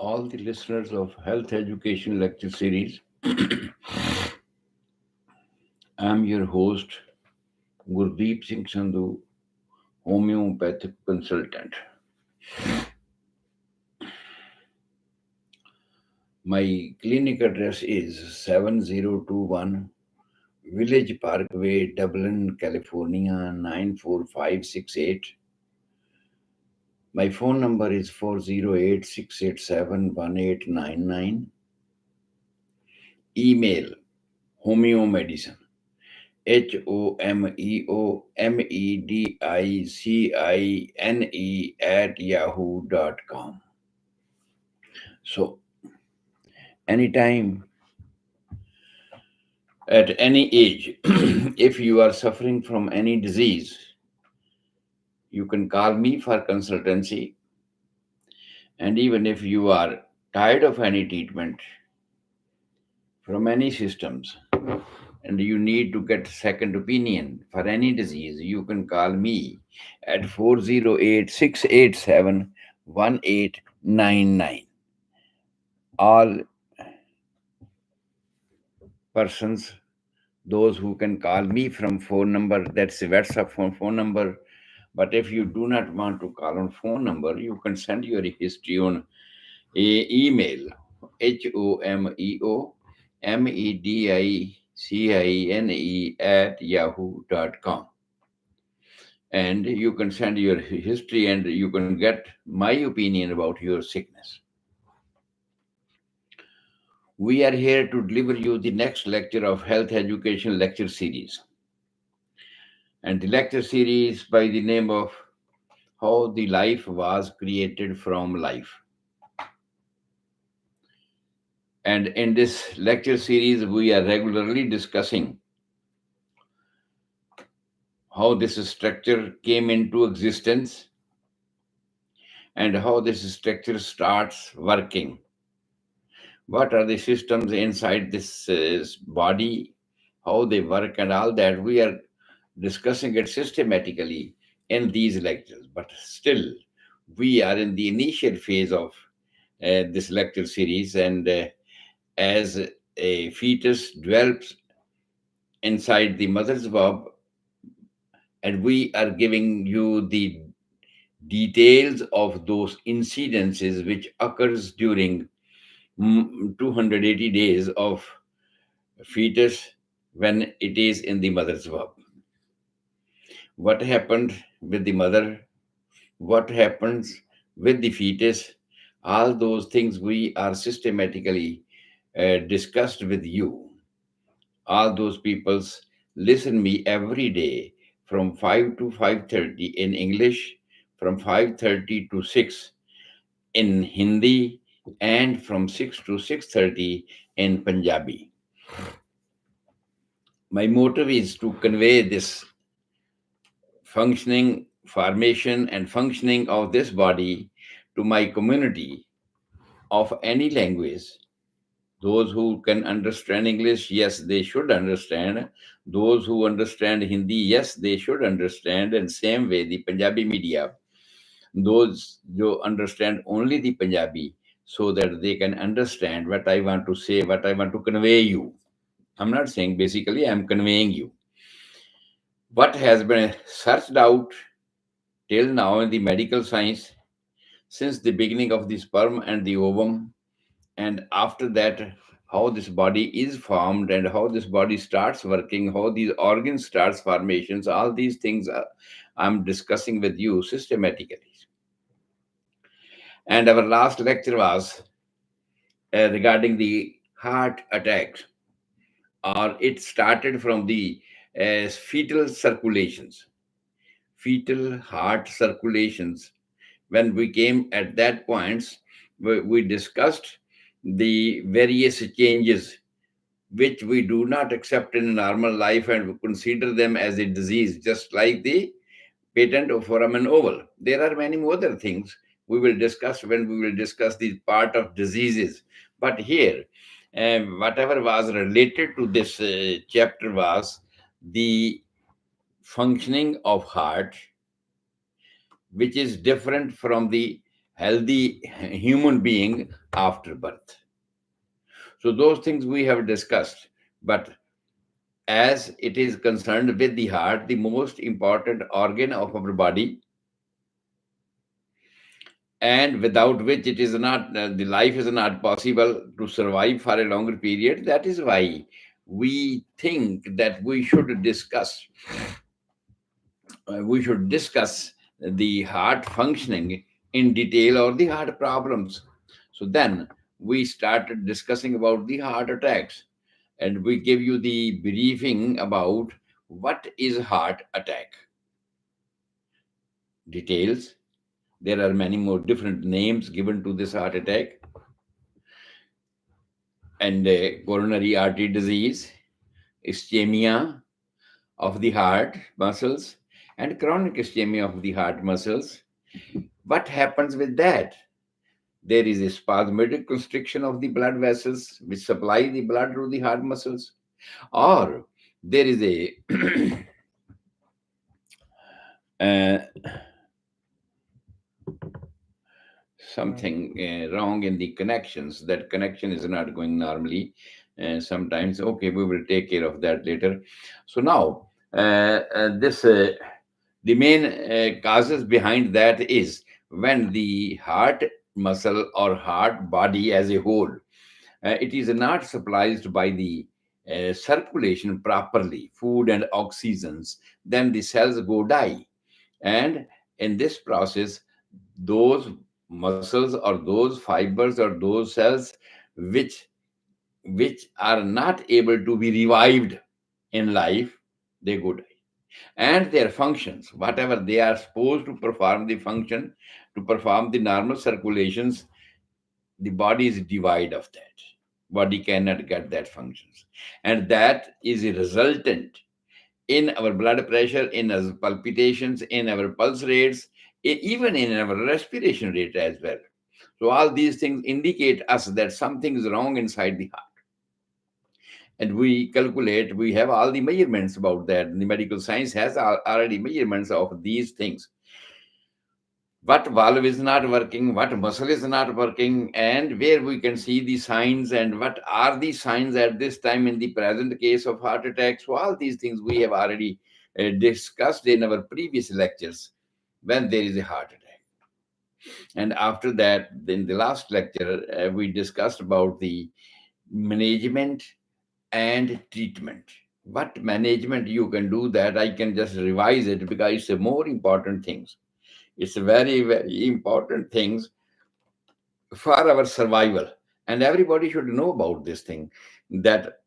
All the listeners of Health Education Lecture Series, I'm your host, Gurdeep Singh Sandhu, homeopathic consultant. My clinic address is 7021 Village Parkway, Dublin, California 94568. My phone number is 408 687 1899. Email homeomedicine HOMEOMEDICINE @yahoo.com. So, anytime, at any age, if you are suffering from any disease, you can call me for consultancy. And even if you are tired of any treatment from any systems, and you need to get second opinion for any disease, you can call me at 408 687 1899. All persons, those who can call me from phone number, that's a WhatsApp phone number. But if you do not want to call on phone number, you can send your history on email HOMEOMEDICINE @yahoo.com. And you can send your history and you can get my opinion about your sickness. We are here to deliver you the next lecture of Health Education Lecture Series. And the lecture series by the name of How the Life Was Created from Life. And in this lecture series, we are regularly discussing how this structure came into existence and how this structure starts working. What are the systems inside this body, how they work, and all that. We are discussing it systematically in these lectures. But still, we are in the initial phase of this lecture series. And as a fetus develops inside the mother's womb, and we are giving you the details of those incidences which occurs during 280 days of fetus when it is in the mother's womb. What happened with the mother, what happens with the fetus, all those things we are systematically discussed with you. All those peoples listen me every day from 5 to 5:30 in English, from 5:30 to 6 in Hindi, and from 6 to 6:30 in Punjabi. My motive is to convey this functioning, formation, and functioning of this body to my community of any language. Those who can understand English, yes, they should understand. Those who understand Hindi, yes, they should understand. And same way, the Punjabi media, those who understand only the Punjabi, so that they can understand what I want to say, what I want to convey you. I'm not saying basically, I'm conveying you. What has been searched out till now in the medical science since the beginning of the sperm and the ovum, and after that, how this body is formed and how this body starts working, how these organs starts formations, all these things I'm discussing with you systematically. And our last lecture was regarding the heart attacks, or it started from the fetal circulations, fetal heart circulations. When we came at that point, we discussed the various changes which we do not accept in normal life and we consider them as a disease, just like the patent of foramen oval. There are many more other things we will discuss when we will discuss the part of diseases. But here, whatever was related to this chapter was the functioning of heart, which is different from the healthy human being after birth. So those things we have discussed. But as it is concerned with the heart, the most important organ of our body, and without which it is not the life is not possible to survive for a longer period. That is why we think that we should discuss the heart functioning in detail, or the heart problems. So then we started discussing about the heart attacks, and we give you the briefing about what is heart attack details. There are many more different names given to this heart attack, and coronary artery disease, ischemia of the heart muscles, and chronic ischemia of the heart muscles. What happens with that? There is a spasmodic constriction of the blood vessels which supply the blood to the heart muscles, or there is a uh, something wrong in the connections. That connection is not going normally. Sometimes, okay, we will take care of that later. So now, this the main causes behind that is when the heart muscle or heart body as a whole, it is not supplied by the circulation properly, food and oxygens, then the cells go die. And in this process, those muscles or those fibers or those cells which are not able to be revived in life, they go die. And their functions, whatever they are supposed to perform the function, to perform the normal circulations, the body is devoid of that. Body cannot get that functions, and that is a resultant in our blood pressure, in our palpitations, in our pulse rates, even in our respiration rate as well. So all these things indicate us that something is wrong inside the heart. And we calculate, we have all the measurements about that. The medical science has already measurements of these things. What valve is not working, what muscle is not working, and where we can see the signs, and what are the signs at this time in the present case of heart attacks. So all these things we have already discussed in our previous lectures when there is a heart attack. And after that, in the last lecture, we discussed about the management and treatment. What management you can do, that I can just revise it because it's a more important things. It's very, very important things for our survival. And everybody should know about this thing, that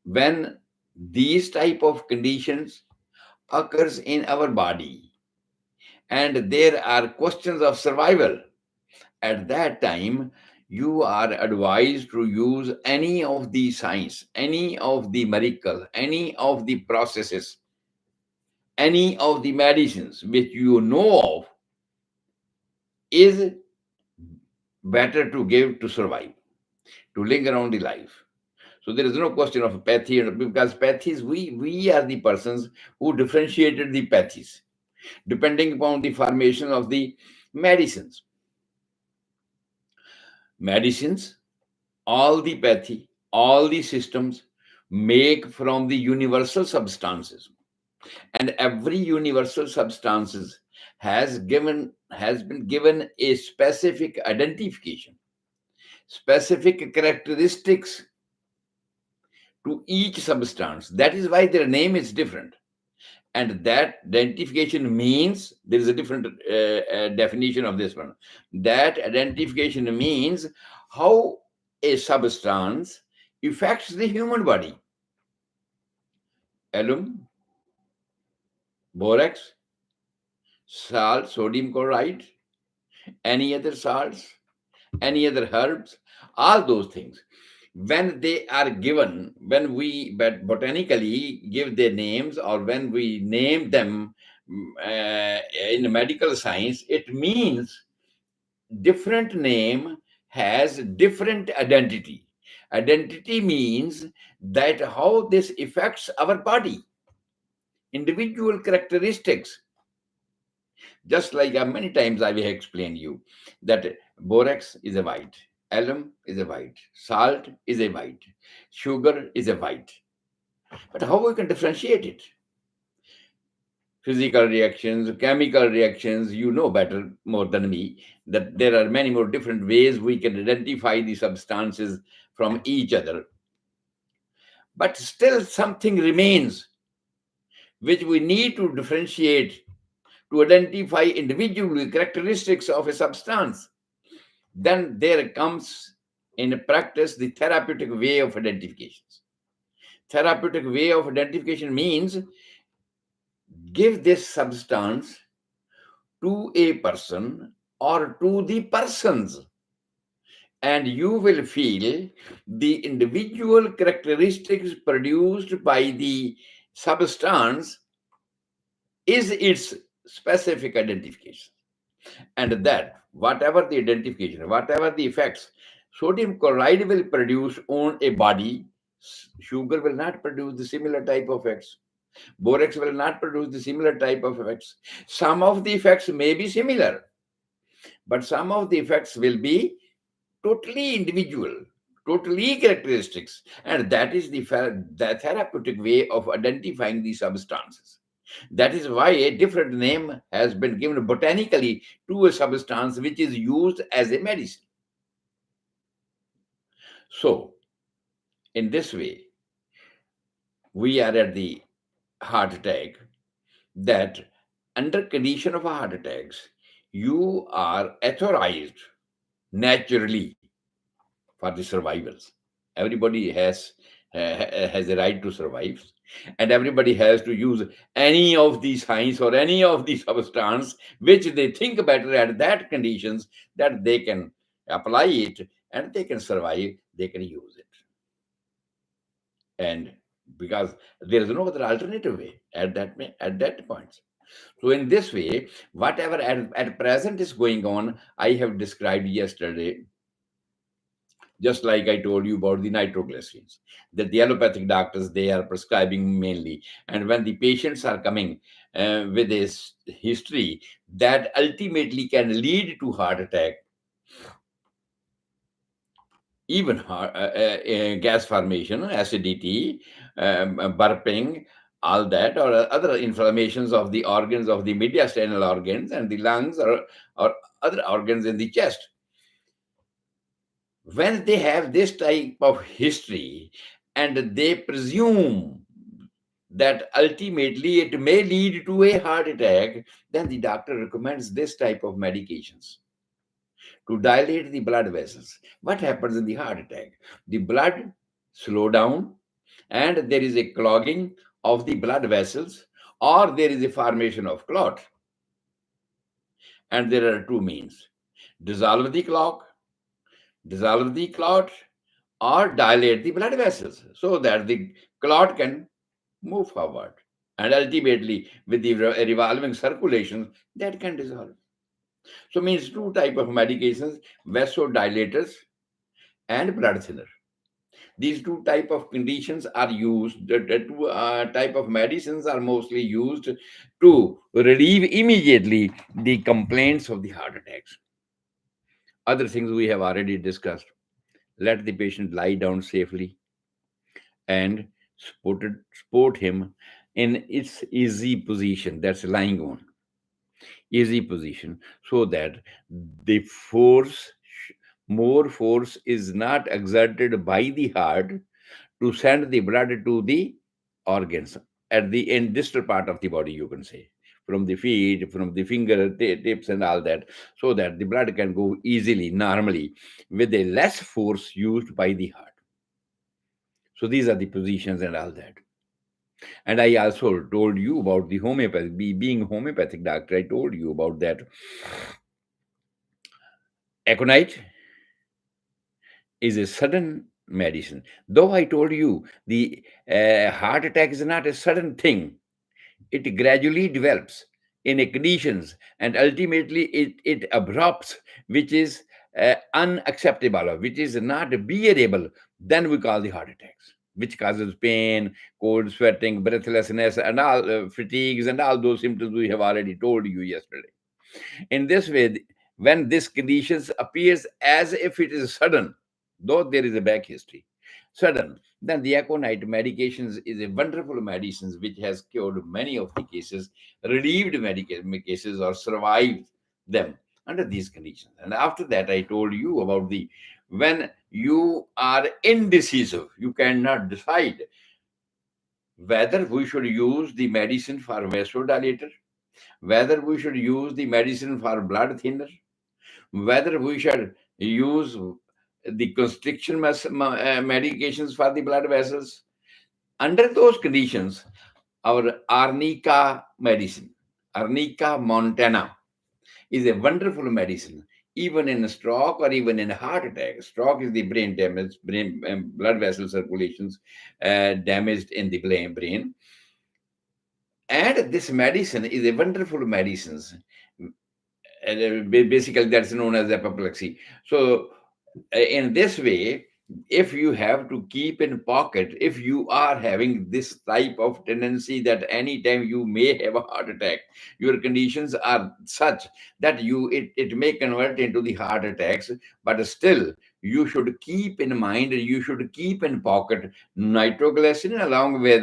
when these type of conditions occurs in our body and there are questions of survival, at that time you are advised to use any of the science, any of the miracle, any of the processes, any of the medicines which you know of is better to give to survive, to linger on the life. So there is no question of pathy, because pathies, we are the persons who differentiated the pathies depending upon the formation of the medicines. Medicines, all the pathy, all the systems make from the universal substances, and every universal substances has been given a specific identification, specific characteristics to each substance. That is why their name is different. And that identification means there is a different definition of this one. That identification means how a substance affects the human body. Alum, borax, salt, sodium chloride, any other salts, any other herbs, all those things. When they are given, when we botanically give their names, or when we name them in medical science, it means different name has different identity. Identity means that how this affects our body, individual characteristics. Just like many times I will explain you that borax is a white, alum is a white, salt is a white, sugar is a white. But how we can differentiate it? Physical reactions, chemical reactions, you know better more than me that there are many more different ways we can identify the substances from each other. But still something remains which we need to differentiate to identify individual characteristics of a substance. Then there comes in practice the therapeutic way of identification. Therapeutic way of identification means give this substance to a person or to the persons, and you will feel the individual characteristics produced by the substance is its specific identification. And that whatever the identification, whatever the effects sodium chloride will produce on a body, sugar will not produce the similar type of effects, borax will not produce the similar type of effects. Some of the effects may be similar, but some of the effects will be totally individual, totally characteristics, and that is the therapeutic way of identifying the substances. That is why a different name has been given botanically to a substance which is used as a medicine. So, in this way, we are at the heart attack, that under condition of a heart attacks, you are authorized naturally for the survivals. Everybody has a right to survive, and everybody has to use any of the science or any of the substance which they think better at that conditions, that they can apply it and they can survive, they can use it. And because there is no other alternative way at that point. So in this way, whatever at present is going on, I have described yesterday, just like I told you about the nitroglycerins, that the allopathic doctors, they are prescribing mainly. And when the patients are coming with this history that ultimately can lead to heart attack, even gas formation, acidity, burping, all that, or other inflammations of the organs of the mediastinal organs and the lungs, or other organs in the chest. When they have this type of history and they presume that ultimately it may lead to a heart attack, then the doctor recommends this type of medications to dilate the blood vessels. What happens in the heart attack? The blood slow down, and there is a clogging of the blood vessels, or there is a formation of clot. And there are two means: dissolve the clot, dissolve the clot, or dilate the blood vessels so that the clot can move forward. And ultimately, with the revolving circulation, that can dissolve. So means two type of medications: vasodilators and blood thinner. These two type of conditions are used. The two type of medicines are mostly used to relieve immediately the complaints of the heart attacks. Other things we have already discussed. Let the patient lie down safely and support him in its easy position, that's lying on easy position, so that the more force is not exerted by the heart to send the blood to the organs at the end distal part of the body, you can say, from the feet, from the finger tips and all that, so that the blood can go easily, normally, with a less force used by the heart. So these are the positions and all that. And I also told you about the homeopathy. Being homeopathic doctor, I told you about that. Aconite, is a sudden medicine. Though I told you the heart attack is not a sudden thing, it gradually develops in a conditions, and ultimately it abrupts, which is unacceptable, or which is not bearable. Then we call the heart attacks, which causes pain, cold sweating, breathlessness, and all fatigues, and all those symptoms we have already told you yesterday. In this way, when this conditions appears as if it is sudden, though there is a back history, sudden, then the aconite medications is a wonderful medicines which has cured many of the cases, relieved cases, or survived them under these conditions. And after that, I told you about the when you are indecisive, you cannot decide whether we should use the medicine for vasodilator, whether we should use the medicine for blood thinner, whether we should use the constriction medications for the blood vessels. Under those conditions, our arnica medicine, arnica montana, is a wonderful medicine, even in a stroke or even in a heart attack. Stroke is the brain damage, brain blood vessel circulations damaged in the brain. And this medicine is a wonderful medicine. Basically, that's known as apoplexy. So, in this way, if you have to keep in pocket, if you are having this type of tendency that anytime you may have a heart attack, your conditions are such that it may convert into the heart attacks, but still you should keep in mind, you should keep in pocket nitroglycerin along with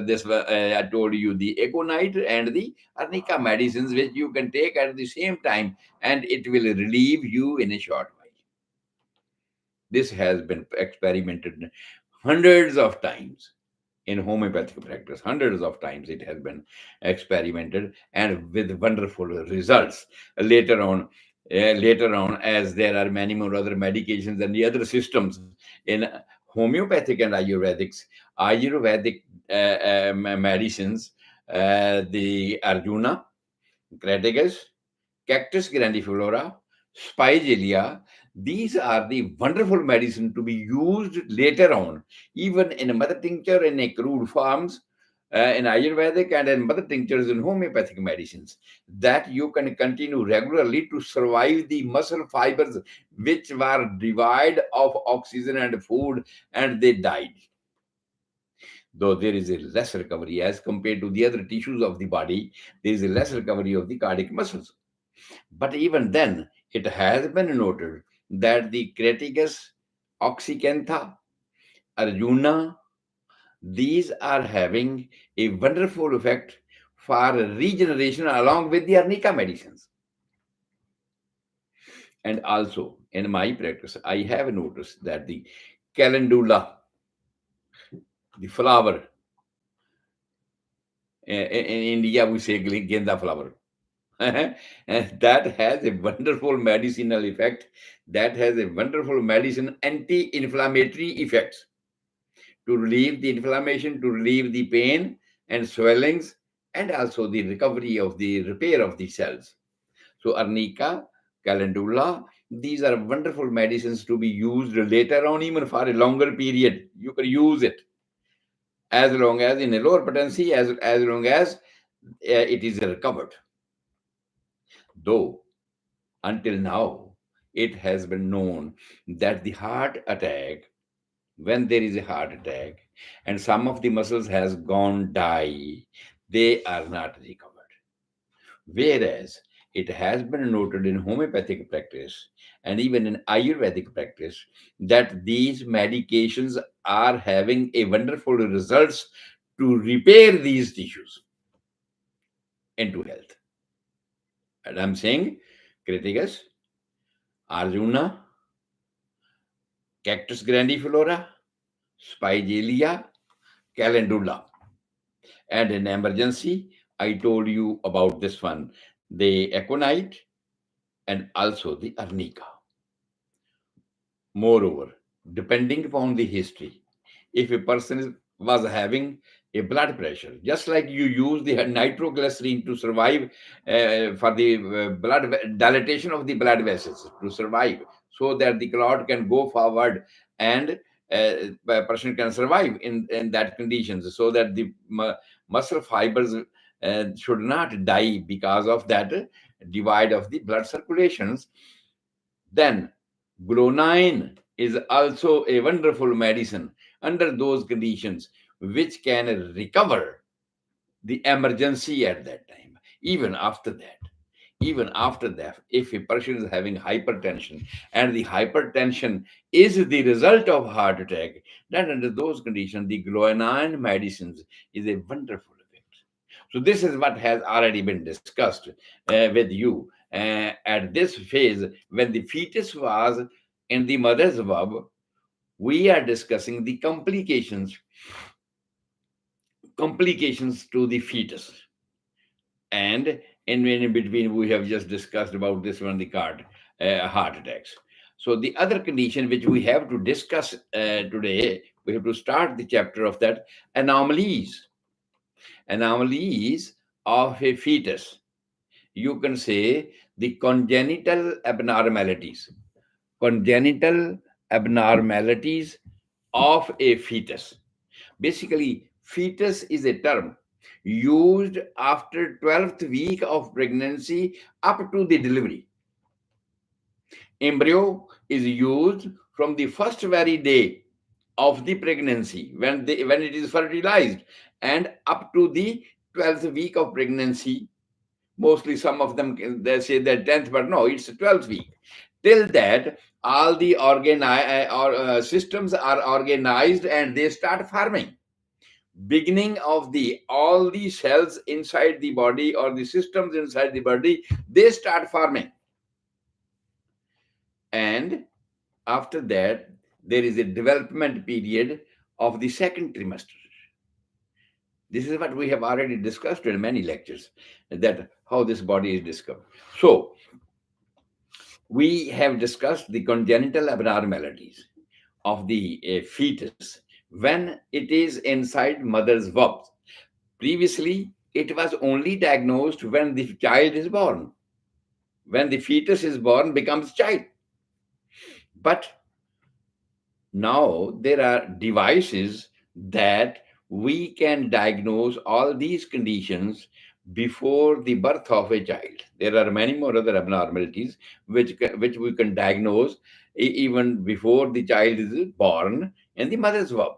this I told you, the aconite and the arnica medicines, which you can take at the same time, and it will relieve you in a short while. This has been experimented hundreds of times in homeopathic practice. Hundreds of times it has been experimented, and with wonderful results. Later on, as there are many more other medications and the other systems in homeopathic and Ayurvedic medicines, the Arjuna, Crataegus, Cactus grandiflora, Spigelia. These are the wonderful medicine to be used later on, even in a mother tincture in a crude forms, in Ayurvedic and in mother tinctures in homeopathic medicines, that you can continue regularly to survive the muscle fibers which were devoid of oxygen and food, and they died. Though there is a less recovery as compared to the other tissues of the body, there is a less recovery of the cardiac muscles. But even then, it has been noted that the Crataegus, Oxycantha, Arjuna, these are having a wonderful effect for regeneration along with the arnica medicines. And also, in my practice, I have noticed that the calendula, the flower, in India we say genda flower, and that has a wonderful medicinal effect, that has a wonderful medicine anti-inflammatory effects, to relieve the inflammation, to relieve the pain and swellings, and also the recovery of the repair of the cells. So arnica, calendula, these are wonderful medicines to be used later on, even for a longer period. You can use it as long as in a lower potency, as long as it is recovered. Though until now, it has been known that the heart attack, when there is a heart attack and some of the muscles has gone die, they are not recovered. Whereas it has been noted in homeopathic practice and even in Ayurvedic practice that these medications are having a wonderful results to repair these tissues into health. And I'm saying Crataegus, Arjuna, Cactus grandiflora, Spigelia, Calendula. And in emergency, I told you about this one, the aconite and also the arnica. Moreover, depending upon the history, if a person was having a blood pressure, just like you use the nitroglycerin to survive for the blood dilatation of the blood vessels to survive, so that the clot can go forward, and a person can survive in that conditions, so that the muscle fibers should not die because of that divide of the blood circulations. Then gluonine is also a wonderful medicine under those conditions, which can recover the emergency at that time. Even after that, if a person is having hypertension, and the hypertension is the result of heart attack, then under those conditions, the gluonine medicines is a wonderful effect. So this is what has already been discussed with you at this phase. When the fetus was in the mother's womb, we are discussing the complications to the fetus. And in between, we have just discussed about this one, the heart attacks. So the other condition which we have to discuss today, we have to start the chapter of that: anomalies of a fetus. You can say the congenital abnormalities of a fetus. Basically, fetus is a term used after 12th week of pregnancy up to the delivery. Embryo is used from the first very day of the pregnancy, when it is fertilized, and up to the 12th week of pregnancy. Mostly some of them, they say that 10th, but no, it's 12th week. Till that, all the systems are organized, and they start farming. Beginning of the all the cells inside the body, or the systems inside the body, they start farming. And after that, there is a development period of the second trimester. This is what we have already discussed in many lectures, that how this body is discovered. So we have discussed the congenital abnormalities of the fetus when it is inside mother's womb. Previously, it was only diagnosed when the child is born. When the fetus is born, becomes child. But now there are devices that we can diagnose all these conditions before the birth of a child. There are many more other abnormalities which we can diagnose even before the child is born in the mother's womb.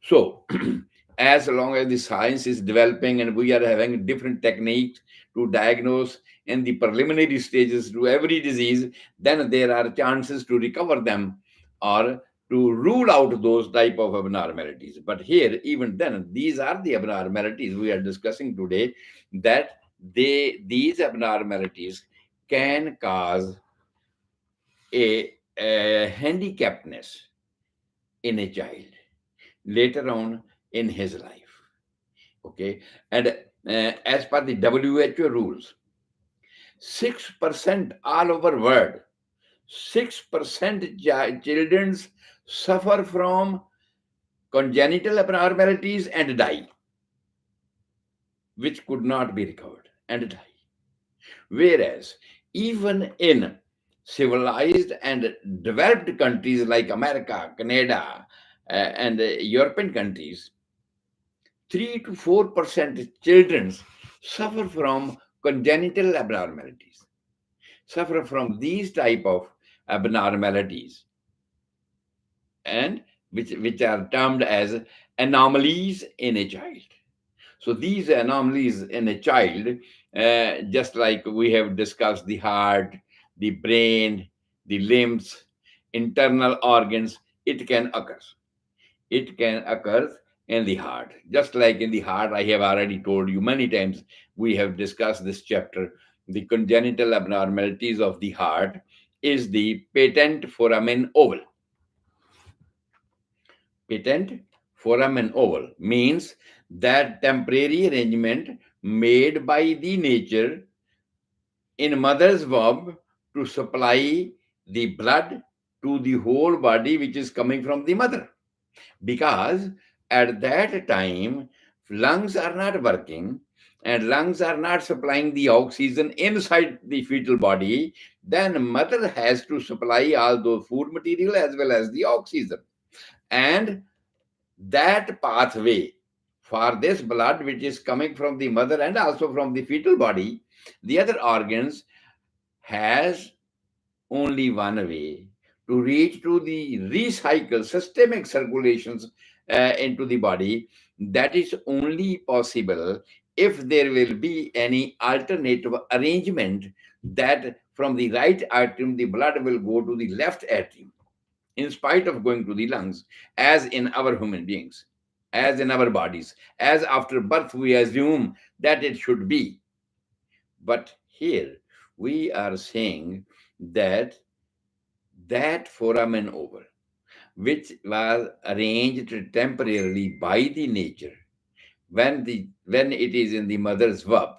So, as long as the science is developing and we are having different techniques to diagnose in the preliminary stages to every disease, then there are chances to recover them or to rule out those type of abnormalities. But here, even then, these are the abnormalities we are discussing today, that these abnormalities can cause a handicapness in a child later on in his life. Okay, and as per the WHO rules, 6% all over world, 6% children suffer from congenital abnormalities and die, which could not be recovered, and die. Whereas even in civilized and developed countries like America, Canada, and European countries, 3 to 4% children suffer from congenital abnormalities, suffer from these type of abnormalities, and which are termed as anomalies in a child. So these anomalies in a child, just like we have discussed, the heart, the brain, the limbs, internal organs, it can occur. It can occur in the heart. Just like in the heart, I have already told you many times, we have discussed this chapter. The congenital abnormalities of the heart is the patent foramen ovale. Patent foramen ovale means that temporary arrangement made by the nature in mother's womb to supply the blood to the whole body which is coming from the mother. Because at that time, lungs are not working, and lungs are not supplying the oxygen inside the fetal body, then mother has to supply all those food material as well as the oxygen. And that pathway for this blood which is coming from the mother and also from the fetal body, the other organs has only one way to reach to the recycle systemic circulations into the body. That is only possible if there will be any alternative arrangement, that from the right atrium the blood will go to the left atrium in spite of going to the lungs, as in our human beings, as in our bodies, as after birth we assume that it should be. But here we are saying that that foramen over, which was arranged temporarily by the nature when it is in the mother's womb,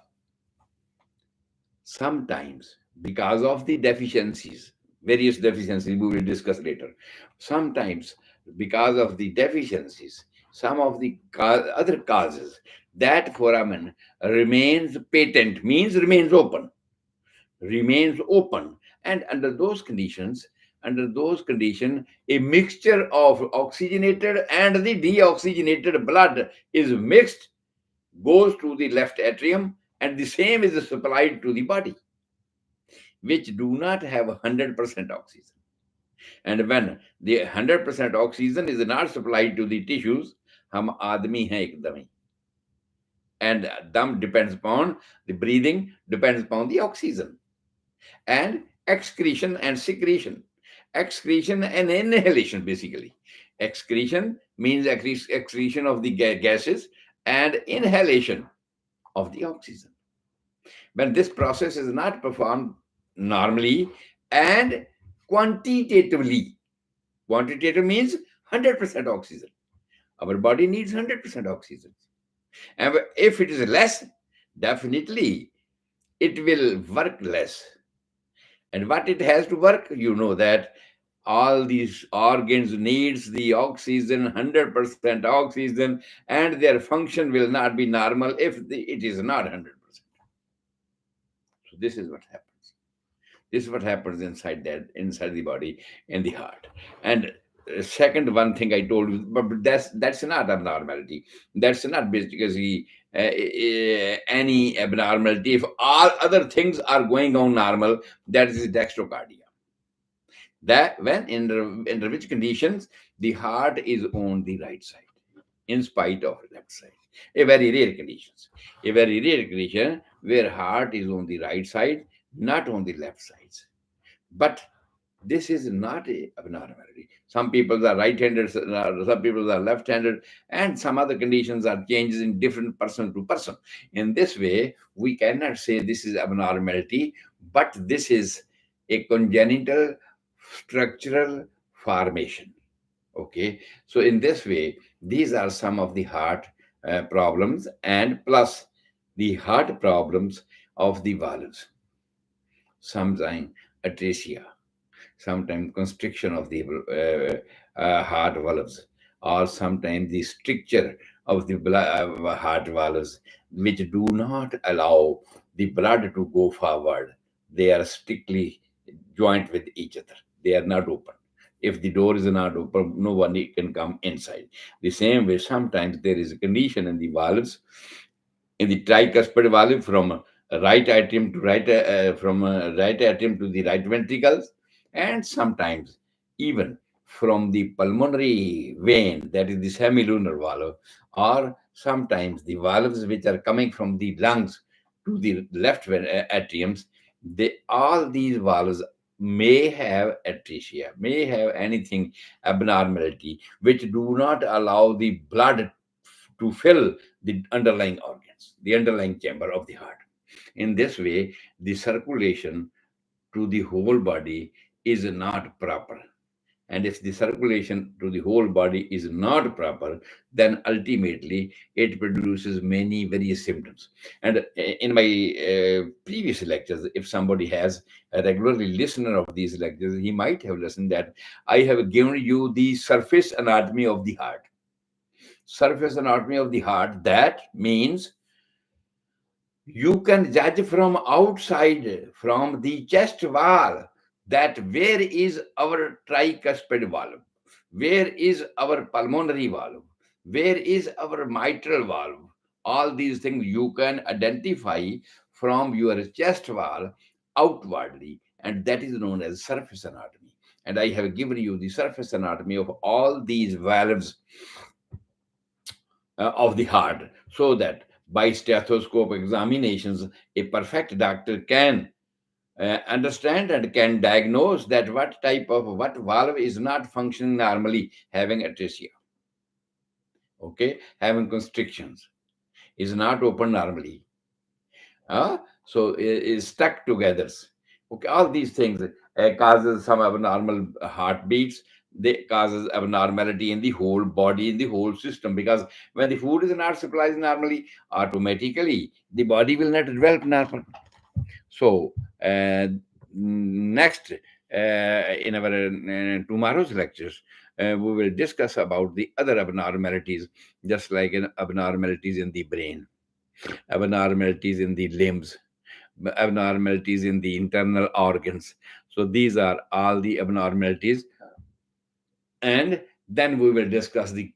sometimes because of the deficiencies, various deficiencies we will discuss later, sometimes because of the deficiencies, some of the other causes, that foramen remains patent, means remains open. And under those conditions, a mixture of oxygenated and the deoxygenated blood is mixed, goes to the left atrium, and the same is supplied to the body, which do not have 100% oxygen. And when the 100% oxygen is not supplied to the tissues, hum aadmi hai ekdam hi. And dam depends upon the breathing, depends upon the oxygen. And excretion and secretion. Excretion and inhalation, basically. Excretion means excretion of the gases, and inhalation of the oxygen. When this process is not performed normally and quantitatively, quantitative means 100% oxygen. Our body needs 100% oxygen. And if it is less, definitely it will work less. And what it has to work, you know that all these organs needs the oxygen, 100% oxygen, and their function will not be normal if it is not 100%. So this is what happens. This is what happens inside the body, in the heart. And second one thing I told you, but that's not abnormality. That's not basically any abnormality. If all other things are going on normal, that is dextrocardia. That when under which conditions the heart is on the right side in spite of left side. A very rare conditions. A very rare condition where heart is on the right side, not on the left sides. But this is not a abnormality. Some people are right-handed, some people are left-handed, and some other conditions are changes in different person to person. In this way, we cannot say this is abnormality, but this is a congenital structural formation. Okay, so in this way, these are some of the heart problems, and plus the heart problems of the valves. Sometimes atresia, sometimes constriction of the heart valves, or sometimes the stricture of the heart valves, which do not allow the blood to go forward. They are strictly joined with each other. They are not open. If the door is not open, no one can come inside. The same way, sometimes there is a condition in the valves, in the tricuspid valve, from right atrium to right atrium to the right ventricles, and sometimes even from the pulmonary vein, that is the semilunar valve, or sometimes the valves which are coming from the lungs to the left atriums. They, all these valves may have atresia, may have anything abnormality which do not allow the blood to fill the underlying organs, the underlying chamber of the heart. In this way, the circulation to the whole body is not proper. And if the circulation to the whole body is not proper, then ultimately it produces many various symptoms. And in my previous lectures, if somebody has a regularly listener of these lectures, he might have listened that I have given you the surface anatomy of the heart. Surface anatomy of the heart, that means You can judge from outside, from the chest wall, that where is our tricuspid valve, where is our pulmonary valve, where is our mitral valve. All these things you can identify from your chest wall outwardly, and that is known as surface anatomy. And I have given you the surface anatomy of all these valves of the heart, so that by stethoscope examinations, a perfect doctor can understand and can diagnose that what valve is not functioning normally, having atresia, okay, having constrictions, is not open normally, so is stuck together. Okay, all these things causes some abnormal heartbeats. They causes abnormality in the whole body, in the whole system. Because when the food is not supplied normally, automatically the body will not develop normal. So next, in our tomorrow's lectures, we will discuss about the other abnormalities, just like abnormalities in the brain, abnormalities in the limbs, abnormalities in the internal organs. So these are all the abnormalities. And then we will discuss the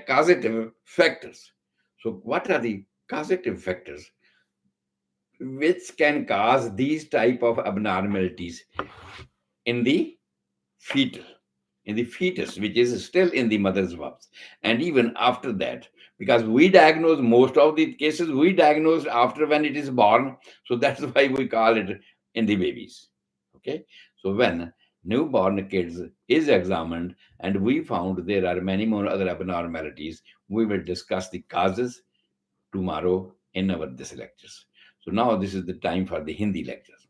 causative factors. So what are the causative factors which can cause these type of abnormalities in the fetal, in the fetus, which is still in the mother's womb, and even after that? Because we diagnose most of the cases, we diagnose after when it is born, so that's why we call it in the babies. Okay, so when newborn kids is examined and we found there are many more other abnormalities, we will discuss the causes tomorrow in our this lectures. So now this is the time for the Hindi lectures.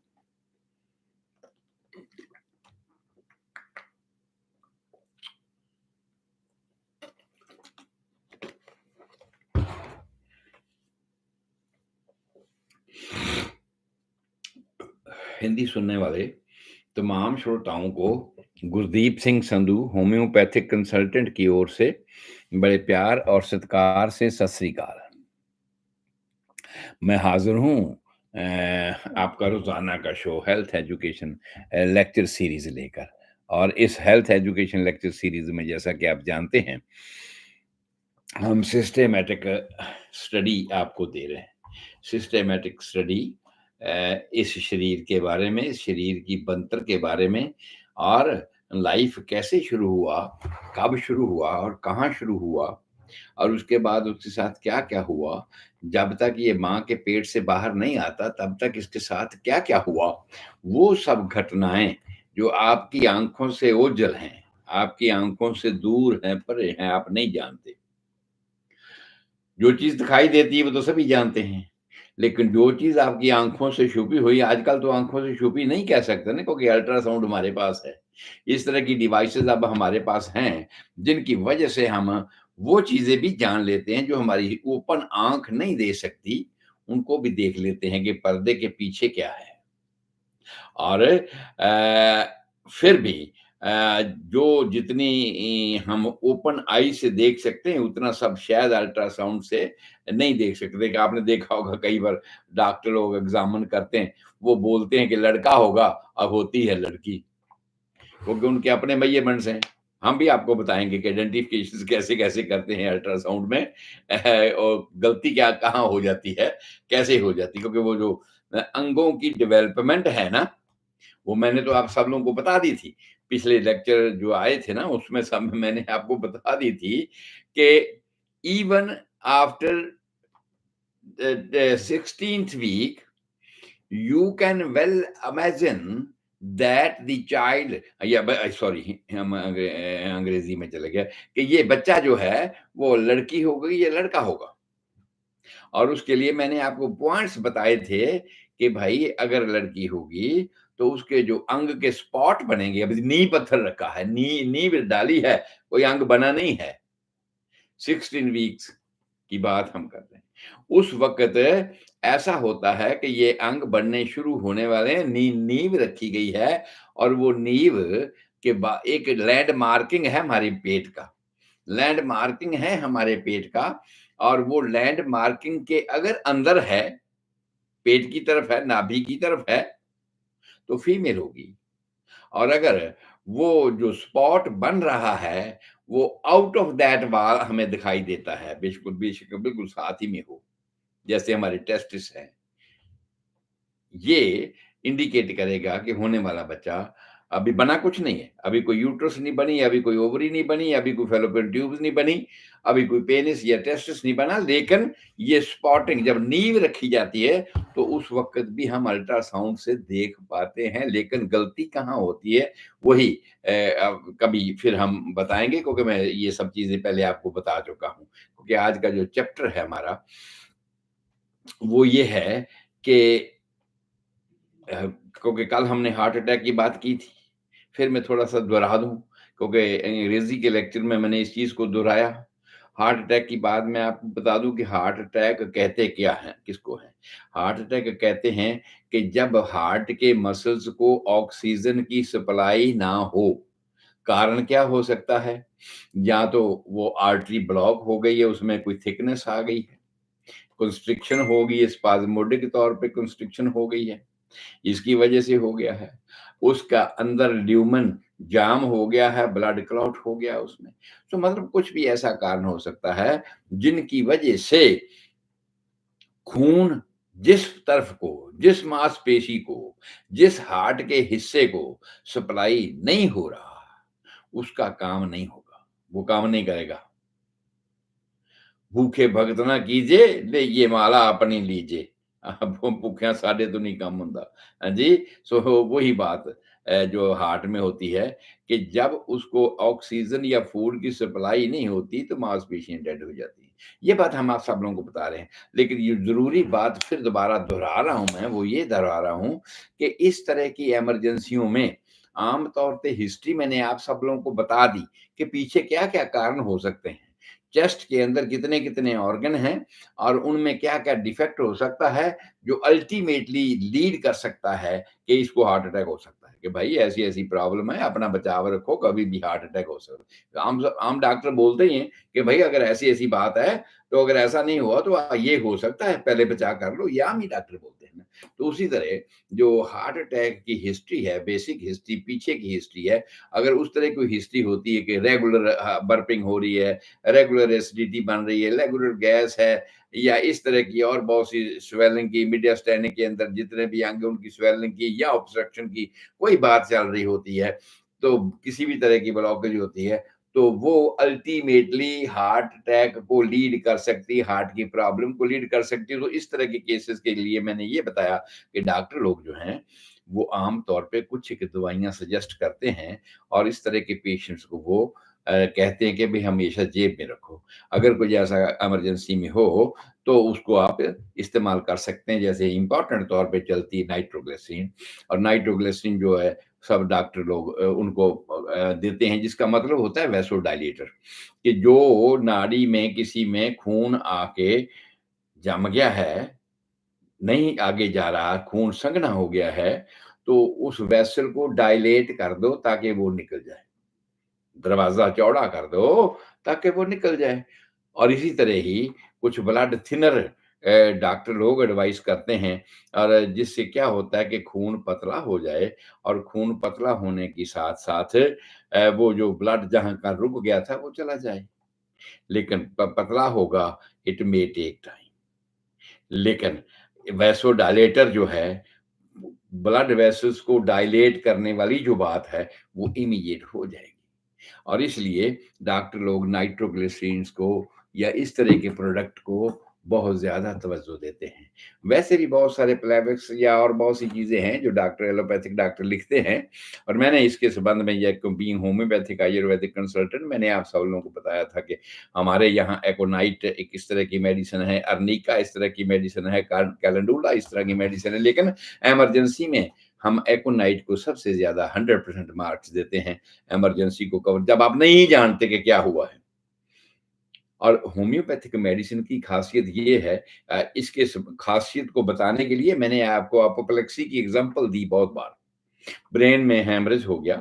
Hindi सुनने वाले तमाम श्रोताओं को Gurdeep Singh Sandhu homeopathic consultant की ओर से बड़े प्यार और सत्कार से सत श्री अकाल। मैं हाजिर हूँ आपका रोजाना का show health education lecture series लेकर। और इस हेल्थ एजुकेशन लेक्चर सीरीज में, जैसा कि आप जानते हैं, हम सिस्टेमेटिक स्टडी आपको दे रहे हैं। सिस्टेमेटिक स्टडी इस शरीर के बारे में, इस शरीर की बनतर के बारे में, और लाइफ कैसे शुरू हुआ, कब शुरू हुआ और कहाँ शुरू हुआ, और उसके बाद उसके साथ क्या क्या हुआ, जब तक ये माँ के पेट से बाहर नहीं आता तब तक इसके साथ क्या क्या हुआ, वो सब घटनाएं जो आपकी आंखों से ओझल हैं, आपकी आंखों से दूर हैं, परे हैं, आप नहीं जानते। जो चीज दिखाई देती है वो तो सभी जानते हैं, लेकिन जो चीज आपकी आंखों से छुपी हुई, आजकल तो आंखों से छुपी नहीं कह सकते ना, क्योंकि अल्ट्रासाउंड हमारे पास है। इस तरह की डिवाइसेस अब हमारे पास हैं, जिनकी वजह से हम वो चीजें भी जान लेते हैं जो हमारी ओपन आंख नहीं दे सकती, उनको भी देख लेते हैं कि पर्दे के पीछे क्या है। और फिर भी जो जितनी हम ओपन आई से देख सकते हैं, उतना सब शायद अल्ट्रासाउंड से नहीं देख सकते। कि आपने देखा होगा कई बार डॉक्टर लोग एग्जामिन करते हैं, वो बोलते हैं कि लड़का होगा, अब होती है लड़की, क्योंकि उनके अपने मेजरमेंट्स हैं। हम भी आपको बताएंगे कि आइडेंटिफिकेशन कैसे कैसे करते हैं अल्ट्रासाउंड में, और गलती क्या कहाँ हो जाती है, कैसे हो जाती है। क्योंकि वो जो अंगों की डेवलपमेंट है ना, वो मैंने तो आप सब लोगों को बता दी थी। पिछले लेक्चर जो आए थे ना, उसमें सब में मैंने आपको बता दी थी कि even after the 16th week, you can well imagine that the child, या सॉरी हम अंग्रेजी में चले गए, कि ये बच्चा जो है वो लड़की होगी या लड़का होगा। और उसके लिए मैंने आपको पॉइंट्स बताए थे कि भाई अगर लड़की होगी तो उसके जो अंग के स्पॉट बनेंगे, अभी नी पत्थर रखा है, नींव डाली है, कोई अंग बना नहीं है। 16 वीक्स की बात हम कर रहे हैं। उस वक्त ऐसा होता है कि ये अंग बनने शुरू होने वाले हैं, नींव रखी गई है, और वो नींव के बाद एक लैंड मार्किंग है हमारे पेट का, लैंड मार्किंग है हमारे पेट का। और वो लैंड मार्किंग के अगर अंदर है पेट की तरफ है, नाभि की तरफ है, तो फीमेल होगी। और अगर वो जो स्पॉट बन रहा है, वो आउट ऑफ दैट वॉल हमें दिखाई देता है, बिल्कुल बेशक बिल्कुल साथ ही में हो, जैसे हमारे टेस्टिस है, ये इंडिकेट करेगा कि होने वाला बच्चा अभी बना कुछ नहीं है। अभी कोई यूट्रस नहीं बनी, अभी कोई ओवरी नहीं बनी, अभी कोई फैलोपियन ट्यूब्स नहीं बनी, अभी कोई पेनिस या टेस्टिस नहीं बना, लेकिन ये स्पॉटिंग जब नींव रखी जाती है, तो उस वक़्त भी हम अल्ट्रासाउंड से देख पाते हैं। लेकिन गलती कहाँ होती है, वही कभी फिर हम बताएँगे, क्योंकि मैं ये सब चीज़ें पहले आपको बता चुका हूँ। क्योंकि आज का जो चैप्टर है हमारा, वो ये है कि अ, क्योंकि कल हमने हार्ट अटैक की बात की थी, फिर मैं थोड़ा-सा दोहरा दूँ, क्योंकि अंग्रेज़ी के लेक्चर में मैंने इस चीज़ को दोहराया। हार्ट अटैक की बाद मैं आपको बता दूँ कि हार्ट अटैक कहते क्या हैं, किसको हैं? हार्ट अटैक कहते हैं कि जब हार्ट के मसल्स को ऑक्सीजन की सप्लाई ना हो। कारण क्या हो सकता है? या तो वो आर्टरी ब्लॉक हो गई है, उसमें कोई थिकनेस आ गई है, कंस्ट्रिक्शन हो गई है, स्पाज़मोडिक तौर पे कंस्ट्रिक्शन हो गई है। इसकी वजह से हो गया है। उसका अंदर ल्यूमन जाम हो गया है, ब्लड क्लॉट हो गया उसमें। तो मतलब कुछ भी ऐसा कारण हो सकता है, जिनकी वजह से खून जिस तरफ को, जिस मांसपेशी को, जिस हार्ट के हिस्से को सप्लाई नहीं हो रहा, उसका काम नहीं होगा, वो काम नहीं करेगा। भूखे भगत ना कीजिए, ले ये माला अपनी लीजिए। वो भूखिया साडे तो नहीं काम हुंदा। हाँ जी, सो वही बात जो हार्ट में होती है कि जब उसको ऑक्सीजन या फूड की सप्लाई नहीं होती, तो मांसपेशियाँ डेड हो जाती हैं। ये बात हम आप सब लोगों को बता रहे हैं। लेकिन ये ज़रूरी बात फिर दोबारा दोहरा रहा हूँ मैं, वो ये दोहरा रहा हूँ कि इस तरह की इमरजेंसियों में आम तौर पे हिस्ट्री मैंने आप सब लोगों को बता दी कि पीछे क्या-क्या कारण हो सकते हैं। चेस्ट के अंदर कितने-कितने ऑर्गन हैं और उनमें क्या-क्या डिफेक्ट हो सकता है, जो अल्टीमेटली लीड कर सकता है कि इसको हार्ट अटैक हो सकता है, कि भाई ऐसी-ऐसी प्रॉब्लम है, अपना बचाव रखो, कभी भी हार्ट अटैक हो सकता है। आम डॉक्टर बोलते ही हैं कि भाई अगर ऐसी-ऐसी बात है, तो अगर ऐसा नहीं हुआ तो ये हो सकता है, पहले बचाव कर लो, ये आम ही डॉक्टर बोलते हैं ना। तो उसी तरह जो हार्ट अटैक की हिस्ट्री है, बेसिक हिस्ट्री, पीछे की हिस्ट्री है, अगर उस तरह की हिस्ट्री होती है कि रेगुलर बर्पिंग हो रही है, रेगुलर एसिडिटी बन रही है, रेगुलर गैस है, या इस तरह की और बहुत सी स्वेलिंग की, मीडियास्टेनिक के अंदर जितने भी अंग हैं उनकी स्वेलिंग की या ऑब्स्ट्रक्शन की कोई बात चल रही होती है, तो किसी भी तरह की ब्लॉकेज होती है, तो वो अल्टीमेटली हार्ट अटैक को लीड कर सकती है, हार्ट की प्रॉब्लम को लीड कर सकती है। तो इस तरह के केसेस के लिए मैंने ये बताया कि डॉक्टर लोग जो हैं, वो आम तौर पे कुछ एक दवाइयाँ सजेस्ट करते हैं और इस तरह के पेशेंट्स को वो कहते हैं कि भई हमेशा जेब में रखो। अगर कोई ऐसा इमरजेंसी में हो, तो उसको आप इस्तेमाल कर सकते हैं। जैसे इम्पोर्टेंट तौर पे चलती है नाइट्रोग्लिसरीन, और नाइट्रोग्लिसरीन जो है सब डॉक्टर लोग उनको देते हैं, जिसका मतलब होता है वैसोडायलेटर, कि जो नाड़ी में किसी में खून आके जम गया है, नहीं आगे जा रहा, खून संघना हो गया है, तो उस वेसल को डायलेट कर दो ताकि वो निकल जाए। दरवाज़ा चौड़ा कर दो ताकि वो निकल जाए। और इसी तरह ही कुछ ब्लड थिनर डॉक्टर लोग एडवाइस करते हैं, और जिससे क्या होता है कि खून पतला हो जाए, और खून पतला होने के साथ-साथ वो जो ब्लड जहाँ का रुक गया था वो चला जाए। लेकिन पतला होगा, इट मे टेक टाइम। लेकिन वैसोडायलेटर जो है, ब्लड वेसल्स को डायलेट करने वाली जो बात है, वो इमीडिएट हो जाएगी। और इसलिए डॉक्टर लोग नाइट्रोग्लिसरीन्स को या इस तरह के प्रोडक्ट को बहुत ज़्यादा तवज्जो देते हैं। वैसे भी बहुत सारे प्लेबिक्स या और बहुत सी चीज़ें हैं जो डॉक्टर एलोपैथिक डॉक्टर लिखते हैं, और मैंने इसके संबंध में, या बीइंग होम्योपैथिक आयुर्वेदिक कंसल्टेंट, मैंने आप सब लोगों को बताया था कि हमारे यहाँ एकोनाइट एक इस तरह की मेडिसिन है, अर्निका इस तरह की मेडिसिन है, कैलेंडुला इस तरह की मेडिसिन है, लेकिन इमरजेंसी में हम एकोनाइट को सबसे ज़्यादा 100% मार्क्स देते हैं। इमरजेंसी को कवर जब आप नहीं जानते कि क्या हुआ है। और होम्योपैथिक मेडिसिन की खासियत ये है, इसके खासियत को बताने के लिए मैंने आपको अपोप्लेक्सी की एग्जांपल दी बहुत बार। ब्रेन में हेमरेज हो गया,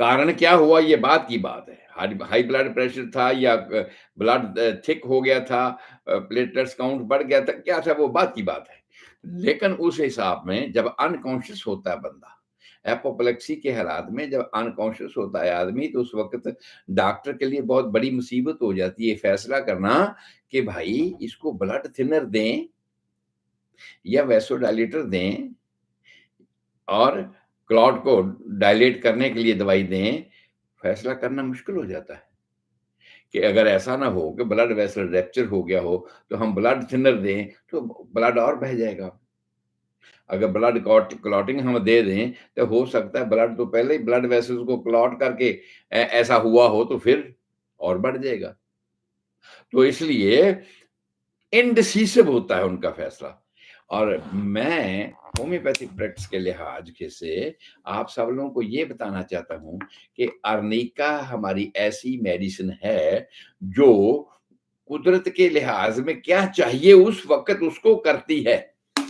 कारण क्या हुआ ये बात की बात है। हाई हाई ब्लड प्रेशर था या ब्लड थिक हो गया था, प्लेटलेट्स काउंट बढ़ गया था, क्या था वो बात की बात है। लेकिन उस हिसाब में जब अनकॉन्शियस होता है बंदा, एपोप्लेक्सी के हालात में जब अनकॉन्शियस होता है आदमी, तो उस वक़्त डॉक्टर के लिए बहुत बड़ी मुसीबत हो जाती है फैसला करना कि भाई इसको ब्लड थिनर दें या वैसोडाइलेटर दें और क्लॉट को डायलेट करने के लिए दवाई दें। फैसला करना मुश्किल हो जाता है कि अगर ऐसा ना हो कि ब्लड वेसल रप्चर हो गया हो, तो हम ब्लड थिनर दें, तो ब्लड और बह जाएगा। अगर ब्लड क्लॉटिंग हम दे दें, तो हो सकता है ब्लड तो पहले ही ब्लड वेसल्स को क्लॉट करके ऐसा हुआ हो, तो फिर और बढ़ जाएगा। तो इसलिए इनडिसिसिव होता है उनका फैसला। और मैं होम्योपैथिक प्रैक्टिस के लिहाज के से आप सब लोगों को ये बताना चाहता हूँ कि अर्निका हमारी ऐसी मेडिसिन है, जो कुदरत के लिहाज में क्या चाहिए उस वक़्त उसको करती है।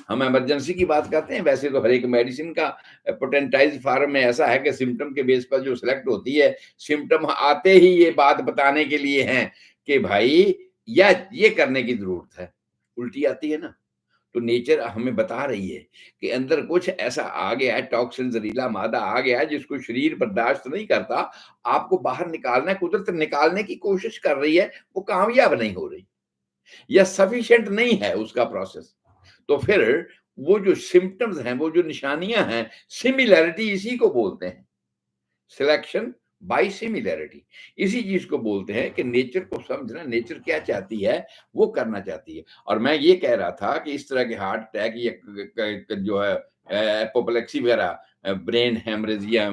हम इमरजेंसी की बात करते हैं, वैसे तो हर एक मेडिसिन का पोटेंटाइज़ फॉर्म में ऐसा है कि सिम्पटम के बेस पर जो सिलेक्ट होती है, सिम्पटम आते ही ये बात बताने के लिए हैं कि भाई या ये करने की ज़रूरत है। उल्टी आती है ना, तो नेचर हमें बता रही है कि अंदर कुछ ऐसा आ गया है, टॉक्सिन, ज़हरीला मादा आ गया है जिसको शरीर बर्दाश्त नहीं करता, आपको बाहर निकालना है, कुदरत निकालने की कोशिश कर रही है, वो कामयाब नहीं हो रही या सफिशिएंट नहीं है उसका प्रोसेस। तो फिर वो जो सिम्पटम्स हैं, वो जो निशानियाँ हैं, सिमिलैरिटी इसी को बोलते हैं। सिलेक्शन बाय सिमिलैरिटी, इसी चीज को बोलते हैं कि नेचर को समझना, नेचर क्या चाहती है वो करना चाहती है। और मैं ये कह रहा था कि इस तरह के हार्ट अटैक या जो है एपोप्लेक्सी वगैरह, ब्रेन हेमरेज या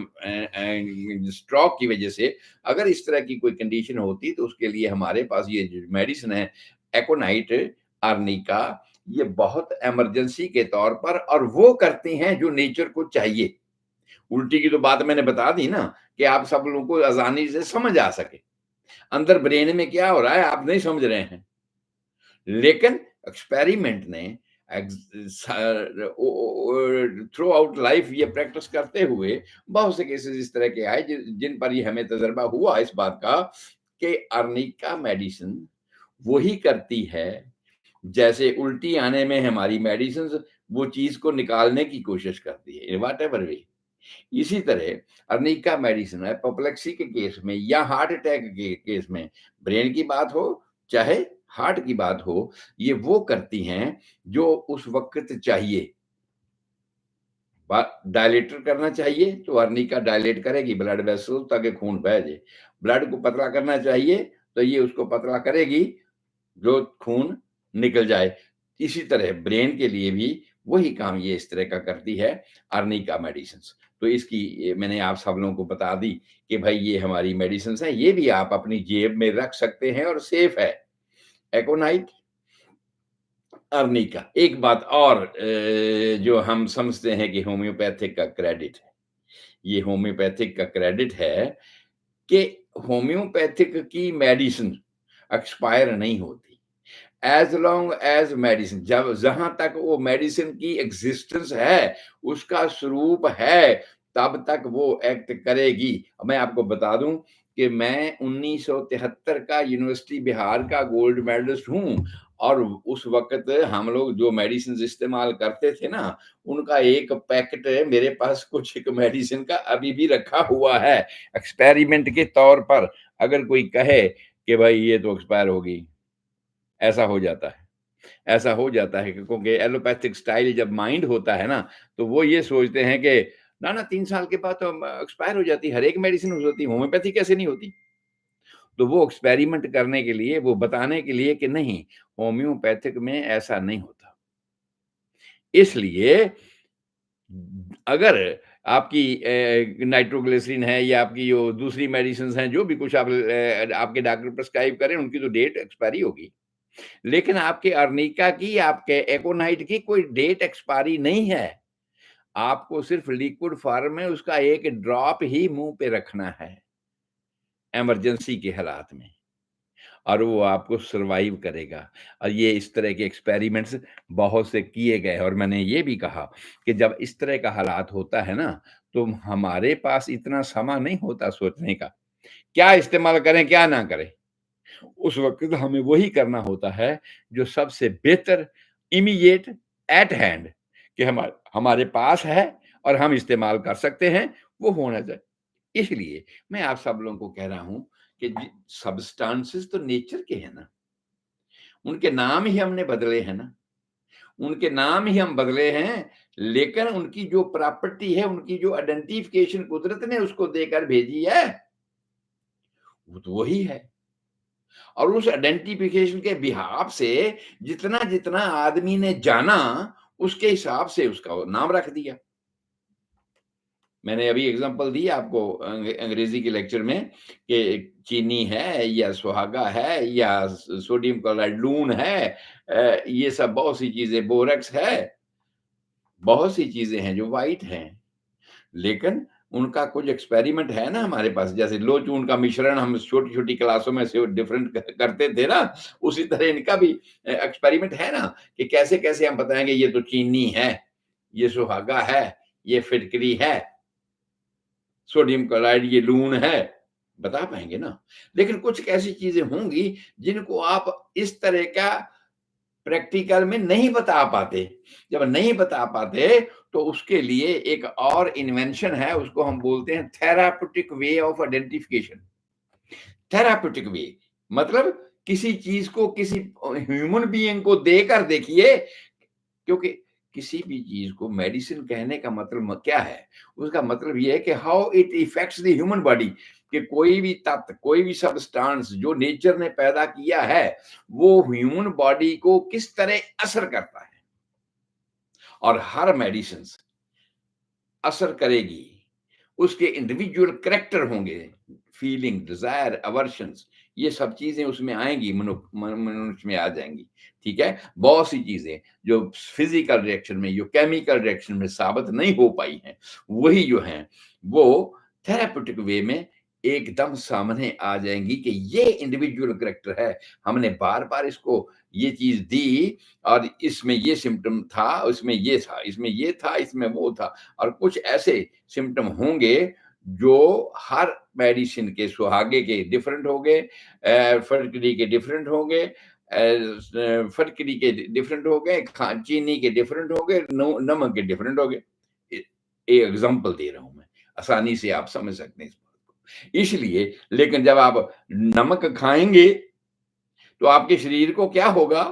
स्ट्रोक की वजह से अगर इस तरह की कोई कंडीशन होती, तो उसके लिए हमारे पास ये मेडिसिन है एकोनाइट, आर्निका, ये बहुत इमरजेंसी के तौर पर, और वो करती हैं जो नेचर को चाहिए। उल्टी की तो बात मैंने बता दी ना, कि आप सब लोगों को आसानी से समझ आ सके। अंदर ब्रेन में क्या हो रहा है आप नहीं समझ रहे हैं। लेकिन एक्सपेरिमेंट ने थ्रू आउट लाइफ ये प्रैक्टिस करते हुए बहुत से केसेस इस तरह के आए जिन पर ये हमें तजर्बा हुआ इस बात का कि अर्निका मेडिसिन वही करती है जैसे उल्टी आने में हमारी मेडिसिन वो चीज को निकालने की कोशिश करती है, वट एवर वे। इसी तरह अर्निका मेडिसिन एपोप्लेक्सी के केस में या हार्ट अटैक के केस में, ब्रेन की बात हो चाहे हार्ट की बात हो, ये वो करती हैं जो उस वक्त चाहिए। डायलेटर करना चाहिए तो अर्निका डायलेट करेगी ब्लड वेसल ताकि खून बह जाए। ब्लड को पतला करना चाहिए तो ये उसको पतला करेगी जो खून निकल जाए। इसी तरह ब्रेन के लिए भी वही काम ये इस तरह का करती है अर्निका मेडिसिन्स। तो इसकी मैंने आप सब लोगों को बता दी कि भाई ये हमारी मेडिसिन्स हैं, ये भी आप अपनी जेब में रख सकते हैं और सेफ है। एकोनाइट, अर्निका। एक बात और जो हम समझते हैं कि होम्योपैथिक का क्रेडिट है, ये होम्योपैथिक का क्रेडिट है कि होम्योपैथिक की मेडिसिन एक्सपायर नहीं होती। एज लॉन्ग एज मेडिसिन, जब जहां तक वो मेडिसिन की एग्जिस्टेंस है, उसका स्वरूप है, तब तक वो एक्ट करेगी। मैं आपको बता दूं कि मैं 1973 का यूनिवर्सिटी बिहार का गोल्ड मेडलिस्ट हूं, और उस वक्त हम लोग जो मेडिसिन इस्तेमाल करते थे ना, उनका एक पैकेट मेरे पास कुछ एक मेडिसिन का अभी भी रखा हुआ है एक्सपेरिमेंट के तौर पर। अगर कोई कहे कि भाई ये तो एक्सपायर होगी, ऐसा हो जाता है। ऐसा हो जाता है क्योंकि एलोपैथिक स्टाइल जब माइंड होता है ना, तो वो ये सोचते हैं कि ना, ना 3 साल के बाद तो एक्सपायर हो जाती है, हर एक मेडिसिन हो जाती है, होम्योपैथी कैसे नहीं होती? तो वो एक्सपेरिमेंट करने के लिए, वो बताने के लिए कि नहीं, होम्योपैथिक में ऐसा नहीं होता। इसलिए अगर आपकी नाइट्रोग्लिसरीन है या आपकी जो दूसरी मेडिसिन्स हैं, जो भी कुछ आप आपके डॉक्टर प्रिस्क्राइब करें, उनकी तो डेट एक्सपायरी होगी। लेकिन आपके अर्निका की, आपके एकोनाइट की कोई डेट एक्सपायरी नहीं है। आपको सिर्फ लिक्विड फॉर्म में उसका एक ड्रॉप ही मुंह पे रखना है इमरजेंसी के हालात में, और वो आपको सर्वाइव करेगा। और ये इस तरह के एक्सपेरिमेंट्स बहुत से किए गए, और मैंने ये भी कहा कि जब इस तरह का हालात होता है ना, तो हमारे पास इतना समय नहीं होता सोचने का, क्या इस्तेमाल करें, क्या ना करें। उस वक़्त हमें वही करना होता है जो सबसे बेहतर, इमीडिएट, एट हैंड, कि हमारे पास है और हम इस्तेमाल कर सकते हैं, वो होना चाहिए। इसलिए मैं आप सब लोगों को कह रहा हूँ कि सब्सटेंसेस तो नेचर के हैं ना, उनके नाम ही हमने बदले हैं ना, उनके नाम ही हम बदले हैं, लेकिन उनकी जो प्रॉपर्टी है, उनकी जो आइडेंटिफिकेशन कुदरत ने उसको देकर भेजी है, वो तो वही है। और उस आइडेंटिफिकेशन के बिहाफ से जितना जितना आदमी ने जाना, उसके हिसाब से उसका वो नाम रख दिया। मैंने अभी एग्जांपल दी आपको अंग्रेजी के लेक्चर में कि चीनी है या सुहागा है या सोडियम क्लोराइड लून है, ये सब बहुत सी चीजें, बोरेक्स है, बहुत सी चीजें हैं जो वाइट हैं, लेकिन उनका कुछ एक्सपेरिमेंट है ना हमारे पास। जैसे लो चून का मिश्रण हम छोटी छोटी क्लासों में से डिफरेंट करते थे ना, उसी तरह इनका भी एक्सपेरिमेंट है ना, कि कैसे कैसे हम बताएंगे ये तो चीनी है, ये सुहागा है, ये फिटकरी है, सोडियम क्लोराइड ये लून है, बता पाएंगे ना। लेकिन कुछ ऐसी चीजें होंगी जिनको आप इस तरह का प्रैक्टिकल में नहीं बता पाते। जब नहीं बता पाते तो उसके लिए एक और इन्वेंशन है, उसको हम बोलते हैं therapeutic way of identification. Therapeutic way मतलब किसी चीज को किसी ह्यूमन बीइंग को देकर देखिए, क्योंकि किसी भी चीज को मेडिसिन कहने का मतलब क्या है? उसका मतलब ये है कि how it effects the human body, कि कोई भी तत्व, कोई भी सब्सटेंस जो नेचर ने पैदा किया है, वो ह्यूमन बॉडी को किस तरह असर करता है। और हर मेडिसिन असर करेगी, उसके इंडिविजुअल कैरेक्टर होंगे, फीलिंग, डिजायर, अवर्शंस, ये सब चीजें उसमें आएंगी, मनुष्य में आ जाएंगी। ठीक है, बहुत सी चीजें जो फिजिकल रिएक्शन में, जो केमिकल रिएक्शन में साबित नहीं हो पाई हैं, वही जो हैं वो थेराप्यूटिक वे में एकदम सामने आ जाएंगी कि ये इंडिविजुअल कैरेक्टर है, हमने बार बार इसको ये चीज दी और इसमें ये सिम्टम था, उसमें ये था, इसमें ये था, इसमें वो था। और कुछ ऐसे सिम्टम होंगे जो हर मेडिसिन के, सुहागे के डिफरेंट हो गए, फटकरी के डिफरेंट हो गए, फटकरी के डिफरेंट हो गए, चीनी के डिफरेंट हो गए, नमक के डिफरेंट हो गए। एग्जाम्पल दे रहा हूं मैं, आसानी से आप समझ सकते हैं इस बात को। इसलिए लेकिन जब आप नमक खाएंगे तो आपके शरीर को क्या होगा?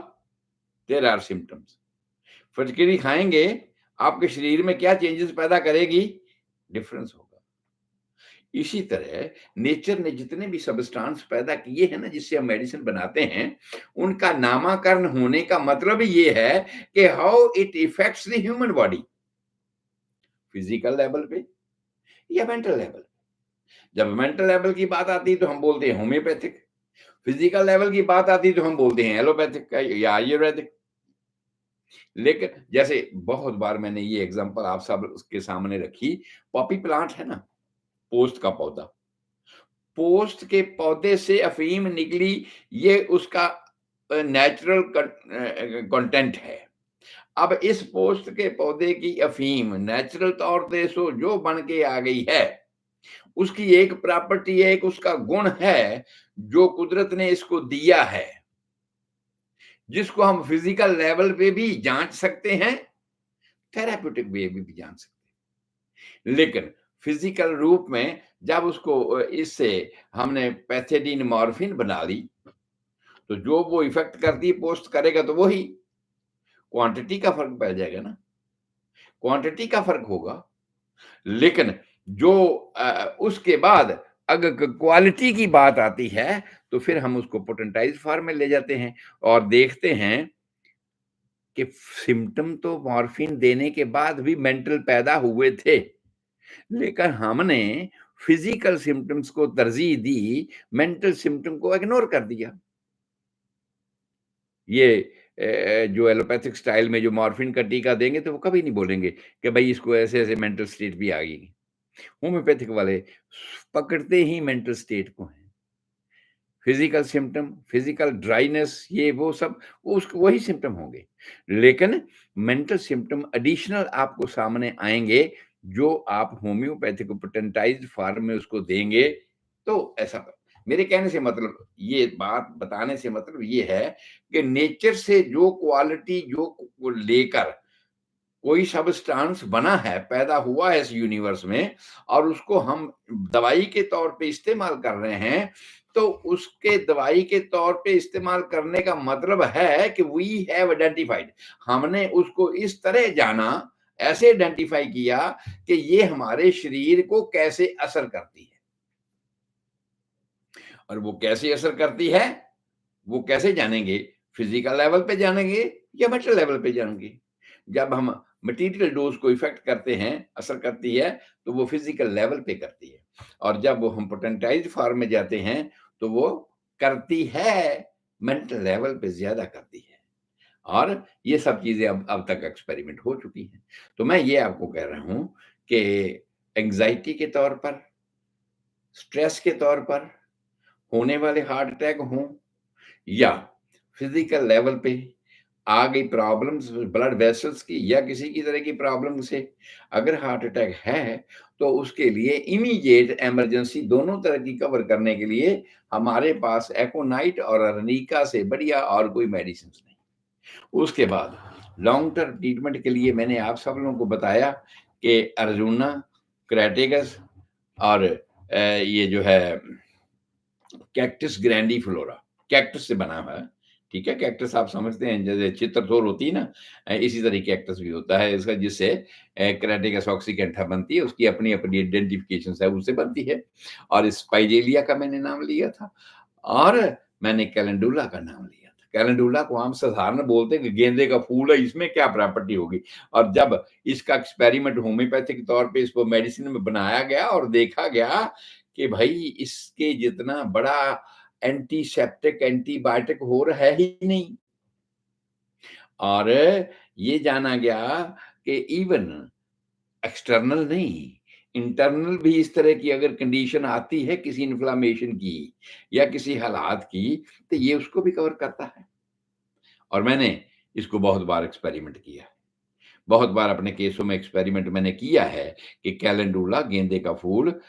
There are symptoms. फटकरी खाएंगे, आपके शरीर में क्या चेंजेस पैदा करेगी? डिफरेंस होगा। इसी तरह नेचर ने जितने भी सब्सटेंस पैदा किए हैं ना, जिससे हम मेडिसिन बनाते हैं, उनका नामकरण होने का मतलब ये है कि how it effects the human body, physical level पे या मेंटल लेवल। जब मेंटल लेवल की बात आती है तो हम बोलते हैं होम्योपैथिक, फिजिकल लेवल की बात आती है तो हम बोलते हैं एलोपैथिक या आयुर्वेदिक। लेकिन जैसे बहुत बार मैंने ये एग्जांपल आप सब के सामने रखी, पॉपी प्लांट है ना, पोस्ट का पौधा, पोस्ट के पौधे से अफीम निकली, ये उसका नेचुरल कंटेंट है। अब इस पोस्ट के पौधे की अफीम नेचुरल तौर पे जो बन के आ गई है, उसकी एक प्रॉपर्टी है, एक उसका गुण है जो कुदरत ने इसको दिया है, जिसको हम फिजिकल लेवल पे भी जांच सकते हैं, थेराप्यूटिक वे में भी जांच सकते हैं। लेकिन फिजिकल रूप में जब उसको इससे हमने पैथेडीन मॉर्फिन बना ली, तो जो वो इफेक्ट करती है, पोस्ट करेगा, तो वही क्वांटिटी का फर्क पड़ जाएगा ना, क्वांटिटी का फर्क होगा। लेकिन जो उसके बाद अगर क्वालिटी की बात आती है, तो फिर हम उसको पोटेंटाइज फॉर्म में ले जाते हैं और देखते हैं कि सिम्टम तो मॉर्फिन देने के बाद भी मेंटल पैदा हुए थे, लेकिन हमने फिजिकल सिम्टम्स को तरजीह दी, मेंटल सिम्टम को इग्नोर कर दिया। ये जो एलोपैथिक स्टाइल में जो मॉर्फिन का टीका देंगे तो वो कभी नहीं बोलेंगे कि भाई इसको ऐसे ऐसे मेंटल स्टेट भी आ गई। होम्योपैथिक वाले पकड़ते ही मेंटल स्टेट को हैं, फिजिकल सिम्टम, फिजिकल ड्राइनेस, ये वो सब वो उसको वही सिम्टम होंगे, लेकिन मेंटल सिम्टम एडिशनल आपको सामने आएंगे जो आप होम्योपैथिक पोटेंटाइज्ड फॉर्म में उसको देंगे तो ऐसा। मेरे कहने से मतलब, ये बात बताने से मतलब ये है कि नेचर से जो क्वालिटी जो लेकर कोई सब्सटेंस बना है, पैदा हुआ है इस यूनिवर्स में, और उसको हम दवाई के तौर पे इस्तेमाल कर रहे हैं, तो उसके दवाई के तौर पे इस्तेमाल करने का मतलब है कि वी हैव आइडेंटिफाइड, हमने उसको इस तरह जाना, ऐसे आइडेंटिफाई किया कि ये हमारे शरीर को कैसे असर करती है। और वो कैसे असर करती है, वो कैसे जानेंगे? फिजिकल लेवल पे जानेंगे या मेंटल लेवल पे जानेंगे? जब हम मटेरियल डोज को इफेक्ट करते हैं, असर करती है, तो वो फिजिकल लेवल पे करती है, और जब वो हम पोटेंटाइज्ड फॉर्म में जाते हैं तो वो करती है, मेंटल लेवल पे ज्यादा करती है। और ये सब चीजें अब तक एक्सपेरिमेंट हो चुकी हैं। तो मैं ये आपको कह रहा हूं कि एंजाइटी के तौर पर, स्ट्रेस के तौर पर, होने वाले हार्ट अटैक हों, या फिजिकल लेवल पे आ गई प्रॉब्लम्स ब्लड वेसल्स की या किसी की तरह की प्रॉब्लम से, अगर हार्ट अटैक है, तो उसके लिए इमीडिएट इमरजेंसी दोनों तरह की कवर करने के लिए हमारे पास एकोनाइट और अरनिका से बढ़िया और कोई मेडिसिन नहीं। उसके बाद लॉन्ग टर्म ट्रीटमेंट के लिए मैंने आप सब लोगों को बताया कि अर्जुना, क्रेटेगस और ये जो है कैक्टस ग्रैंडीफ्लोरा, कैक्टस से बना हुआ है, ठीक है? कैक्टस आप समझते हैं जैसे चित्रचोर होती है ना, इसी तरह कैक्टस भी होता है इसका, जिससे क्रेटेगस ऑक्सीकेंथा बनती है, उसकी अपनी अपनी आइडेंटिफिकेशन है, उससे बनती है। और स्पाइजेलिया का मैंने नाम लिया था, और मैंने कैलेंडुला का नाम लिया था। कैलेंडुला को हम साधारण बोलते हैं कि गेंदे का फूल है, इसमें क्या प्रॉपर्टी होगी। और जब इसका एक्सपेरिमेंट होम्योपैथिक तौर पे इसको मेडिसिन में बनाया गया और देखा गया कि भाई इसके जितना बड़ा एंटीसेप्टिक एंटीबायोटिक हो रहा है ही नहीं। और ये जाना गया कि इवन एक्सटर्नल नहीं, इंटरनल भी इस तरह की अगर कंडीशन आती है किसी इन्फ्लामेशन की या किसी हालात की, तो ये उसको भी कवर करता है। और मैंने इसको बहुत बार एक्सपेरिमेंट किया है। बहुत बार अपने केसों में एक्सपेरिमेंट मैंने किया है कि कैलेंडुला, गेंदे का फूल,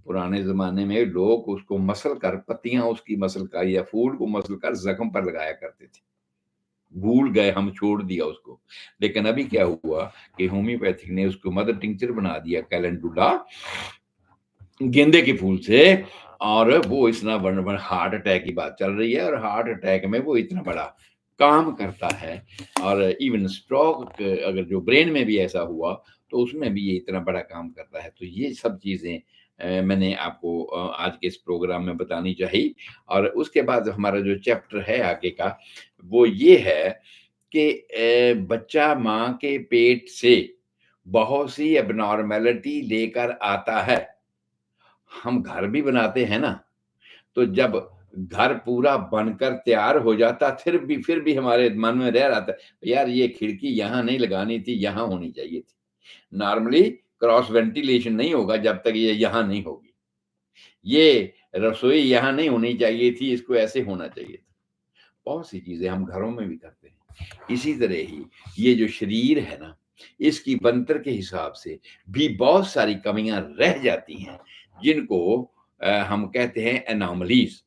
पुराने ज़माने में लोग उसको मसल कर, पत्तियाँ उसकी मसल कर या फूल को मसल कर ज़ख्म पर लगाया करते थे। भूल गए हम, छोड़ दिया उसको। लेकिन अभी क्या हुआ कि होम्योपैथिक ने उसको मदर टिंचर बना दिया कैलेंडुला, गेंदे के फूल से, और वो इतना बड़ा हार्ट अटैक की बात चल रही है, और हार्ट अटैक में वो इतना बड़ा काम करता है। और इवन स्ट्रोक अगर जो ब्रेन में भी ऐसा हुआ, तो उसमें भी ये इतना बड़ा काम करता है। तो ये सब चीज़ें मैंने आपको आज के इस प्रोग्राम में बतानी चाहिए। और उसके बाद हमारा जो चैप्टर है आगे का, वो ये है कि बच्चा माँ के पेट से बहुत सी एबनॉर्मेलिटी लेकर आता है। हम घर भी बनाते हैं ना, तो जब घर पूरा बनकर तैयार हो जाता, फिर भी हमारे मन में रह रहा था, यार ये खिड़की यहाँ नहीं लगानी थी, यहाँ होनी चाहिए थी। नॉर्मली क्रॉस वेंटिलेशन नहीं होगा जब तक ये यहाँ नहीं होगी। ये रसोई यहाँ नहीं होनी चाहिए थी, इसको ऐसे होना चाहिए था। बहुत सी चीजें हम घरों में भी करते हैं। इसी तरह ही ये जो शरीर है ना, इसकी बनतर के हिसाब से भी बहुत सारी कमियां रह जाती हैं, जिनको हम कहते हैं एनॉमलीज,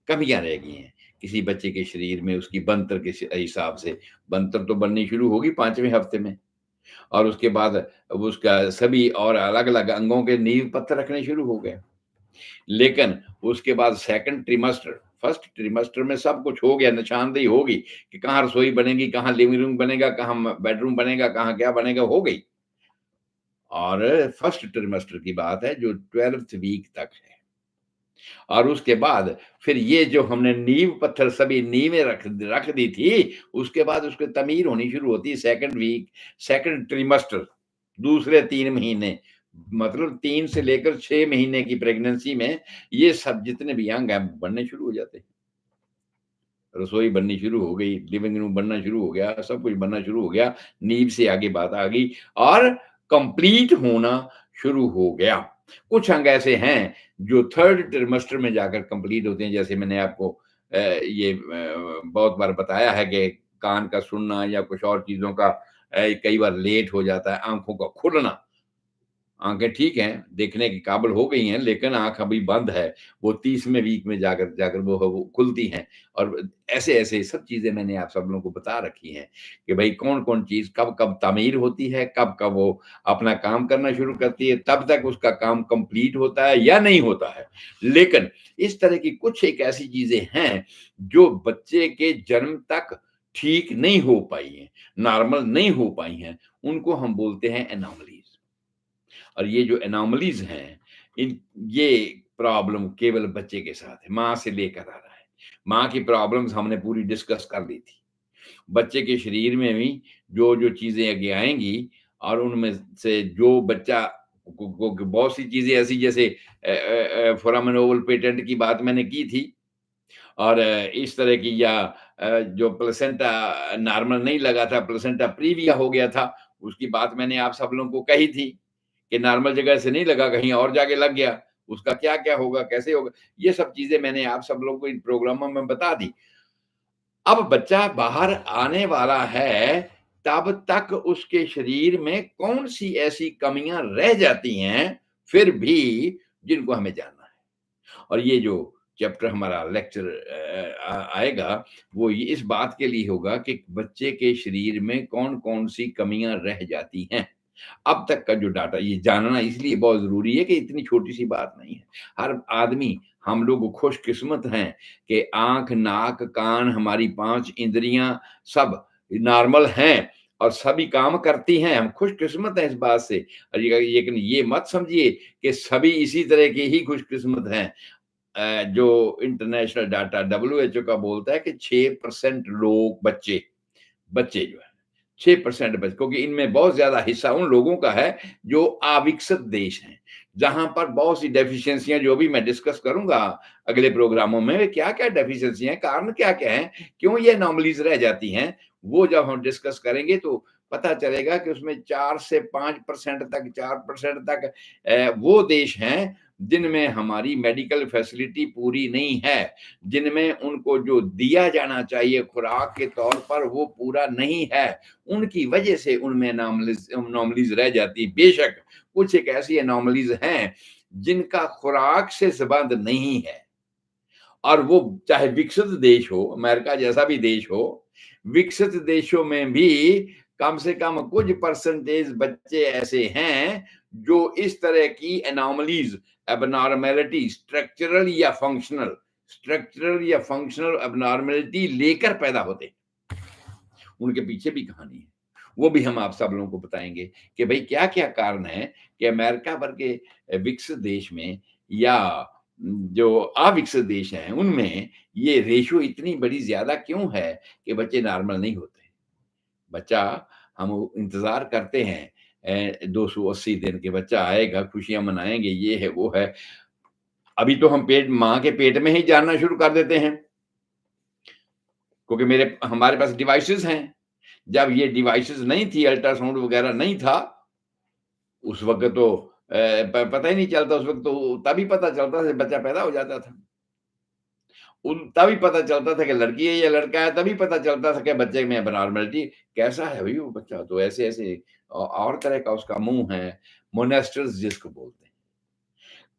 कमियां रह गई हैं। किसी बच्चे के शरीर में उसकी बनतर के हिसाब से, बनतर तो बननी शुरू होगी 5वें हफ्ते में, और उसके बाद अब उसका सभी और अलग अलग अंगों के नींव पत्थर रखने शुरू हो गए। लेकिन उसके बाद सेकंड ट्रिमेस्टर, फर्स्ट ट्रिमेस्टर में सब कुछ हो गया, निशानदेही होगी कि कहाँ रसोई बनेगी, कहाँ लिविंग रूम बनेगा, कहाँ बेडरूम बनेगा, कहाँ क्या बनेगा, हो गई। और फर्स्ट ट्रिमेस्टर की बात है जो 12th वीक तक है। और उसके बाद फिर ये जो हमने नींव पत्थर सभी नींवें रख दी थी, उसके बाद उसकी तमीर होनी शुरू होती है सेकंड वीक, सेकंड ट्रिमेस्टर, दूसरे 3 महीने, मतलब 3 से लेकर 6 महीने की प्रेगनेंसी में ये सब जितने भी अंग हैं बनने शुरू हो जाते हैं। रसोई बननी शुरू हो गई, लिविंग रूम बनना शुरू हो गया, सब कुछ बनना शुरू हो गया, नींव से आगे बात आ गई और कंप्लीट होना शुरू हो गया। कुछ अंग ऐसे हैं जो थर्ड ट्रिमेस्टर में जाकर कंप्लीट होते हैं, जैसे मैंने आपको ये बहुत बार बताया है कि कान का सुनना या कुछ और चीजों का कई बार लेट हो जाता है, आंखों का खुलना आंखें ठीक हैं, देखने के काबिल हो गई हैं, लेकिन आँख अभी बंद है। वो 30वें वीक में जाकर जाकर वो खुलती हैं। और ऐसे-ऐसे सब चीज़ें मैंने आप सब लोगों को बता रखी हैं कि भई कौन-कौन चीज़ कब-कब तामीर होती है, कब-कब वो अपना काम करना शुरू करती है, तब तक उसका काम कंप्लीट होता है या नहीं होता है। लेकिन इस तरह की कुछ एक ऐसी चीज़ें हैं, जो बच्चे के जन्म तक ठीक नहीं हो पाई हैं, नॉर्मल नहीं हो पाई हैं, उनको हम बोलते हैं एनोमलीज़। और ये जो एनोमलीज़ हैं, इन ये प्रॉब्लम केवल बच्चे के साथ है, माँ से लेकर आ रहा है। माँ की प्रॉब्लम्स हमने पूरी डिस्कस कर ली थी। बच्चे के शरीर में भी जो-जो चीज़ें आगे आएँगी और उनमें से जो बच्चा को बहुत सी चीज़ें ऐसी जैसे फोरामेन ओवल पेटेंट की बात मैंने की थी। और इस तरह की या जो प्लेसेंटा नॉर्मल नहीं लगा था, प्लेसेंटा प्रीविया हो गया था, उसकी बात मैंने आप सब लोगों को कही थी कि नॉर्मल जगह से नहीं लगा, कहीं और जाके लग गया। उसका क्या-क्या होगा, कैसे होगा? ये सब चीज़ें मैंने आप सब लोगों को इन प्रोग्रामों में बता दी। अब बच्चा बाहर आने वाला है, तब तक उसके शरीर में कौन-सी ऐसी कमियाँ रह जाती हैं, फिर भी जिनको हमें जानना है। और ये जो चैप्टर हमारा लेक्चर आएगा, वो ये इस बात के लिए होगा कि बच्चे के शरीर में कौन-कौन सी कमियाँ रह जाती हैं। अब तक का जो डाटा ये जानना इसलिए बहुत ज़रूरी है कि इतनी छोटी-सी बात नहीं है। हर आदमी हम लोग खुशकिस्मत हैं कि आँख, नाक, कान, हमारी 5 इंद्रियाँ सब नॉर्मल हैं और सभी काम करती हैं। हम खुशकिस्मत हैं इस बात से। और ये लेकिन ये मत समझिए कि सभी इसी तरह के ही खुशकिस्मत हैं। जो इंटरनेशनल डाटा डब्ल्यूएचओ का बोलता है कि 6% लोग बच्चे बच्चे जो हैं 6% बच क्योंकि इनमें बहुत ज़्यादा हिस्सा उन लोगों का है जो अविकसित देश हैं, जहाँ पर बहुत सी डेफ़िशिएंसियाँ जो भी मैं डिस्कस करूँगा अगले प्रोग्रामों में, क्या-क्या डेफ़िशिएंसी हैं, कारण क्या-क्या हैं, क्यों ये एनोमलीज़ रह जाती हैं, वो जब हम डिस्कस करेंगे तो पता चलेगा कि उसमें 4 से 5% तक 4% तक वो देश हैं, जिनमें हमारी मेडिकल फैसिलिटी पूरी नहीं है, जिनमें उनको जो दिया जाना चाहिए खुराक के तौर पर वो पूरा नहीं है। उनकी वजह से उनमें एनोमलीज़ रह जाती। बेशक कुछ एक ऐसी एनोमलीज़ हैं, जिनका खुराक से संबंध नहीं है और वो चाहे विकसित देश हो, अमेरिका जैसा भी देश हो, विकसित देशों में भी कम से कम कुछ परसेंटेज बच्चे ऐसे हैं, जो इस तरह की एनोमलीज़, एबनॉर्मैलिटी स्ट्रक्चरल या फंक्शनल एबनॉर्मैलिटी लेकर पैदा होते हैं। उनके पीछे भी कहानी है। वो भी हम आप सब लोगों को बताएँगे कि भई क्या-क्या कारण है कि अमेरिका भर के विकसित देश में या जो अविकसित देश हैं, उनमें ये रेशियो इतनी बड़ी ज़्यादा क्यों है कि बच्चे नॉर्मल नहीं होते। बच्चा हम इंतज़ार करते हैं 280 दिन के बच्चा आएगा, खुशियाँ मनाएँगे, ये है, वो है। अभी तो हम पेट माँ के पेट में ही जानना शुरू कर देते हैं, क्योंकि मेरे हमारे पास डिवाइसेज़ हैं। जब ये डिवाइसेज़ नहीं थी, अल्ट्रासाउंड वगैरह नहीं था, उस वक़्त तो पता ही नहीं चलता, उस वक़्त तो तभी पता चलता था जब बच्चा पैदा हो जाता था। तभी पता चलता था कि लड़की है या लड़का है, तभी पता चलता था कि बच्चे में एबनॉर्मैलिटी कैसा है भई वो बच्चा, तो ऐसे-ऐसे और तरह का उसका मुँह है, मोनास्टर्स जिसको बोलते हैं।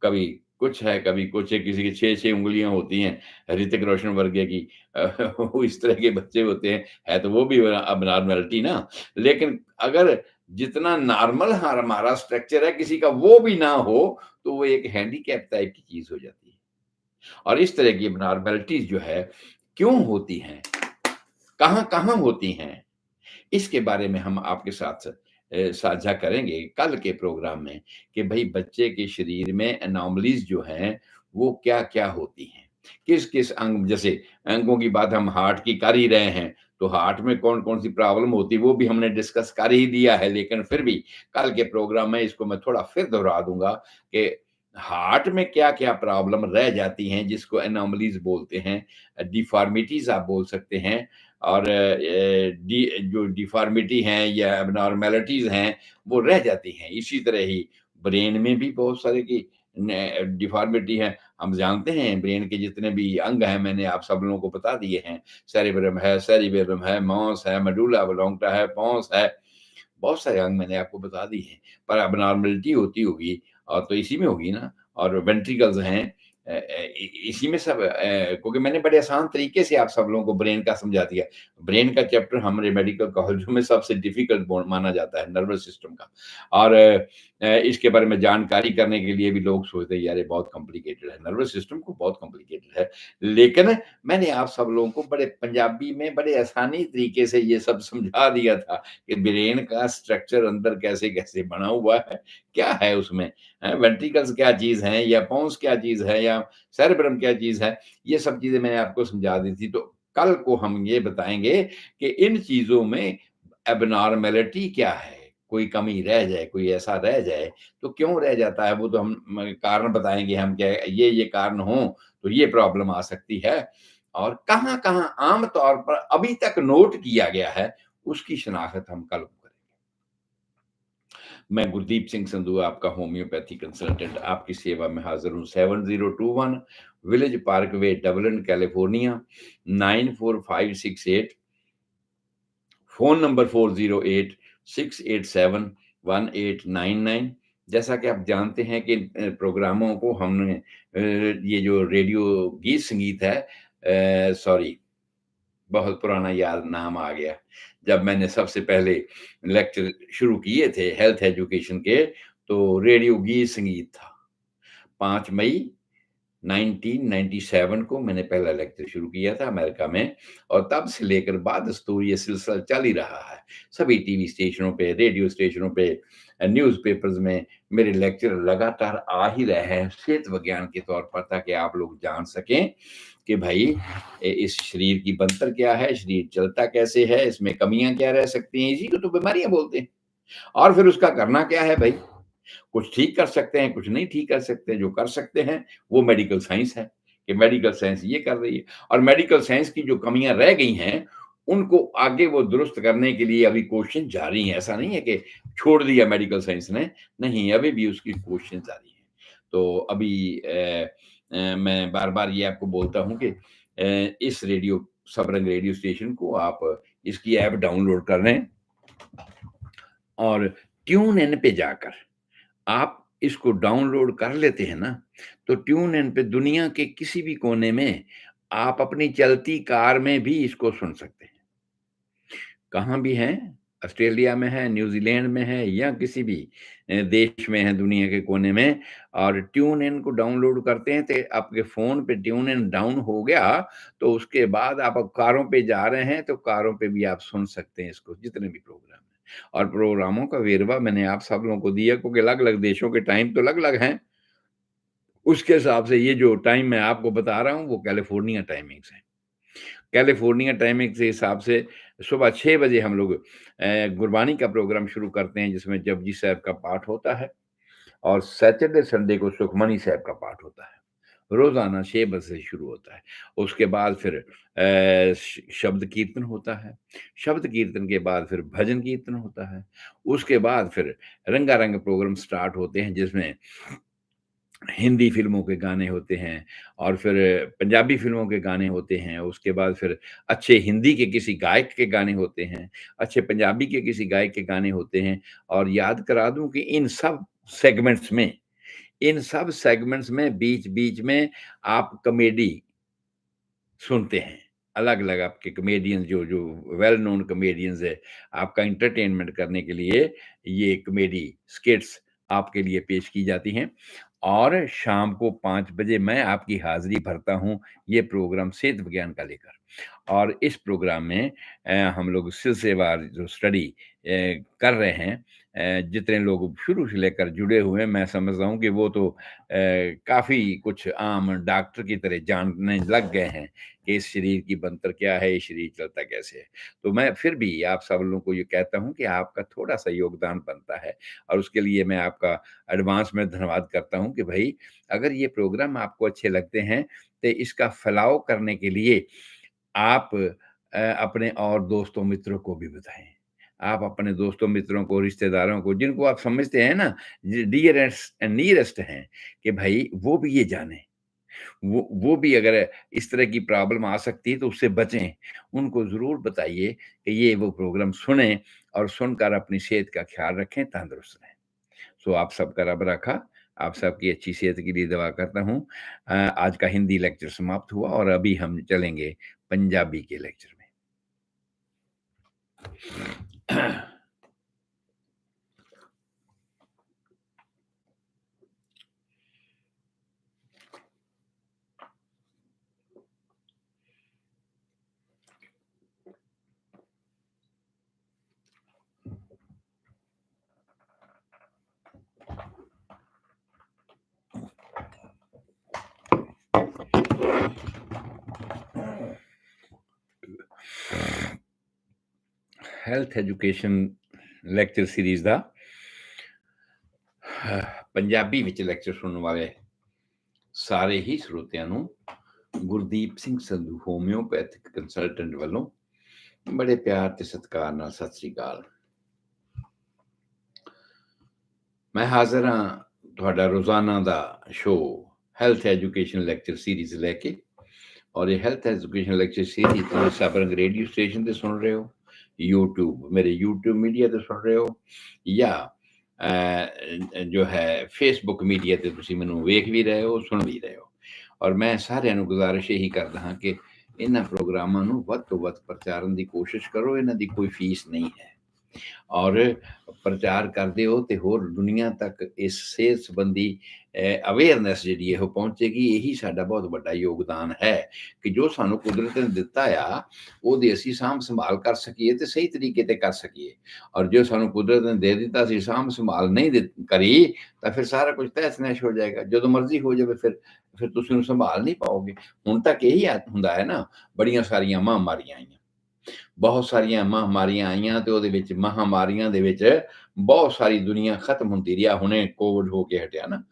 कभी कुछ है, कभी कुछ है, किसी की 6-6 उँगलियाँ होती हैं, ऋतिक रोशन वर्गे की वो इस तरह के बच्चे होते हैं, है तो वो भी अबनॉर्मैलिटी ना। लेकिन अगर जितना नॉर्मल हमारा स्ट्रक्चर है, किसी का वो भी ना हो, तो वो एक हैंडीकैप टाइप की चीज़ हो जाती है। और इस तरह की एबनॉर्मैलिटीज़ जो है, क्यों होती हैं? कहाँ-कहाँ होती हैं? इसके बारे में हम आपके साथ साझा करेंगे कल के प्रोग्राम में कि भई बच्चे के शरीर में एनोमलीज़ जो हैं, वो क्या-क्या होती हैं? किस-किस अंग जैसे अंगों की बात हम हार्ट की कर ही रहे हैं, तो हार्ट में कौन-कौन सी प्रॉब्लम होती है, वो भी हमने डिस्कस कर ही दिया है, लेकिन फिर भी कल के प्रोग्राम में इसको मैं थोड़ा फिर दोहरा दूँगा कि हार्ट में क्या-क्या प्रॉब्लम रह जाती हैं, जिसको एनोमलीज़ बोलते हैं। डिफ़ॉर्मिटीज़ आप बोल सकते हैं और जो डिफ़ॉर्मिटी हैं या एब्नॉर्मैलिटीज़ हैं, वो रह जाती हैं। इसी तरह ही ब्रेन में भी बहुत सारे की डिफ़ॉर्मिटी है। हम जानते हैं ब्रेन के जितने भी अंग हैं, मैंने आप सब लोगों को बता दिए हैं। सेरेब्रम है, सेरिबेलम है, मॉस है, मेडुला ओब्लोंगेटा है, पोन्स है। बहुत सारे अंग मैंने आपको बता दिए हैं, पर एबनॉर्मलिटी होती होगी और तो इसी में होगी ना, और वेंट्रिकल्स हैं इसी में सब क्योंकि मैंने बड़े आसान तरीके से आप सब लोगों को ब्रेन का समझा दिया। ब्रेन का चैप्टर हमारे मेडिकल कॉलेजों में सबसे डिफिकल्ट माना जाता है नर्वस सिस्टम का, और इसके बारे में जानकारी करने के लिए भी लोग सोचते हैं यार ये बहुत कॉम्प्लिकेटेड है, नर्वस सिस्टम को बहुत कॉम्प्लिकेटेड है। लेकिन मैंने आप सब लोगों को बड़े पंजाबी में बड़े आसानी तरीके से ये सब समझा दिया था कि ब्रेन का स्ट्रक्चर अंदर कैसे कैसे बना हुआ है, क्या है उसमें, वेंट्रिकल्स क्या चीज है, या पोन्स क्या चीज है, या सेरेब्रम क्या चीज है, ये सब चीजें मैंने आपको समझा दी थी। तो कल को हम ये बताएंगे कि इन चीजों में एबनॉर्मेलिटी क्या है, कोई कमी रह जाए, कोई ऐसा रह जाए तो क्यों रह जाता है, वो तो हम कारण बताएंगे, हम क्या ये कारण हो तो ये प्रॉब्लम आ सकती है, और कहाँ कहाँ आम तौर पर अभी तक नोट किया गया है उसकी शनाख्त हम कल करेंगे। मैं गुरदीप सिंह संधू, आपका होम्योपैथी कंसल्टेंट, आपकी सेवा में हाजिर हूँ। 7021 village Parkway, Dublin, California 94568। Phone number 408-687-1899। जैसा कि आप जानते हैं कि प्रोग्रामों को हमने ये जो रेडियो गीत संगीत है, सॉरी, बहुत पुराना याद नाम आ गया। जब मैंने सबसे पहले लेक्चर शुरू किए थे हेल्थ एजुकेशन के, तो रेडियो गीत संगीत था। 5 मई 1997 को मैंने पहला लेक्चर शुरू किया था अमेरिका में, और तब से लेकर बदस्तूर ये सिलसिला चल ही रहा है। सभी टीवी स्टेशनों पे, रेडियो स्टेशनों पे, न्यूज़पेपर्स में मेरे लेक्चर लगातार आ ही रहे हैं सेहत विज्ञान के तौर पर, ताकि आप लोग जान सकें कि भाई इस शरीर की बनतर क्या है, शरीर चलता कैसे है, इसमें कमियाँ क्या रह सकती हैं, इसी को तो बीमारियाँ बोलते हैं। और फिर उसका करना क्या है भाई? कुछ ठीक कर सकते हैं, कुछ नहीं ठीक कर सकते। जो कर सकते हैं, वो मेडिकल साइंस है, कि मेडिकल साइंस ये कर रही है, और मेडिकल साइंस की जो कमियाँ रह गई हैं, उनको आगे वो दुरुस्त करने के लिए अभी कोशिश जारी हैं। ऐसा नहीं है कि छोड़ दिया मेडिकल साइंस ने, नहीं, अभी भी उसकी कोशिश जारी है। तो अभी मैं बार-बार ये आपको बोलता हूँ कि इस रेडियो सबरंग रेडियो स्टेशन को आप इसकी ऐप डाउनलोड कर लें, और ट्यून इन पे जाकर आप इसको डाउनलोड कर लेते हैं ना, तो ट्यून इन पे दुनिया के किसी भी कोने में आप अपनी चलती कार में भी इसको सुन सकते हैं। कहाँ भी हैं, ऑस्ट्रेलिया में है, न्यूज़ीलैंड में है, या किसी भी देश में है दुनिया के कोने में, और ट्यून इन को डाउनलोड करते हैं तो आपके फ़ोन पे ट्यून इन डाउन हो गया, तो उसके बाद आप अब कारों पे जा रहे हैं, तो कारों पे भी आप सुन सकते हैं इसको, जितने भी प्रोग्राम हैं। और प्रोग्रामों का वेरवा मैंने आप सब लोगों को दिया, क्योंकि अलग-अलग देशों के टाइम तो अलग-अलग हैं। उसके हिसाब से ये जो टाइम मैं आपको बता रहा हूँ, वो कैलिफ़ोर्निया टाइमिंग्स हैं। कैलिफ़ोर्निया टाइमिंग के हिसाब से सुबह 6 बजे हम लोग गुरबानी का प्रोग्राम शुरू करते हैं, जिसमें जपजी साहब का पाठ होता है, और सैटरडे संडे को सुखमनी साहब का पाठ होता है। रोज़ाना 6 बजे से शुरू होता है। उसके बाद फिर शब्द कीर्तन होता है। शब्द कीर्तन के बाद फिर भजन कीर्तन होता है। उसके बाद फिर रंगारंग प्रोग्राम स्टार्ट होते हैं, जिसमें हिंदी फ़िल्मों के गाने होते हैं, और फिर पंजाबी फ़िल्मों के गाने होते हैं, उसके बाद फिर अच्छे हिंदी के किसी गायक के गाने होते हैं, अच्छे पंजाबी के किसी गायक के गाने होते हैं, और याद करा दूँ कि इन सब सेगमेंट्स में बीच-बीच में आप कॉमेडी सुनते हैं। अलग-अलग आपके कॉमेडियन जो जो वेल नोन कॉमेडियंस हैं, आपका एंटरटेनमेंट करने के लिए ये कॉमेडी स्किट्स आपके लिए पेश की जाती हैं, और शाम को 5 बजे मैं आपकी हाज़िरी भरता हूँ, ये प्रोग्राम सेहत विज्ञान का लेकर। और इस प्रोग्राम में हम लोग सिलसिलेवार जो स्टडी कर रहे हैं, जितने लोग शुरू से लेकर जुड़े हुए हैं, मैं समझता हूँ कि वो तो काफ़ी कुछ आम डॉक्टर की तरह जानने लग गए हैं कि इस शरीर की बनतर क्या है, ये शरीर चलता कैसे है। तो मैं फिर भी आप सब लोगों को ये कहता हूँ कि आपका थोड़ा-सा योगदान बनता है, और उसके लिए मैं आपका एडवांस में धन्यवाद करता हूँ कि भई, अगर ये प्रोग्राम आपको अच्छे लगते हैं, तो इसका फैलाव करने के लिए आप अपने और दोस्तों मित्रों को भी बताएँ। आप अपने दोस्तों मित्रों को, रिश्तेदारों को, जिनको आप समझते हैं ना, डियरेस्ट एंड नियरेस्ट हैं, कि भाई वो भी ये जानें। वो भी अगर इस तरह की प्रॉब्लम आ सकती है तो उससे बचें। उनको ज़रूर बताइए कि ये वो प्रोग्राम सुनें और सुनकर अपनी सेहत का ख़्याल रखें, तंदुरुस्त रहें। सो आप सबका रब राखा, आप सबकी अच्छी सेहत के लिए दुआ करता हूँ। आज का हिंदी लेक्चर समाप्त हुआ और अभी हम चलेंगे पंजाबी के लेक्चर में। ਹੈਲਥ ਐਜੂਕੇਸ਼ਨ ਲੈਕਚਰ ਸੀਰੀਜ਼ ਦਾ ਪੰਜਾਬੀ ਵਿੱਚ ਲੈਕਚਰ ਸੁਣਨ ਵਾਲੇ ਸਾਰੇ ਹੀ ਸਰੋਤਿਆਂ ਨੂੰ ਗੁਰਦੀਪ ਸਿੰਘ ਸੰਧੂ ਹੋਮਿਓਪੈਥਿਕ ਕੰਸਲਟੈਂਟ ਵੱਲੋਂ ਬੜੇ ਪਿਆਰ ਤੇ ਸਤਿਕਾਰ ਨਾਲ ਸਤਿ ਸ੍ਰੀ ਅਕਾਲ। ਮੈਂ ਹਾਜ਼ਰ ਹਾਂ ਤੁਹਾਡਾ ਰੋਜ਼ਾਨਾ ਦਾ show health education lecture series ਲੈ ਕੇ, ਔਰ ਇਹ ਹੈਲਥ ਐਜੂਕੇਸ਼ਨ ਲੈਕਚਰ ਸੀਰੀਜ਼ ਤੁਸੀਂ ਸਬਰੰਗ ਰੇਡੀਓ ਸਟੇਸ਼ਨ ਤੇ ਸੁਣ ਰਹੇ ਹੋ, YouTube ਮੇਰੇ YouTube ਮੀਡੀਆ ਤੇ ਸੁਣ ਰਹੇ ਹੋ, ਜਾਂ ਜੋ ਹੈ ਫੇਸਬੁੱਕ ਮੀਡੀਆ ਤੇ ਤੁਸੀਂ ਮੈਨੂੰ ਵੇਖ ਵੀ ਰਹੇ ਹੋ, ਸੁਣ ਵੀ ਰਹੇ ਹੋ। ਔਰ ਮੈਂ ਸਾਰਿਆਂ ਨੂੰ ਗੁਜ਼ਾਰਿਸ਼ ਇਹੀ ਕਰਦਾ ਹਾਂ ਕਿ ਇਹਨਾਂ ਪ੍ਰੋਗਰਾਮਾਂ ਨੂੰ ਵੱਧ ਤੋਂ ਵੱਧ ਪ੍ਰਚਾਰਨ ਦੀ ਕੋਸ਼ਿਸ਼ ਕਰੋ। ਇਹਨਾਂ ਦੀ ਕੋਈ ਫੀਸ ਨਹੀਂ ਹੈ, ਔਰ ਪ੍ਰਚਾਰ ਕਰਦੇ ਹੋ ਤੇ ਹੋਰ ਦੁਨੀਆ ਤੱਕ ਇਸ ਸਿਹਤ ਸੰਬੰਧੀ ਅਵੇਅਰਨੈਸ ਜਿਹੜੀ ਹੈ ਉਹ ਪਹੁੰਚੇਗੀ। ਇਹੀ ਸਾਡਾ ਬਹੁਤ ਵੱਡਾ ਯੋਗਦਾਨ ਹੈ ਕਿ ਜੋ ਸਾਨੂੰ ਕੁਦਰਤ ਨੇ ਦਿੱਤਾ ਆ ਉਹਦੀ ਅਸੀਂ ਸਾਂਭ ਸੰਭਾਲ ਕਰ ਸਕੀਏ ਤੇ ਸਹੀ ਤਰੀਕੇ ਤੇ ਕਰ ਸਕੀਏ। ਔਰ ਜੋ ਸਾਨੂੰ ਕੁਦਰਤ ਨੇ ਦੇ ਦਿੱਤਾ ਸੀ ਸਾਂਭ ਸੰਭਾਲ ਨਹੀਂ ਕਰੀ ਤਾਂ ਫਿਰ ਸਾਰਾ ਕੁਝ ਤਹਿਸ ਨਹਿਸ ਹੋ ਜਾਏਗਾ। ਜਦੋਂ ਮਰਜ਼ੀ ਹੋ ਜਾਵੇ ਫਿਰ ਤੁਸੀਂ ਉਹਨੂੰ ਸੰਭਾਲ ਨਹੀਂ ਪਾਓਗੇ। ਹੁਣ ਤੱਕ ਇਹੀ ਹੁੰਦਾ ਹੈ ਨਾ, ਬੜੀਆਂ ਸਾਰੀਆਂ ਮਹਾਂਮਾਰੀਆਂ ਆਈਆਂ, ਬਹੁਤ ਸਾਰੀਆਂ ਮਹਾਂਮਾਰੀਆਂ ਆਈਆਂ ਤੇ ਉਹਦੇ ਵਿੱਚ ਮਹਾਂਮਾਰੀਆਂ ਦੇ ਵਿੱਚ ਬਹੁਤ ਸਾਰੀ ਦੁਨੀਆ ਖਤਮ ਹੁੰਦੀ ਰਹੀ। ਹੁਣੇ ਕੋਵਿਡ ਹੋ ਕੇ ਹਟਿਆ ਨਾ,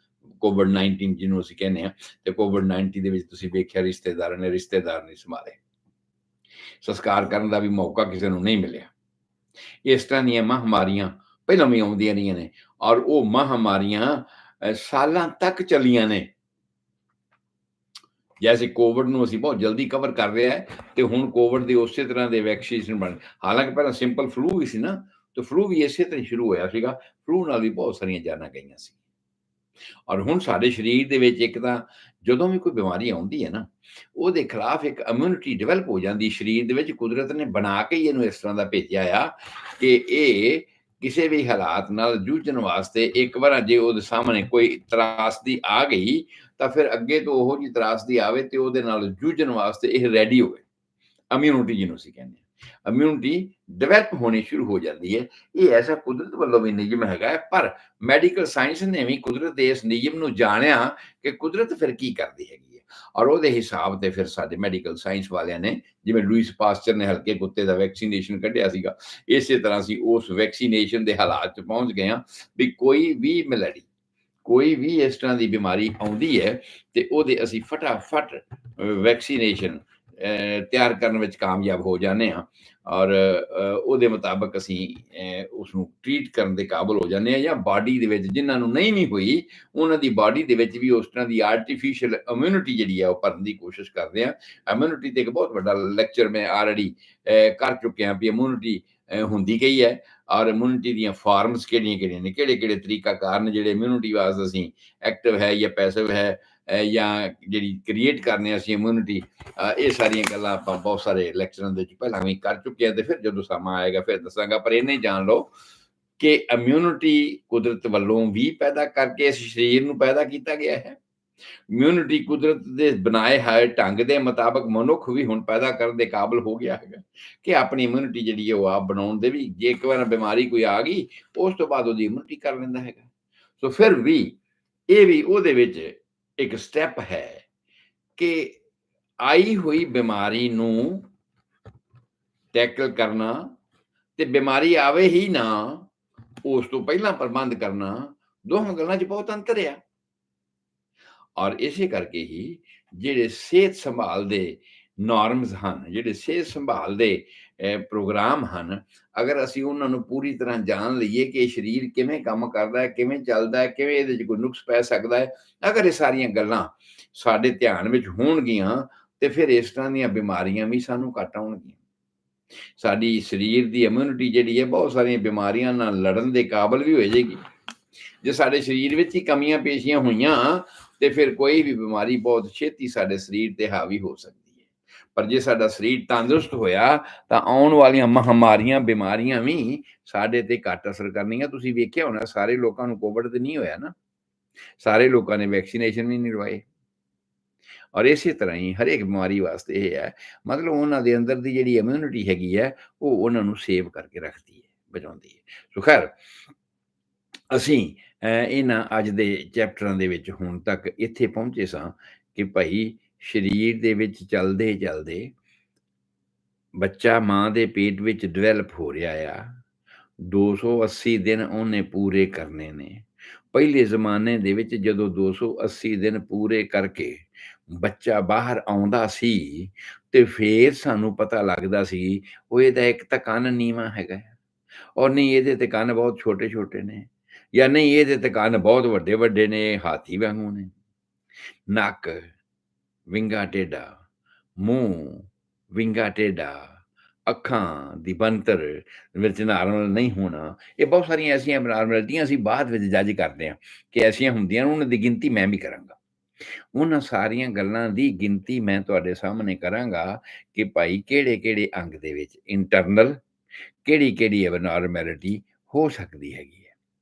ਕੋਵਿਡ-19 ਜਿਹਨੂੰ ਅਸੀਂ ਕਹਿੰਦੇ ਆ, ਤੇ ਕੋਵਿਡ-19 ਦੇ ਵਿੱਚ ਤੁਸੀਂ ਵੇਖਿਆ ਰਿਸ਼ਤੇਦਾਰ ਨਹੀਂ ਸੰਭਾਲੇ, ਸੰਸਕਾਰ ਕਰਨ ਦਾ ਵੀ ਮੌਕਾ ਕਿਸੇ ਨੂੰ ਨਹੀਂ ਮਿਲਿਆ। ਇਸ ਤਰ੍ਹਾਂ ਦੀਆਂ ਮਹਾਂਮਾਰੀਆਂ ਪਹਿਲਾਂ ਵੀ ਆਉਂਦੀਆਂ ਰਹੀਆਂ ਨੇ, ਔਰ ਉਹ ਮਹਾਂਮਾਰੀਆਂ ਸਾਲਾਂ ਤੱਕ ਚੱਲੀਆਂ ਨੇ। ਜੈਸੇ ਕੋਵਿਡ ਨੂੰ ਅਸੀਂ ਬਹੁਤ ਜਲਦੀ ਕਵਰ ਕਰ ਰਹੇ ਹਾਂ ਤੇ ਹੁਣ ਕੋਵਿਡ ਦੇ ਉਸੇ ਤਰ੍ਹਾਂ ਦੇ ਵੈਕਸੀਨੇਸ਼ਨ ਬਣ, ਹਾਲਾਂਕਿ ਪਹਿਲਾਂ ਸਿੰਪਲ ਫਲੂ ਵੀ ਸੀ ਨਾ, ਤੇ ਫਲੂ ਵੀ ਇਸੇ ਤਰ੍ਹਾਂ ਸ਼ੁਰੂ ਹੋਇਆ ਸੀਗਾ। ਫਲੂ ਨਾਲ ਵੀ ਬਹੁਤ ਸਾਰੀਆਂ ਜਾਨਾਂ ਗਈਆਂ ਸੀ। ਔਰ ਹੁਣ ਸਾਡੇ ਸਰੀਰ ਦੇ ਵਿੱਚ ਇੱਕ ਤਾਂ ਜਦੋਂ ਵੀ ਕੋਈ ਬਿਮਾਰੀ ਆਉਂਦੀ ਹੈ ਨਾ, ਉਹਦੇ ਖਿਲਾਫ ਇੱਕ ਇਮਿਊਨਿਟੀ ਡਿਵੈਲਪ ਹੋ ਜਾਂਦੀ ਸਰੀਰ ਦੇ ਵਿੱਚ। ਕੁਦਰਤ ਨੇ ਬਣਾ ਕੇ ਹੀ ਇਹਨੂੰ ਇਸ ਤਰ੍ਹਾਂ ਦਾ ਭੇਜਿਆ ਆ ਕਿ ਇਹ ਕਿਸੇ ਵੀ ਹਾਲਾਤ ਨਾਲ ਜੂਝਣ ਵਾਸਤੇ, ਇੱਕ ਵਾਰ ਜੇ ਉਹਦੇ ਸਾਹਮਣੇ ਕੋਈ ਤਰਾਸਦੀ ਆ ਗਈ ਤਾਂ ਫਿਰ ਅੱਗੇ ਤੋਂ ਉਹੋ ਜਿਹੀ ਤਰਾਸਦੀ ਆਵੇ ਤੇ ਉਹਦੇ ਨਾਲ ਜੂਝਣ ਵਾਸਤੇ ਇਹ ਰੈਡੀ ਹੋਵੇ। ਇਮਿਊਨਿਟੀ ਜਿਹਨੂੰ ਅਸੀਂ ਕਹਿੰਦੇ ਹਾਂ, ਇਮਿਊਨਿਟੀ ਡਿਵੈਲਪ ਹੋਣੀ ਸ਼ੁਰੂ ਹੋ ਜਾਂਦੀ ਹੈ। ਇਹ ਐਸਾ ਕੁਦਰਤ ਵੱਲੋਂ ਵੀ ਨਿਯਮ ਹੈਗਾ ਹੈ, ਪਰ ਮੈਡੀਕਲ ਸਾਇੰਸ ਨੇ ਵੀ ਕੁਦਰਤ ਦੇ ਇਸ ਨਿਯਮ ਨੂੰ ਜਾਣਿਆ ਕਿ ਕੁਦਰਤ ਫਿਰ ਕੀ ਕਰਦੀ ਹੈਗੀ ਹੈ, ਔਰ ਉਹਦੇ ਹਿਸਾਬ ਤੇ ਫਿਰ ਸਾਡੇ ਮੈਡੀਕਲ ਸਾਇੰਸ ਵਾਲਿਆਂ ਨੇ, ਜਿਵੇਂ ਲੂਇਸ ਪਾਸਚਰ ਨੇ ਹਲਕੇ ਕੁੱਤੇ ਦਾ ਵੈਕਸੀਨੇਸ਼ਨ ਕੱਢਿਆ ਸੀਗਾ, ਇਸੇ ਤਰ੍ਹਾਂ ਅਸੀਂ ਉਸ ਵੈਕਸੀਨੇਸ਼ਨ ਦੇ ਹਾਲਾਤ 'ਚ ਪਹੁੰਚ ਗਏ ਹਾਂ ਵੀ ਕੋਈ ਵੀ ਮੈਲੇਡੀ, ਕੋਈ ਵੀ ਇਸ ਤਰ੍ਹਾਂ ਦੀ ਬਿਮਾਰੀ ਆਉਂਦੀ ਹੈ ਤੇ ਉਹਦੇ ਅਸੀਂ ਫਟਾਫਟ ਵੈਕਸੀਨੇਸ਼ਨ ਤਿਆਰ ਕਰਨ ਵਿੱਚ ਕਾਮਯਾਬ ਹੋ ਜਾਂਦੇ ਹਾਂ, ਔਰ ਉਹਦੇ ਮੁਤਾਬਕ ਅਸੀਂ ਉਸਨੂੰ ਟ੍ਰੀਟ ਕਰਨ ਦੇ ਕਾਬਲ ਹੋ ਜਾਂਦੇ ਹਾਂ। ਜਾਂ ਬਾਡੀ ਦੇ ਵਿੱਚ ਜਿਨ੍ਹਾਂ ਨੂੰ ਨਹੀਂ ਵੀ ਹੋਈ, ਉਹਨਾਂ ਦੀ ਬਾਡੀ ਦੇ ਵਿੱਚ ਵੀ ਉਸ ਤਰ੍ਹਾਂ ਦੀ ਆਰਟੀਫਿਸ਼ੀਅਲ ਇਮਿਊਨਿਟੀ ਜਿਹੜੀ ਆ ਉਹ ਭਰਨ ਦੀ ਕੋਸ਼ਿਸ਼ ਕਰਦੇ ਹਾਂ। ਇਮਿਊਨਿਟੀ ਤੇ ਇੱਕ ਬਹੁਤ ਵੱਡਾ ਲੈਕਚਰ ਮੈਂ ਆਲਰੇਡੀ ਕਰ ਚੁੱਕਿਆ ਵੀ ਇਮਿਊਨਿਟੀ ਹੁੰਦੀ ਗਈ ਹੈ, ਔਰ ਇਮਿਊਨਿਟੀ ਦੀਆਂ ਫਾਰਮਸ ਕਿਹੜੀਆਂ ਨੇ, ਕਿਹੜੇ ਤਰੀਕਾ ਕਾਰਨ ਜਿਹੜੇ ਇਮਿਊਨਿਟੀ ਵਾਸਤੇ ਅਸੀਂ ਐਕਟਿਵ ਹੈ ਜਾਂ ਪੈਸਿਵ ਹੈ, ਜਾਂ ਜਿਹੜੀ ਕ੍ਰੀਏਟ ਕਰਨੇ ਅਸੀਂ ਇਮਿਊਨਿਟੀ, ਇਹ ਸਾਰੀਆਂ ਗੱਲਾਂ ਆਪਾਂ ਬਹੁਤ ਸਾਰੇ ਲੈਕਚਰਾਂ ਦੇ ਵਿੱਚ ਪਹਿਲਾਂ ਵੀ ਕਰ ਚੁੱਕੇ ਹਾਂ, ਤੇ ਫਿਰ ਜਦੋਂ ਸਮਾਂ ਆਏਗਾ ਫਿਰ ਦੱਸਾਂਗਾ। ਪਰ ਇਹ ਨਹੀਂ ਜਾਣ ਲਓ ਕਿ ਇਮਿਊਨਿਟੀ ਕੁਦਰਤ ਵੱਲੋਂ ਵੀ ਪੈਦਾ ਕਰਕੇ ਇਸ ਸਰੀਰ ਨੂੰ ਪੈਦਾ ਕੀਤਾ ਗਿਆ ਹੈ। ਇਮਿਊਨਿਟੀ ਕੁਦਰਤ ਦੇ ਬਣਾਏ ਹੋਏ ਢੰਗ ਦੇ ਮੁਤਾਬਕ ਮਨੁੱਖ ਵੀ ਹੁਣ ਪੈਦਾ ਕਰਨ ਦੇ ਕਾਬਲ ਹੋ ਗਿਆ ਹੈਗਾ ਕਿ ਆਪਣੀ ਇਮਿਊਨਿਟੀ ਜਿਹੜੀ ਹੈ ਉਹ ਆਪ ਬਣਾਉਣ ਦੇ ਵੀ, ਜੇ ਇੱਕ ਵਾਰ ਬਿਮਾਰੀ ਕੋਈ ਆ ਗਈ ਉਸ ਤੋਂ ਬਾਅਦ ਉਹਦੀ ਇਮਿਊਨਿਟੀ ਕਰ ਲੈਂਦਾ ਹੈਗਾ। ਸੋ ਫਿਰ ਵੀ ਇਹ ਵੀ ਉਹਦੇ ਵਿੱਚ ਇੱਕ ਸਟੈਪ ਹੈ ਕਿ ਆਈ ਹੋਈ ਬਿਮਾਰੀ ਨੂੰ ਟੈਕਲ ਕਰਨਾ ਤੇ ਬਿਮਾਰੀ ਆਵੇ ਹੀ ਨਾ ਉਸ ਤੋਂ ਪਹਿਲਾਂ ਪ੍ਰਬੰਧ ਕਰਨਾ, ਦੋਹਾਂ ਗੱਲਾਂ 'ਚ ਬਹੁਤ ਅੰਤਰ ਆ। ਔਰ ਇਸੇ ਕਰਕੇ ਹੀ ਜਿਹੜੇ ਸਿਹਤ ਸੰਭਾਲ ਦੇ ਨੋਰਮਸ ਹਨ, ਜਿਹੜੇ ਸਿਹਤ ਸੰਭਾਲ ਦੇ ਪ੍ਰੋਗਰਾਮ ਹਨ, ਅਗਰ ਅਸੀਂ ਉਹਨਾਂ ਨੂੰ ਪੂਰੀ ਤਰ੍ਹਾਂ ਜਾਣ ਲਈਏ ਕਿ ਸਰੀਰ ਕਿਵੇਂ ਕੰਮ ਕਰਦਾ ਹੈ, ਕਿਵੇਂ ਚੱਲਦਾ ਹੈ, ਕਿਵੇਂ ਇਹਦੇ 'ਚ ਕੋਈ ਨੁਕਸ ਪੈ ਸਕਦਾ ਹੈ, ਅਗਰ ਇਹ ਸਾਰੀਆਂ ਗੱਲਾਂ ਸਾਡੇ ਧਿਆਨ ਵਿੱਚ ਹੋਣਗੀਆਂ, ਤੇ ਫਿਰ ਇਸ ਤਰ੍ਹਾਂ ਦੀਆਂ ਬਿਮਾਰੀਆਂ ਵੀ ਸਾਨੂੰ ਘੱਟ ਆਉਣਗੀਆਂ। ਸਾਡੀ ਸਰੀਰ ਦੀ ਇਮਿਊਨਿਟੀ ਜਿਹੜੀ ਹੈ, ਬਹੁਤ ਸਾਰੀਆਂ ਬਿਮਾਰੀਆਂ ਨਾਲ ਲੜਨ ਦੇ ਕਾਬਲ ਵੀ ਹੋ ਜਾਏਗੀ। ਜੇ ਸਾਡੇ ਸਰੀਰ ਵਿੱਚ ਹੀ ਕਮੀਆਂ ਪੇਸ਼ੀਆਂ ਹੋਈਆਂ, ਤੇ ਫਿਰ ਕੋਈ ਵੀ ਬਿਮਾਰੀ ਬਹੁਤ ਛੇਤੀ ਸਾਡੇ ਸਰੀਰ ਤੇ ਹਾਵੀ ਹੋ ਸਕਦੀ ਹੈ। ਪਰ ਜੇ ਸਾਡਾ ਸਰੀਰ ਤੰਦਰੁਸਤ ਹੋਇਆ, ਤਾਂ ਆਉਣ ਵਾਲੀਆਂ ਮਹਾਮਾਰੀਆਂ, ਬਿਮਾਰੀਆਂ ਵੀ ਸਾਡੇ ਤੇ ਘੱਟ ਅਸਰ ਕਰਨੀਆਂ। ਤੁਸੀਂ ਵੇਖਿਆ ਹੋਣਾ, ਸਾਰੇ ਲੋਕਾਂ ਨੂੰ ਕੋਵਿਡ ਤੇ ਨਹੀਂ ਹੋਇਆ ਨਾ, ਸਾਰੇ ਲੋਕਾਂ ਨੇ ਵੈਕਸੀਨੇਸ਼ਨ ਵੀ ਨਹੀਂ ਲਵਾਏ। ਔਰ ਇਸੇ ਤਰ੍ਹਾਂ ਹੀ ਹਰੇਕ ਬਿਮਾਰੀ ਵਾਸਤੇ ਇਹ ਹੈ, ਮਤਲਬ ਉਹਨਾਂ ਦੇ ਅੰਦਰ ਦੀ ਜਿਹੜੀ ਇਮਿਊਨਿਟੀ ਹੈਗੀ ਹੈ, ਉਹ ਉਹਨਾਂ ਨੂੰ ਸੇਵ ਕਰਕੇ ਰੱਖਦੀ ਹੈ, ਬਚਾਉਂਦੀ ਹੈ। ਸੋ ਖੈਰ, ਅਸੀਂ ਇਹਨਾਂ ਅੱਜ ਦੇ ਚੈਪਟਰਾਂ ਦੇ ਵਿੱਚ ਹੁਣ ਤੱਕ ਇੱਥੇ ਪਹੁੰਚੇ ਸਾਂ ਕਿ ਭਾਈ, ਸਰੀਰ ਦੇ ਵਿੱਚ ਚੱਲਦੇ ਚੱਲਦੇ ਬੱਚਾ ਮਾਂ ਦੇ ਪੇਟ ਵਿੱਚ ਡਿਵੈਲਪ ਹੋ ਰਿਹਾ ਆ। 280 ਦਿਨ ਉਹਨੇ ਪੂਰੇ ਕਰਨੇ ਨੇ। ਪਹਿਲੇ ਜ਼ਮਾਨੇ ਦੇ ਵਿੱਚ ਜਦੋਂ 280 ਦਿਨ ਪੂਰੇ ਕਰਕੇ ਬੱਚਾ ਬਾਹਰ ਆਉਂਦਾ ਸੀ, ਤੇ ਫੇਰ ਸਾਨੂੰ ਪਤਾ ਲੱਗਦਾ ਸੀ, ਉਹ ਇਹਦਾ ਇੱਕ ਤਾਂ ਕੰਨ ਨੀਵਾਂ ਹੈਗਾ, ਔਰ ਨਹੀਂ ਇਹਦੇ ਤੇ ਕੰਨ ਬਹੁਤ ਛੋਟੇ ਛੋਟੇ ਨੇ, ਜਾਂ ਨਹੀਂ ਇਹਦੇ ਤੇ ਕੰਨ ਬਹੁਤ ਵੱਡੇ ਵੱਡੇ ਨੇ, ਹਾਥੀ ਵਾਂਗੂ ਨੇ। ਨੱਕ ਵਿੰਗਾ ਟੇਢਾ, ਮੂੰਹ ਵਿੰਗਾ ਟੇਢਾ, ਅੱਖਾਂ ਦੀ ਬਣਤਰ ਵਿੱਚ ਨਾਰਮਲ ਨਹੀਂ ਹੋਣਾ, ਇਹ ਬਹੁਤ ਸਾਰੀਆਂ ਐਸੀਆਂ ਅਬਨਾਰਮੈਲਿਟੀਆਂ ਅਸੀਂ ਬਾਅਦ ਵਿੱਚ ਜੱਜ ਕਰਦੇ ਹਾਂ ਕਿ ਐਸੀਆਂ ਹੁੰਦੀਆਂ, ਉਹਨਾਂ ਦੀ ਗਿਣਤੀ ਮੈਂ ਵੀ ਕਰਾਂਗਾ। ਉਹਨਾਂ ਸਾਰੀਆਂ ਗੱਲਾਂ ਦੀ ਗਿਣਤੀ ਮੈਂ ਤੁਹਾਡੇ ਸਾਹਮਣੇ ਕਰਾਂਗਾ ਕਿ ਭਾਈ, ਕਿਹੜੇ ਕਿਹੜੇ ਅੰਗ ਦੇ ਵਿੱਚ ਇੰਟਰਨਲ ਕਿਹੜੀ ਕਿਹੜੀ ਅਬਨਾਰਮੈਲਿਟੀ ਹੋ ਸਕਦੀ ਹੈਗੀ ਹੈ।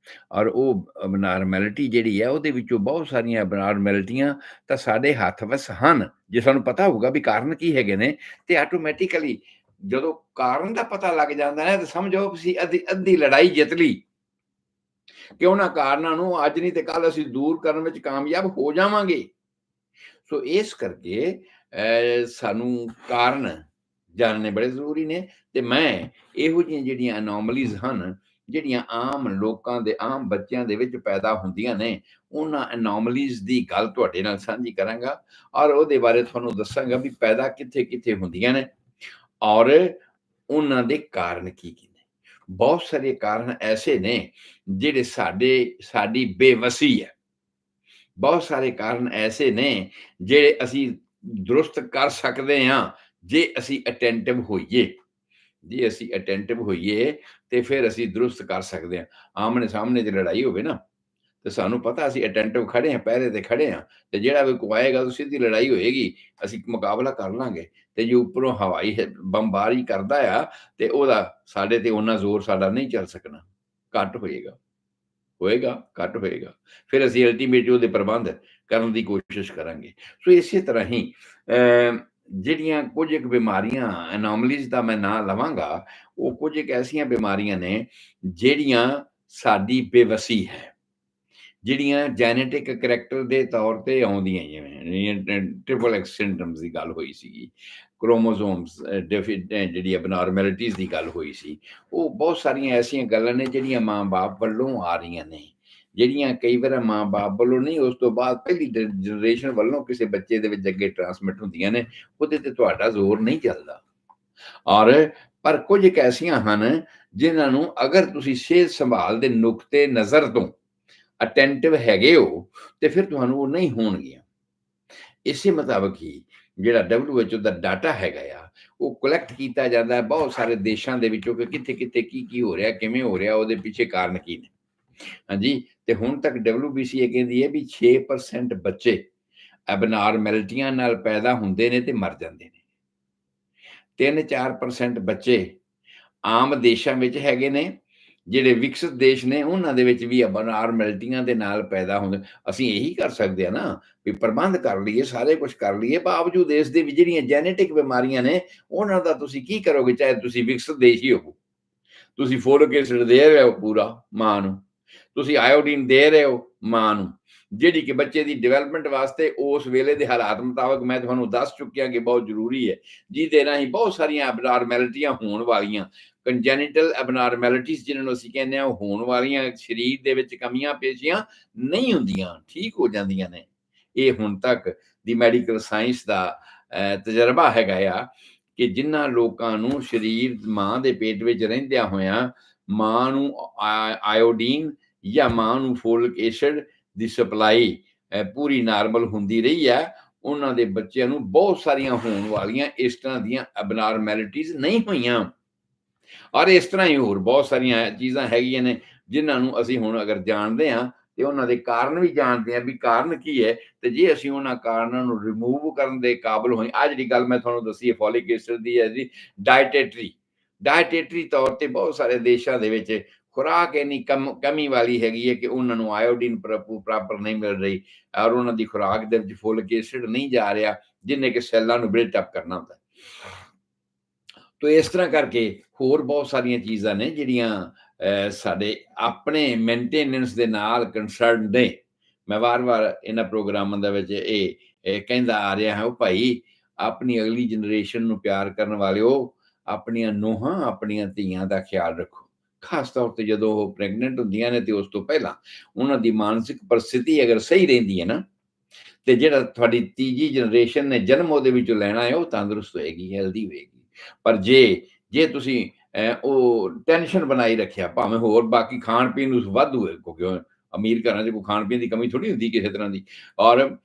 ਔਰ ਉਹ ਅਬਨਾਰਮੈਲਿਟੀ ਜਿਹੜੀ ਹੈ, ਉਹਦੇ ਵਿੱਚੋਂ ਬਹੁਤ ਸਾਰੀਆਂ ਅਬਨਾਰਮੈਲਿਟੀਆਂ ਤਾਂ ਸਾਡੇ ਹੱਥ ਵੱਸ ਹਨ। ਜੇ ਸਾਨੂੰ ਪਤਾ ਹੋਊਗਾ ਵੀ ਕਾਰਨ ਕੀ ਹੈਗੇ ਨੇ, ਤੇ ਆਟੋਮੈਟਿਕਲੀ ਜਦੋਂ ਕਾਰਨ ਦਾ ਪਤਾ ਲੱਗ ਜਾਂਦਾ ਹੈ, ਤਾਂ ਸਮਝੋ ਤੁਸੀਂ ਅੱਧੀ ਲੜਾਈ ਜਿੱਤ ਲਈ, ਕਿ ਉਹਨਾਂ ਕਾਰਨਾਂ ਨੂੰ ਅੱਜ ਨਹੀਂ ਤੇ ਕੱਲ ਅਸੀਂ ਦੂਰ ਕਰਨ ਵਿੱਚ ਕਾਮਯਾਬ ਹੋ ਜਾਵਾਂਗੇ। ਸੋ ਇਸ ਕਰਕੇ ਸਾਨੂੰ ਕਾਰਨ ਜਾਣਨੇ ਬੜੇ ਜ਼ਰੂਰੀ ਨੇ। ਤੇ ਮੈਂ ਇਹੋ ਜਿਹੀਆਂ ਜਿਹੜੀਆਂ ਅਨੋਮਲੀਜ਼ ਹਨ, ਜਿਹੜੀਆਂ ਆਮ ਲੋਕਾਂ ਦੇ, ਆਮ ਬੱਚਿਆਂ ਦੇ ਵਿੱਚ ਪੈਦਾ ਹੁੰਦੀਆਂ ਨੇ, ਉਹਨਾਂ ਅਨੋਮਲੀਜ਼ ਦੀ ਗੱਲ ਤੁਹਾਡੇ ਨਾਲ ਸਾਂਝੀ ਕਰਾਂਗਾ, ਔਰ ਉਹਦੇ ਬਾਰੇ ਤੁਹਾਨੂੰ ਦੱਸਾਂਗਾ ਵੀ ਪੈਦਾ ਕਿੱਥੇ ਕਿੱਥੇ ਹੁੰਦੀਆਂ ਨੇ, ਔਰ ਉਹਨਾਂ ਦੇ ਕਾਰਨ ਕੀ ਕੀ ਨੇ। ਬਹੁਤ ਸਾਰੇ ਕਾਰਨ ਐਸੇ ਨੇ ਜਿਹੜੇ ਸਾਡੀ ਬੇਵਸੀ ਹੈ। ਬਹੁਤ ਸਾਰੇ ਕਾਰਨ ਐਸੇ ਨੇ ਜਿਹੜੇ ਅਸੀਂ ਦਰੁਸਤ ਕਰ ਸਕਦੇ ਹਾਂ, ਜੇ ਅਸੀਂ ਅਟੈਂਟਿਵ ਹੋਈਏ। ਜੇ ਅਸੀਂ ਅਟੈਂਟਿਵ ਹੋਈਏ, ਤੇ ਫਿਰ ਅਸੀਂ ਦਰੁਸਤ ਕਰ ਸਕਦੇ ਹਾਂ। ਆਮਣੇ ਸਾਹਮਣੇ ਜੇ ਲੜਾਈ ਹੋਵੇ ਨਾ, ਤੇ ਸਾਨੂੰ ਪਤਾ ਅਸੀਂ ਅਟੈਂਟਿਵ ਖੜੇ ਹਾਂ, ਪਹਿਰੇ ਤੇ ਖੜੇ ਹਾਂ, ਤੇ ਜਿਹੜਾ ਵੀ ਕੋਈ ਆਏਗਾ, ਤਾਂ ਸਿੱਧੀ ਲੜਾਈ ਹੋਏਗੀ, ਅਸੀਂ ਮੁਕਾਬਲਾ ਕਰ ਲਾਂਗੇ। ਤੇ ਜੇ ਉੱਪਰੋਂ ਹਵਾਈ ਬੰਬਾਰੀ ਕਰਦਾ ਆ, ਤੇ ਉਹਦਾ ਸਾਡੇ ਤੇ ਓਨਾ ਜ਼ੋਰ ਸਾਡਾ ਨਹੀਂ ਚੱਲ ਸਕਣਾ, ਘੱਟ ਹੋਏਗਾ, ਘੱਟ ਹੋਏਗਾ। ਫਿਰ ਅਸੀਂ ਅਲਟੀਮੇਟਲੀ ਉਹਦੇ ਪ੍ਰਬੰਧ ਕਰਨ ਦੀ ਕੋਸ਼ਿਸ਼ ਕਰਾਂਗੇ। ਸੋ ਇਸੇ ਤਰ੍ਹਾਂ ਹੀ ਜਿਹੜੀਆਂ ਕੁਝ ਇੱਕ ਬਿਮਾਰੀਆਂ, ਅਨੋਮਲੀਜ਼ ਦਾ ਮੈਂ ਨਾਂ ਲਵਾਂਗਾ, ਉਹ ਕੁਝ ਇੱਕ ਐਸੀਆਂ ਬਿਮਾਰੀਆਂ ਨੇ ਜਿਹੜੀਆਂ ਸਾਡੀ ਬੇਵਸੀ ਹੈ, ਜਿਹੜੀਆਂ ਜੈਨੇਟਿਕ ਕਰੈਕਟਰ ਦੇ ਤੌਰ ਤੇ ਆਉਂਦੀਆਂ, ਜਿਵੇਂ ਟ੍ਰਿਪਲ ਐਕਸ ਸਿੰਡਰਮਸ ਦੀ ਗੱਲ ਹੋਈ ਸੀਗੀ, ਕ੍ਰੋਮੋਸੋਮਸ ਜਿਹੜੀ ਅਬਨਾਰਮੈਲਿਟੀਜ਼ ਦੀ ਗੱਲ ਹੋਈ ਸੀ। ਉਹ ਬਹੁਤ ਸਾਰੀਆਂ ਐਸੀਆਂ ਗੱਲਾਂ ਨੇ ਜਿਹੜੀਆਂ ਮਾਂ-ਬਾਪ ਵੱਲੋਂ ਆ ਰਹੀਆਂ ਨੇ, ਜਿਹੜੀਆਂ ਕਈ ਵਾਰ ਮਾਂ-ਬਾਪ ਵੱਲੋਂ ਨਹੀਂ, ਉਸ ਤੋਂ ਬਾਅਦ ਪਹਿਲੀ ਜਨਰੇਸ਼ਨ ਵੱਲੋਂ ਕਿਸੇ ਬੱਚੇ ਦੇ ਵਿੱਚ ਅੱਗੇ ਟਰਾਂਸਮਿਟ ਹੁੰਦੀਆਂ ਨੇ। ਉਹਦੇ ਤੇ ਤੁਹਾਡਾ ਜ਼ੋਰ ਨਹੀਂ ਚੱਲਦਾ। ਔਰ ਪਰ ਕੁਝ ਇੱਕ ਐਸੀਆਂ ਹਨ ਜਿਨ੍ਹਾਂ ਨੂੰ ਅਗਰ ਤੁਸੀਂ ਸਿਹਤ ਸੰਭਾਲ ਦੇ ਨੁਕਤੇ ਨਜ਼ਰ ਤੋਂ ਅਟੈਂਟਿਵ ਹੈਗੇ ਹੋ, ਤੇ ਫਿਰ ਤੁਹਾਨੂੰ ਉਹ ਨਹੀਂ ਹੋਣਗੀਆਂ। ਇਸੇ ਮੁਤਾਬਕ ਹੀ ਜਿਹੜਾ WHO ਦਾ ਡਾਟਾ ਹੈਗਾ ਆ, ਉਹ ਕਲੈਕਟ ਕੀਤਾ ਜਾਂਦਾ ਹੈ ਬਹੁਤ ਸਾਰੇ ਦੇਸ਼ਾਂ ਦੇ ਵਿੱਚੋਂ, ਕਿ ਕਿੱਥੇ ਕਿੱਥੇ ਕੀ ਹੋ ਰਿਹਾ, ਕਿਵੇਂ ਹੋ ਰਿਹਾ, ਉਹਦੇ ਪਿੱਛੇ ਕਾਰਨ ਕੀ ਨੇ। ਹਾਂਜੀ, ਤੇ ਹੁਣ ਤੱਕ WBC ਇਹ ਕਹਿੰਦੀ ਹੈ ਵੀ 6% ਬੱਚੇ ਐਬਨਾਰਮੈਲਿਟੀਆਂ ਨਾਲ ਪੈਦਾ ਹੁੰਦੇ ਨੇ ਤੇ ਮਰ ਜਾਂਦੇ ਨੇ। 3-4% ਬੱਚੇ ਆਮ ਦੇਸ਼ਾਂ ਵਿੱਚ ਹੈਗੇ ਨੇ, ਜਿਹੜੇ ਵਿਕਸਿਤ ਦੇਸ਼ ਨੇ ਉਹਨਾਂ ਦੇ ਵਿੱਚ ਵੀ ਅਬਨਾਰਮੈਲਿਟੀਆਂ ਦੇ ਨਾਲ ਪੈਦਾ ਹੁੰਦੇ। ਅਸੀਂ ਇਹੀ ਕਰ ਸਕਦੇ ਹਾਂ ਨਾ, ਵੀ ਪ੍ਰਬੰਧ ਕਰ ਲਈਏ, ਸਾਰੇ ਕੁਝ ਕਰ ਲਈਏ, ਬਾਵਜੂਦ ਇਸ ਦੇ ਵੀ ਜਿਹੜੀਆਂ ਜੈਨੇਟਿਕ ਬਿਮਾਰੀਆਂ ਨੇ, ਉਹਨਾਂ ਦਾ ਤੁਸੀਂ ਕੀ ਕਰੋਗੇ? ਚਾਹੇ ਤੁਸੀਂ ਵਿਕਸਿਤ ਦੇਸ਼ ਹੀ ਹੋ, ਤੁਸੀਂ ਫੋਲਿਕ ਐਸਿਡ ਦੇ ਰਹੇ ਹੋ ਪੂਰਾ ਮਾਂ ਨੂੰ, ਤੁਸੀਂ ਆਇਓਡੀਨ ਦੇ ਰਹੇ ਹੋ ਮਾਂ ਨੂੰ, ਜਿਹੜੀ ਕਿ ਬੱਚੇ ਦੀ ਡਿਵੈਲਪਮੈਂਟ ਵਾਸਤੇ ਉਸ ਵੇਲੇ ਦੇ ਹਾਲਾਤ ਮੁਤਾਬਕ ਮੈਂ ਤੁਹਾਨੂੰ ਦੱਸ ਚੁੱਕਿਆ ਕਿ ਬਹੁਤ ਜ਼ਰੂਰੀ ਹੈ, ਜਿਹਦੇ ਰਾਹੀਂ ਬਹੁਤ ਸਾਰੀਆਂ ਅਬਨਾਰਮੈਲਿਟੀਆਂ ਹੋਣ ਵਾਲੀਆਂ, ਕੰਜੈਨਿਟਲ ਅਬਨਾਰਮੈਲਿਟੀਜ਼ ਜਿਹਨਾਂ ਨੂੰ ਅਸੀਂ ਕਹਿੰਦੇ ਹਾਂ, ਉਹ ਹੋਣ ਵਾਲੀਆਂ, ਸਰੀਰ ਦੇ ਵਿੱਚ ਕਮੀਆਂ ਪੇਸ਼ੀਆਂ ਨਹੀਂ ਹੁੰਦੀਆਂ, ਠੀਕ ਹੋ ਜਾਂਦੀਆਂ ਨੇ। ਇਹ ਹੁਣ ਤੱਕ ਦੀ ਮੈਡੀਕਲ ਸਾਇੰਸ ਦਾ ਤਜਰਬਾ ਹੈਗਾ ਆ ਕਿ ਜਿਨ੍ਹਾਂ ਲੋਕਾਂ ਨੂੰ ਸਰੀਰ ਮਾਂ ਦੇ ਪੇਟ ਵਿੱਚ ਰਹਿੰਦਿਆਂ ਹੋਇਆਂ ਮਾਂ ਨੂੰ ਆਇਓਡੀਨ ਜਾਂ ਮਾਂ ਨੂੰ ਫੋਲਿਕ ਐਸਿਡ ਦੀ ਸਪਲਾਈ ਪੂਰੀ ਨਾਰਮਲ ਹੁੰਦੀ ਰਹੀ ਹੈ, ਉਹਨਾਂ ਦੇ ਬੱਚਿਆਂ ਨੂੰ ਬਹੁਤ ਸਾਰੀਆਂ ਹੋਣ ਵਾਲੀਆਂ ਇਸ ਤਰ੍ਹਾਂ ਦੀਆਂ ਅਬਨਾਰਮੈਲਿਟੀਜ਼ ਨਹੀਂ ਹੋਈਆਂ। ਔਰ ਇਸ ਤਰ੍ਹਾਂ ਹੀ ਹੋਰ ਬਹੁਤ ਸਾਰੀਆਂ ਚੀਜ਼ਾਂ ਹੈਗੀਆਂ ਨੇ ਜਿਨ੍ਹਾਂ ਨੂੰ ਅਸੀਂ ਹੁਣ ਅਗਰ ਜਾਣਦੇ ਹਾਂ ਤੇ ਉਹਨਾਂ ਦੇ ਕਾਰਨ ਵੀ ਜਾਣਦੇ ਹਾਂ ਵੀ ਕਾਰਨ ਕੀ ਹੈ, ਤੇ ਜੇ ਅਸੀਂ ਉਹਨਾਂ ਕਾਰਨਾਂ ਨੂੰ ਰਿਮੂਵ ਕਰਨ ਦੇ ਕਾਬਲ ਹੋਏ। ਆਹ ਜਿਹੜੀ ਗੱਲ ਮੈਂ ਤੁਹਾਨੂੰ ਦੱਸੀ ਹੈ ਫੋਲਿਕ ਐਸਿਡ ਦੀ ਹੈ ਜੀ, ਡਾਇਟੇਟਰੀ ਤੌਰ ਤੇ ਬਹੁਤ ਸਾਰੇ ਦੇਸ਼ਾਂ ਦੇ ਵਿੱਚ ਖੁਰਾਕ ਇੰਨੀ ਕਮੀ ਵਾਲੀ ਹੈਗੀ ਹੈ ਕਿ ਉਹਨਾਂ ਨੂੰ ਆਇਓਡੀਨ ਪ੍ਰੋਪਰ ਨਹੀਂ ਮਿਲ ਰਹੀ, ਔਰ ਉਹਨਾਂ ਦੀ ਖੁਰਾਕ ਦੇ ਵਿੱਚ ਫੋਲਿਕ ਐਸਿਡ ਨਹੀਂ ਜਾ ਰਿਹਾ ਜਿਹਨੇ ਕਿ ਸੈੱਲਾਂ ਨੂੰ ਬਿਲਟ ਅਪ ਕਰਨਾ ਹੁੰਦਾ। ਤੋ ਇਸ ਤਰ੍ਹਾਂ ਕਰਕੇ ਹੋਰ ਬਹੁਤ ਸਾਰੀਆਂ ਚੀਜ਼ਾਂ ਨੇ ਜਿਹੜੀਆਂ ਸਾਡੇ ਆਪਣੇ ਮੇਨਟੇਨੈਂਸ ਦੇ ਨਾਲ ਕੰਸਰਨ ਨੇ। ਮੈਂ ਵਾਰ-ਵਾਰ ਇਹਨਾਂ ਪ੍ਰੋਗਰਾਮਾਂ ਦੇ ਵਿੱਚ ਇਹ ਕਹਿੰਦਾ ਆ ਰਿਹਾ ਹਾਂ, ਭਾਈ ਆਪਣੀ ਅਗਲੀ ਜਨਰੇਸ਼ਨ ਨੂੰ ਪਿਆਰ ਕਰਨ ਵਾਲਿਓ, ਆਪਣੀਆਂ ਨੂੰਹਾਂ ਆਪਣੀਆਂ ਧੀਆਂ ਦਾ ਖਿਆਲ ਰੱਖੋ। ਖਾਸ ਤੌਰ ਤੇ ਜਦੋਂ ਉਹ ਪ੍ਰੈਗਨੈਂਟ ਹੁੰਦੀਆਂ ਨੇ ਤੇ ਉਸ ਤੋਂ ਪਹਿਲਾਂ ਉਹਨਾਂ ਦੀ ਮਾਨਸਿਕ ਪਰਿਸਥਿਤੀ ਅਗਰ ਸਹੀ ਰਹਿੰਦੀ ਹੈ ਨਾ, ਤੇ ਜਿਹੜਾ ਤੁਹਾਡੀ ਤੀਜੀ ਜਨਰੇਸ਼ਨ ਨੇ ਜਨਮ ਉਹਦੇ ਵਿੱਚੋਂ ਲੈਣਾ ਹੈ ਉਹ ਤੰਦਰੁਸਤ ਹੋਏਗੀ, ਹੈਲਦੀ ਹੋਏਗੀ। ਪਰ ਜੇ ਤੁਸੀਂ ਉਹ ਟੈਨਸ਼ਨ ਬਣਾਈ ਰੱਖਿਆ, ਭਾਵੇਂ ਹੋਰ ਬਾਕੀ ਖਾਣ ਪੀਣ ਨੂੰ ਵਾਧੂ ਹੈ, ਕਿਉਂਕਿ ਅਮੀਰ ਘਰਾਂ 'ਚ ਕੋਈ ਖਾਣ ਪੀਣ ਦੀ ਕਮੀ ਥੋੜੀ ਹੁੰਦੀ ਕਿਸੇ ਤਰ੍ਹਾਂ ਦੀ, ਔਰ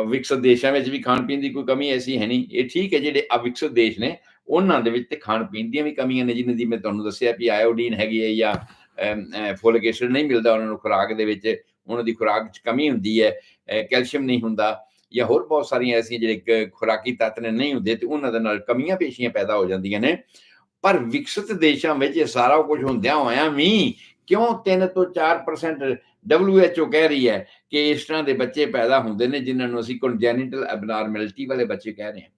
ਵਿਕਸਿਤ ਦੇਸ਼ਾਂ ਵਿੱਚ ਵੀ ਖਾਣ ਪੀਣ ਦੀ ਕੋਈ ਕਮੀ ਐਸੀ ਹੈ ਨਹੀਂ। ਇਹ ਠੀਕ ਹੈ ਜਿਹੜੇ ਅਵਿਕਸਿਤ ਦੇਸ਼ ਨੇ ਉਹਨਾਂ ਦੇ ਵਿੱਚ ਤੇ ਖਾਣ ਪੀਣ ਦੀਆਂ ਵੀ ਕਮੀਆਂ ਨੇ, ਜਿਹਨਾਂ ਦੀ ਮੈਂ ਤੁਹਾਨੂੰ ਦੱਸਿਆ ਵੀ ਆਇਓਡੀਨ ਹੈਗੀ ਹੈ ਜਾਂ ਫੋਲਿਕ ਐਸਿਡ ਨਹੀਂ ਮਿਲਦਾ ਉਹਨਾਂ ਨੂੰ ਖੁਰਾਕ ਦੇ ਵਿੱਚ, ਉਹਨਾਂ ਦੀ ਖੁਰਾਕ 'ਚ ਕਮੀ ਹੁੰਦੀ ਹੈ, ਕੈਲਸ਼ੀਅਮ ਨਹੀਂ ਹੁੰਦਾ, ਜਾਂ ਹੋਰ ਬਹੁਤ ਸਾਰੀਆਂ ਐਸੀਆਂ ਜਿਹੜੇ ਖੁਰਾਕੀ ਤੱਤ ਨੇ ਨਹੀਂ ਹੁੰਦੇ, ਤੇ ਉਹਨਾਂ ਦੇ ਨਾਲ ਕਮੀਆਂ ਪੇਸ਼ੀਆਂ ਪੈਦਾ ਹੋ ਜਾਂਦੀਆਂ ਨੇ। ਪਰ ਵਿਕਸਿਤ ਦੇਸ਼ਾਂ ਵਿੱਚ ਇਹ ਸਾਰਾ ਕੁਝ ਹੁੰਦਿਆਂ ਹੋਇਆਂ ਵੀ ਕਿਉਂ 3 ਤੋਂ 4% WHO ਕਹਿ ਰਹੀ ਹੈ ਕਿ ਇਸ ਤਰ੍ਹਾਂ ਦੇ ਬੱਚੇ ਪੈਦਾ ਹੁੰਦੇ ਨੇ ਜਿਨ੍ਹਾਂ ਨੂੰ ਅਸੀਂ congenital abnormality ਵਾਲੇ ਬੱਚੇ ਕਹਿ ਰਹੇ ਹਾਂ।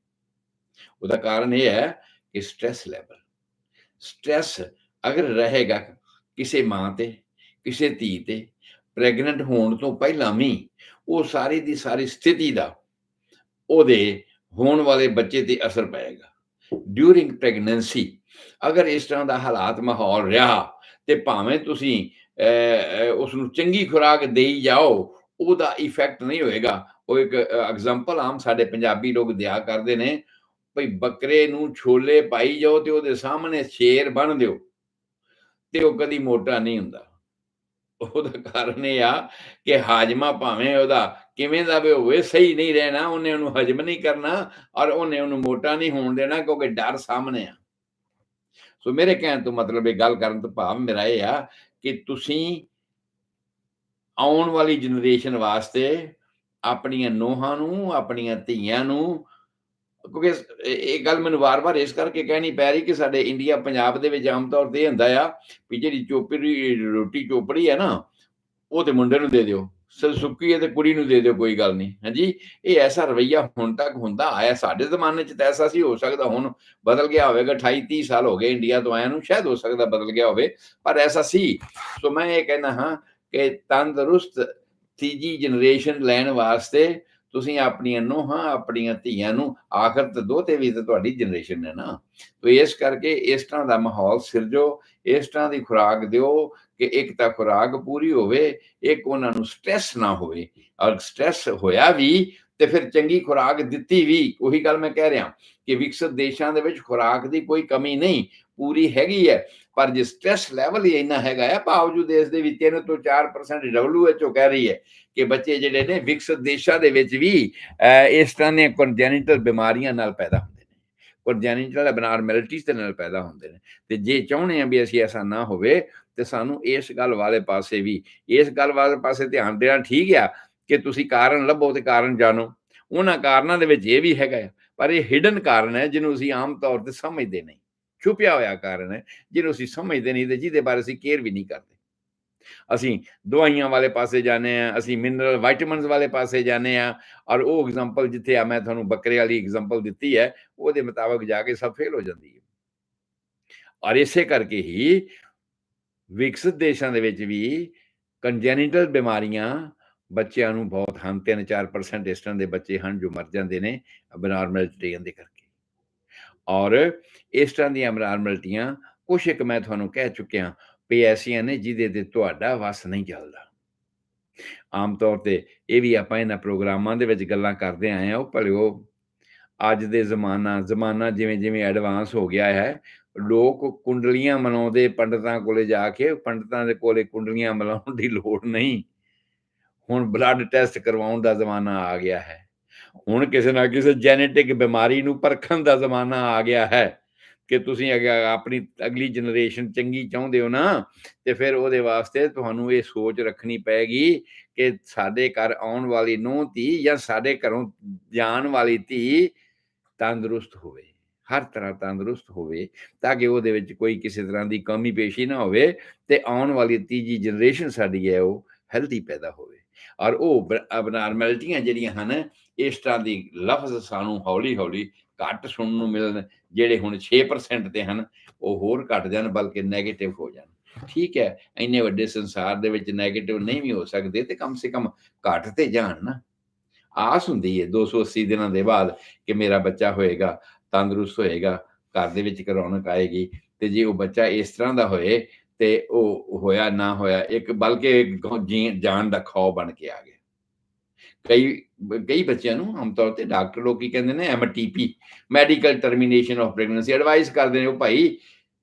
ਉਹਦਾ ਕਾਰਨ ਇਹ ਹੈ ਕਿ ਸਟ੍ਰੈਸ ਅਗਰ ਰਹੇਗਾ ਕਿਸੇ ਮਾਂ ਤੇ, ਕਿਸੇ ਧੀ ਤੇ, ਪ੍ਰੈਗਨੈਂਟ ਹੋਣ ਤੋਂ ਪਹਿਲਾਂ ਵੀ, ਉਹ ਸਾਰੀ ਦੀ ਸਾਰੀ ਸਥਿਤੀ ਦਾ ਉਹਦੇ ਹੋਣ ਵਾਲੇ ਬੱਚੇ ਤੇ ਅਸਰ ਪਏਗਾ। ਡਿਊਰਿੰਗ ਪ੍ਰੈਗਨੈਂਸੀ ਅਗਰ ਇਸ ਤਰ੍ਹਾਂ ਦਾ ਹਾਲਾਤ ਮਾਹੌਲ ਰਿਹਾ ਤੇ ਭਾਵੇਂ ਤੁਸੀਂ ਉਸ ਨੂੰ ਚੰਗੀ ਖੁਰਾਕ ਦੇਈ ਜਾਓ, ਉਹਦਾ ਇਫੈਕਟ ਨਹੀਂ ਹੋਏਗਾ। ਉਹ ਇੱਕ ਐਗਜ਼ਾਮਪਲ ਆਮ ਸਾਡੇ ਪੰਜਾਬੀ ਲੋਕ ਦਿਆ ਕਰਦੇ ਨੇ, ਭਈ ਬੱਕਰੇ ਨੂੰ ਛੋਲੇ ਪਾਈ ਜਾਓ ਤੇ ਉਹਦੇ ਸਾਹਮਣੇ ਸ਼ੇਰ ਬੰਨ੍ਹ ਦਿਓ ਤੇ ਉਹ ਕਦੀ ਮੋਟਾ ਨਹੀਂ ਹੁੰਦਾ। ਉਹਦਾ ਕਾਰਨ ਇਹ ਆ ਕਿ ਹਾਜ਼ਮਾ ਭਾਵੇਂ ਉਹਦਾ ਕਿਵੇਂ ਦਾ ਵੀ ਹੋਵੇ ਸਹੀ ਨਹੀਂ ਰਹਿਣਾ, ਉਹਨੇ ਉਹਨੂੰ ਹਜਮ ਨਹੀਂ ਕਰਨਾ ਔਰ ਉਹਨੇ ਉਹਨੂੰ ਮੋਟਾ ਨਹੀਂ ਹੋਣ ਦੇਣਾ, ਕਿਉਂਕਿ ਡਰ ਸਾਹਮਣੇ ਆ। ਸੋ ਮੇਰੇ ਕਹਿਣ ਤੋਂ ਮਤਲਬ ਇਹ ਗੱਲ ਕਰਨ ਤੋਂ ਭਾਵ ਮੇਰਾ ਇਹ ਆ ਕਿ ਤੁਸੀਂ ਆਉਣ ਵਾਲੀ ਜਨਰੇਸ਼ਨ ਵਾਸਤੇ ਆਪਣੀਆਂ ਨੂੰਹਾਂ ਨੂੰ, ਆਪਣੀਆਂ ਧੀਆਂ ਨੂੰ, ਕਿਉਂਕਿ ਇਹ ਗੱਲ ਮੈਨੂੰ ਵਾਰ-ਵਾਰ ਇਸ ਕਰਕੇ ਕਹਿਣੀ ਪੈ ਰਹੀ ਕਿ ਸਾਡੇ ਇੰਡੀਆ ਪੰਜਾਬ ਦੇ ਵਿੱਚ ਆਮ ਤੌਰ ਤੇ ਇਹ ਹੁੰਦਾ ਆ ਵੀ ਜਿਹੜੀ ਰੋਟੀ ਚੋਪੜੀ ਹੈ ਨਾ, ਉਹ ਤੇ ਮੁੰਡੇ ਨੂੰ ਦੇ ਦਿਓ, ਸੁੱਕੀ ਹੈ ਤੇ ਕੁੜੀ ਨੂੰ ਦੇ ਦਿਓ, ਕੋਈ ਗੱਲ ਨਹੀਂ। ਹਾਂਜੀ, ਇਹ ਐਸਾ ਰਵੱਈਆ ਹੁਣ ਤੱਕ ਹੁੰਦਾ ਆਇਆ। ਸਾਡੇ ਜ਼ਮਾਨੇ 'ਚ ਤਾਂ ਐਸਾ ਸੀ, ਹੋ ਸਕਦਾ ਹੁਣ ਬਦਲ ਗਿਆ ਹੋਵੇਗਾ, 28-30 ਸਾਲ ਹੋ ਗਏ ਇੰਡੀਆ ਤੋਂ ਆਇਆ ਨੂੰ, ਸ਼ਾਇਦ ਹੋ ਸਕਦਾ ਬਦਲ ਗਿਆ ਹੋਵੇ, ਪਰ ਐਸਾ ਸੀ। ਸੋ ਮੈਂ ਇਹ ਕਹਿੰਦਾ ਹਾਂ ਕਿ ਤੰਦਰੁਸਤ ਤੀਜੀ ਜਨਰੇਸ਼ਨ ਲੈਣ ਵਾਸਤੇ ਤੁਸੀਂ ਆਪਣੀਆਂ ਨੂੰਹਾਂ, ਆਪਣੀਆਂ ਧੀਆਂ ਨੂੰ, ਆਖਰ ਤੇ ਦੋਹਤੇ ਵੀ ਤਾਂ ਤੁਹਾਡੀ ਜਨਰੇਸ਼ਨ ਨੇ ਨਾ, ਤੋ ਇਸ ਕਰਕੇ ਇਸ ਤਰ੍ਹਾਂ ਦਾ ਮਾਹੌਲ ਸਿਰਜੋ, ਇਸ ਤਰ੍ਹਾਂ ਦੀ ਖੁਰਾਕ ਦਿਓ ਕਿ ਇੱਕ ਤਾਂ ਖੁਰਾਕ ਪੂਰੀ ਹੋਵੇ, ਇੱਕ ਉਹਨਾਂ ਨੂੰ ਸਟ੍ਰੈਸ ਨਾ ਹੋਵੇ, ਔਰ ਸਟ੍ਰੈਸ ਹੋਇਆ ਵੀ ਤੇ ਫਿਰ ਚੰਗੀ ਖੁਰਾਕ ਦਿੱਤੀ ਵੀ। ਉਹੀ ਗੱਲ ਮੈਂ ਕਹਿ ਰਿਹਾ ਕਿ ਵਿਕਸਿਤ ਦੇਸ਼ਾਂ ਦੇ ਵਿੱਚ ਖੁਰਾਕ ਦੀ ਕੋਈ ਕਮੀ ਨਹੀਂ, ਪੂਰੀ ਹੈਗੀ ਹੈ, ਪਰ ਜੇ ਸਟ੍ਰੈਸ ਲੈਵਲ ਹੀ ਇੰਨਾ ਹੈਗਾ ਹੈ, ਬਾਵਜੂਦ ਇਸ ਦੇ ਵਿੱਚ 3 ਤੋਂ 4% WHO ਕਹਿ ਰਹੀ ਹੈ ਕਿ ਬੱਚੇ ਜਿਹੜੇ ਨੇ ਵਿਕਸਿਤ ਦੇਸ਼ਾਂ ਦੇ ਵਿੱਚ ਵੀ ਇਸ ਤਰ੍ਹਾਂ ਦੀਆਂ congenital ਬਿਮਾਰੀਆਂ ਨਾਲ ਪੈਦਾ ਹੁੰਦੇ ਨੇ, congenital abnormalities ਦੇ ਨਾਲ ਪੈਦਾ ਹੁੰਦੇ ਨੇ। ਤੇ ਜੇ ਚਾਹੁੰਦੇ ਆ ਵੀ ਅਸੀਂ ਐਸਾ ਨਾ ਹੋਵੇ ਤੇ ਸਾਨੂੰ ਇਸ ਗੱਲ ਵਾਲੇ ਪਾਸੇ ਧਿਆਨ ਦੇਣਾ ਠੀਕ ਆ ਕਿ ਤੁਸੀਂ ਕਾਰਨ ਲੱਭੋ ਤੇ ਕਾਰਨ ਜਾਣੋ। ਉਹਨਾਂ ਕਾਰਨਾਂ ਦੇ ਵਿੱਚ ਇਹ ਵੀ ਹੈਗਾ ਆ, ਪਰ ਇਹ ਹਿਡਨ ਕਾਰਨ ਹੈ ਜਿਹਨੂੰ ਅਸੀਂ ਆਮ ਤੌਰ ਤੇ ਸਮਝਦੇ ਨਹੀਂ, ਛੁਪਿਆ ਹੋਇਆ ਕਾਰਨ ਹੈ ਜਿਹਨੂੰ ਅਸੀਂ ਸਮਝਦੇ ਨਹੀਂ ਤੇ ਜਿਹਦੇ ਬਾਰੇ ਅਸੀਂ ਕੇਅਰ ਵੀ ਨਹੀਂ ਕਰਦੇ। ਅਸੀਂ ਦਵਾਈਆਂ ਵਾਲੇ ਪਾਸੇ ਜਾਂਦੇ ਹਾਂ, ਅਸੀਂ ਮਿਨਰਲ ਵਾਈਟਮਿਨਸ ਵਾਲੇ ਪਾਸੇ ਜਾਂਦੇ ਹਾਂ, ਔਰ ਉਹ ਐਗਜ਼ਾਮਪਲ ਜਿੱਥੇ ਆ ਮੈਂ ਤੁਹਾਨੂੰ ਬੱਕਰੇ ਵਾਲੀ ਐਗਜ਼ਾਮਪਲ ਦਿੱਤੀ ਹੈ, ਉਹਦੇ ਮੁਤਾਬਕ ਜਾ ਕੇ ਸਭ ਫੇਲ ਹੋ ਜਾਂਦੀ ਹੈ। ਔਰ ਇਸੇ ਕਰਕੇ ਹੀ ਵਿਕਸਿਤ ਦੇਸ਼ਾਂ ਦੇ ਵਿੱਚ ਵੀ ਕੰਜੈਨੀਟਲ ਬਿਮਾਰੀਆਂ ਬੱਚਿਆਂ ਨੂੰ ਬਹੁਤ ਹਨ। 3-4% ਇਸ ਤਰ੍ਹਾਂ ਦੇ ਬੱਚੇ ਹਨ ਜੋ ਮਰ ਜਾਂਦੇ ਨੇ ਅਬਨਾਰਮੈਲਿਟੀਆਂ ਦੇ ਕਰਕੇ। ਔਰ ਇਸ ਤਰ੍ਹਾਂ ਦੀਆਂ ਅਬਨਾਰਮੈਲਿਟੀਆਂ ਕੁਛ ਇੱਕ ਮੈਂ ਤੁਹਾਨੂੰ ਕਹਿ ਚੁੱਕਿਆ ਵੀ ਐਸੀਆਂ ਨੇ ਜਿਹਦੇ ਤੇ ਤੁਹਾਡਾ ਵੱਸ ਨਹੀਂ ਚੱਲਦਾ। ਆਮ ਤੌਰ ਤੇ ਇਹ ਵੀ ਆਪਾਂ ਇਹਨਾਂ ਪ੍ਰੋਗਰਾਮਾਂ ਦੇ ਵਿੱਚ ਗੱਲਾਂ ਕਰਦੇ ਆਏ ਹਾਂ, ਉਹ ਭਲਿਓ ਅੱਜ ਦੇ ਜ਼ਮਾਨਾ ਜਿਵੇਂ ਜਿਵੇਂ ਐਡਵਾਂਸ ਹੋ ਗਿਆ ਹੈ, ਲੋਕ ਕੁੰਡਲੀਆਂ ਮਿਲਾਉਂਦੇ ਪੰਡਤਾਂ ਕੋਲੇ ਜਾ ਕੇ, ਪੰਡਤਾਂ ਦੇ ਕੋਲੇ ਕੁੰਡਲੀਆਂ ਮਿਲਾਉਣ ਦੀ ਲੋੜ ਨਹੀਂ। ਹੁਣ ਬਲੱਡ ਟੈਸਟ ਕਰਵਾਉਣ ਦਾ ਜ਼ਮਾਨਾ ਆ ਗਿਆ ਹੈ। ਹੁਣ ਕਿਸੇ ਨਾ ਕਿਸੇ ਜੈਨੇਟਿਕ ਬਿਮਾਰੀ ਨੂੰ ਪਰਖਣ ਦਾ ਜ਼ਮਾਨਾ ਆ ਗਿਆ ਹੈ ਕਿ ਤੁਸੀਂ ਆਪਣੀ ਅਗਲੀ ਜਨਰੇਸ਼ਨ ਚੰਗੀ ਚਾਹੁੰਦੇ ਹੋ ਨਾ, ਤੇ ਫਿਰ ਉਹਦੇ ਵਾਸਤੇ ਤੁਹਾਨੂੰ ਇਹ ਸੋਚ ਰੱਖਣੀ ਪਏਗੀ ਕਿ ਸਾਡੇ ਘਰ ਆਉਣ ਵਾਲੀ ਨੂੰਹ ਧੀ ਜਾਂ ਸਾਡੇ ਘਰੋਂ ਜਾਣ ਵਾਲੀ ਧੀ ਤੰਦਰੁਸਤ ਹੋਵੇ, ਹਰ ਤਰ੍ਹਾਂ ਤੰਦਰੁਸਤ ਹੋਵੇ, ਤਾਂ ਕਿ ਉਹਦੇ ਵਿੱਚ ਕੋਈ ਕਿਸੇ ਤਰ੍ਹਾਂ ਦੀ ਕਮੀ ਪੇਸ਼ੀ ਨਾ ਹੋਵੇ, ਤੇ ਆਉਣ ਵਾਲੀ ਤੀਜੀ ਜਨਰੇਸ਼ਨ ਸਾਡੀ ਹੈ ਉਹ ਹੈਲਦੀ ਪੈਦਾ ਹੋਵੇ। ਔਰ ਉਹ ਅਬਨਾਰਮੈਲਿਟੀਆਂ ਜਿਹੜੀਆਂ ਹਨ, ਇਸ ਤਰ੍ਹਾਂ ਦੀ ਲਫ਼ਜ਼ ਸਾਨੂੰ ਹੌਲੀ ਹੌਲੀ ਘੱਟ ਸੁਣਨ ਨੂੰ ਮਿਲਣ, ਜਿਹੜੇ ਹੁਣ 6% ਤੇ ਹਨ, ਉਹ ਹੋਰ ਘੱਟ ਜਾਣ, ਬਲਕਿ ਨੈਗੇਟਿਵ ਹੋ ਜਾਣ। ਠੀਕ ਹੈ, ਇੰਨੇ ਵੱਡੇ ਸੰਸਾਰ ਦੇ ਵਿੱਚ ਨੈਗੇਟਿਵ ਨਹੀਂ ਵੀ ਹੋ ਸਕਦੇ, ਤੇ ਕਮ ਸੇ ਕਮ ਘੱਟ ਤੇ ਜਾਣ ਨਾ। ਆਸ ਹੁੰਦੀ ਹੈ 280 ਦਿਨਾਂ ਦੇ ਬਾਅਦ ਕਿ ਮੇਰਾ ਬੱਚਾ ਹੋਏਗਾ, ਤੰਦਰੁਸਤ ਹੋਏਗਾ, ਘਰ ਦੇ ਵਿੱਚ ਰੌਣਕ ਆਏਗੀ। ਤੇ ਜੇ ਉਹ ਬੱਚਾ ਇਸ ਤਰ੍ਹਾਂ ਦਾ ਹੋਏ ਤੇ ਉਹ ਹੋਇਆ ਨਾ ਹੋਇਆ, ਇੱਕ ਬਲਕਿ ਜਾਨ ਦਾ ਖੌਅ ਬਣ ਕੇ ਆ ਗਿਆ। ਕਈ ਕਈ ਬੱਚਿਆਂ ਨੂੰ ਆਮ ਤੌਰ ਤੇ ਡਾਕਟਰ ਲੋਕ ਕੀ ਕਹਿੰਦੇ ਨੇ, MTP, medical termination of pregnancy, advise ਕਰਦੇ ਨੇ ਉਹ ਭਾਈ,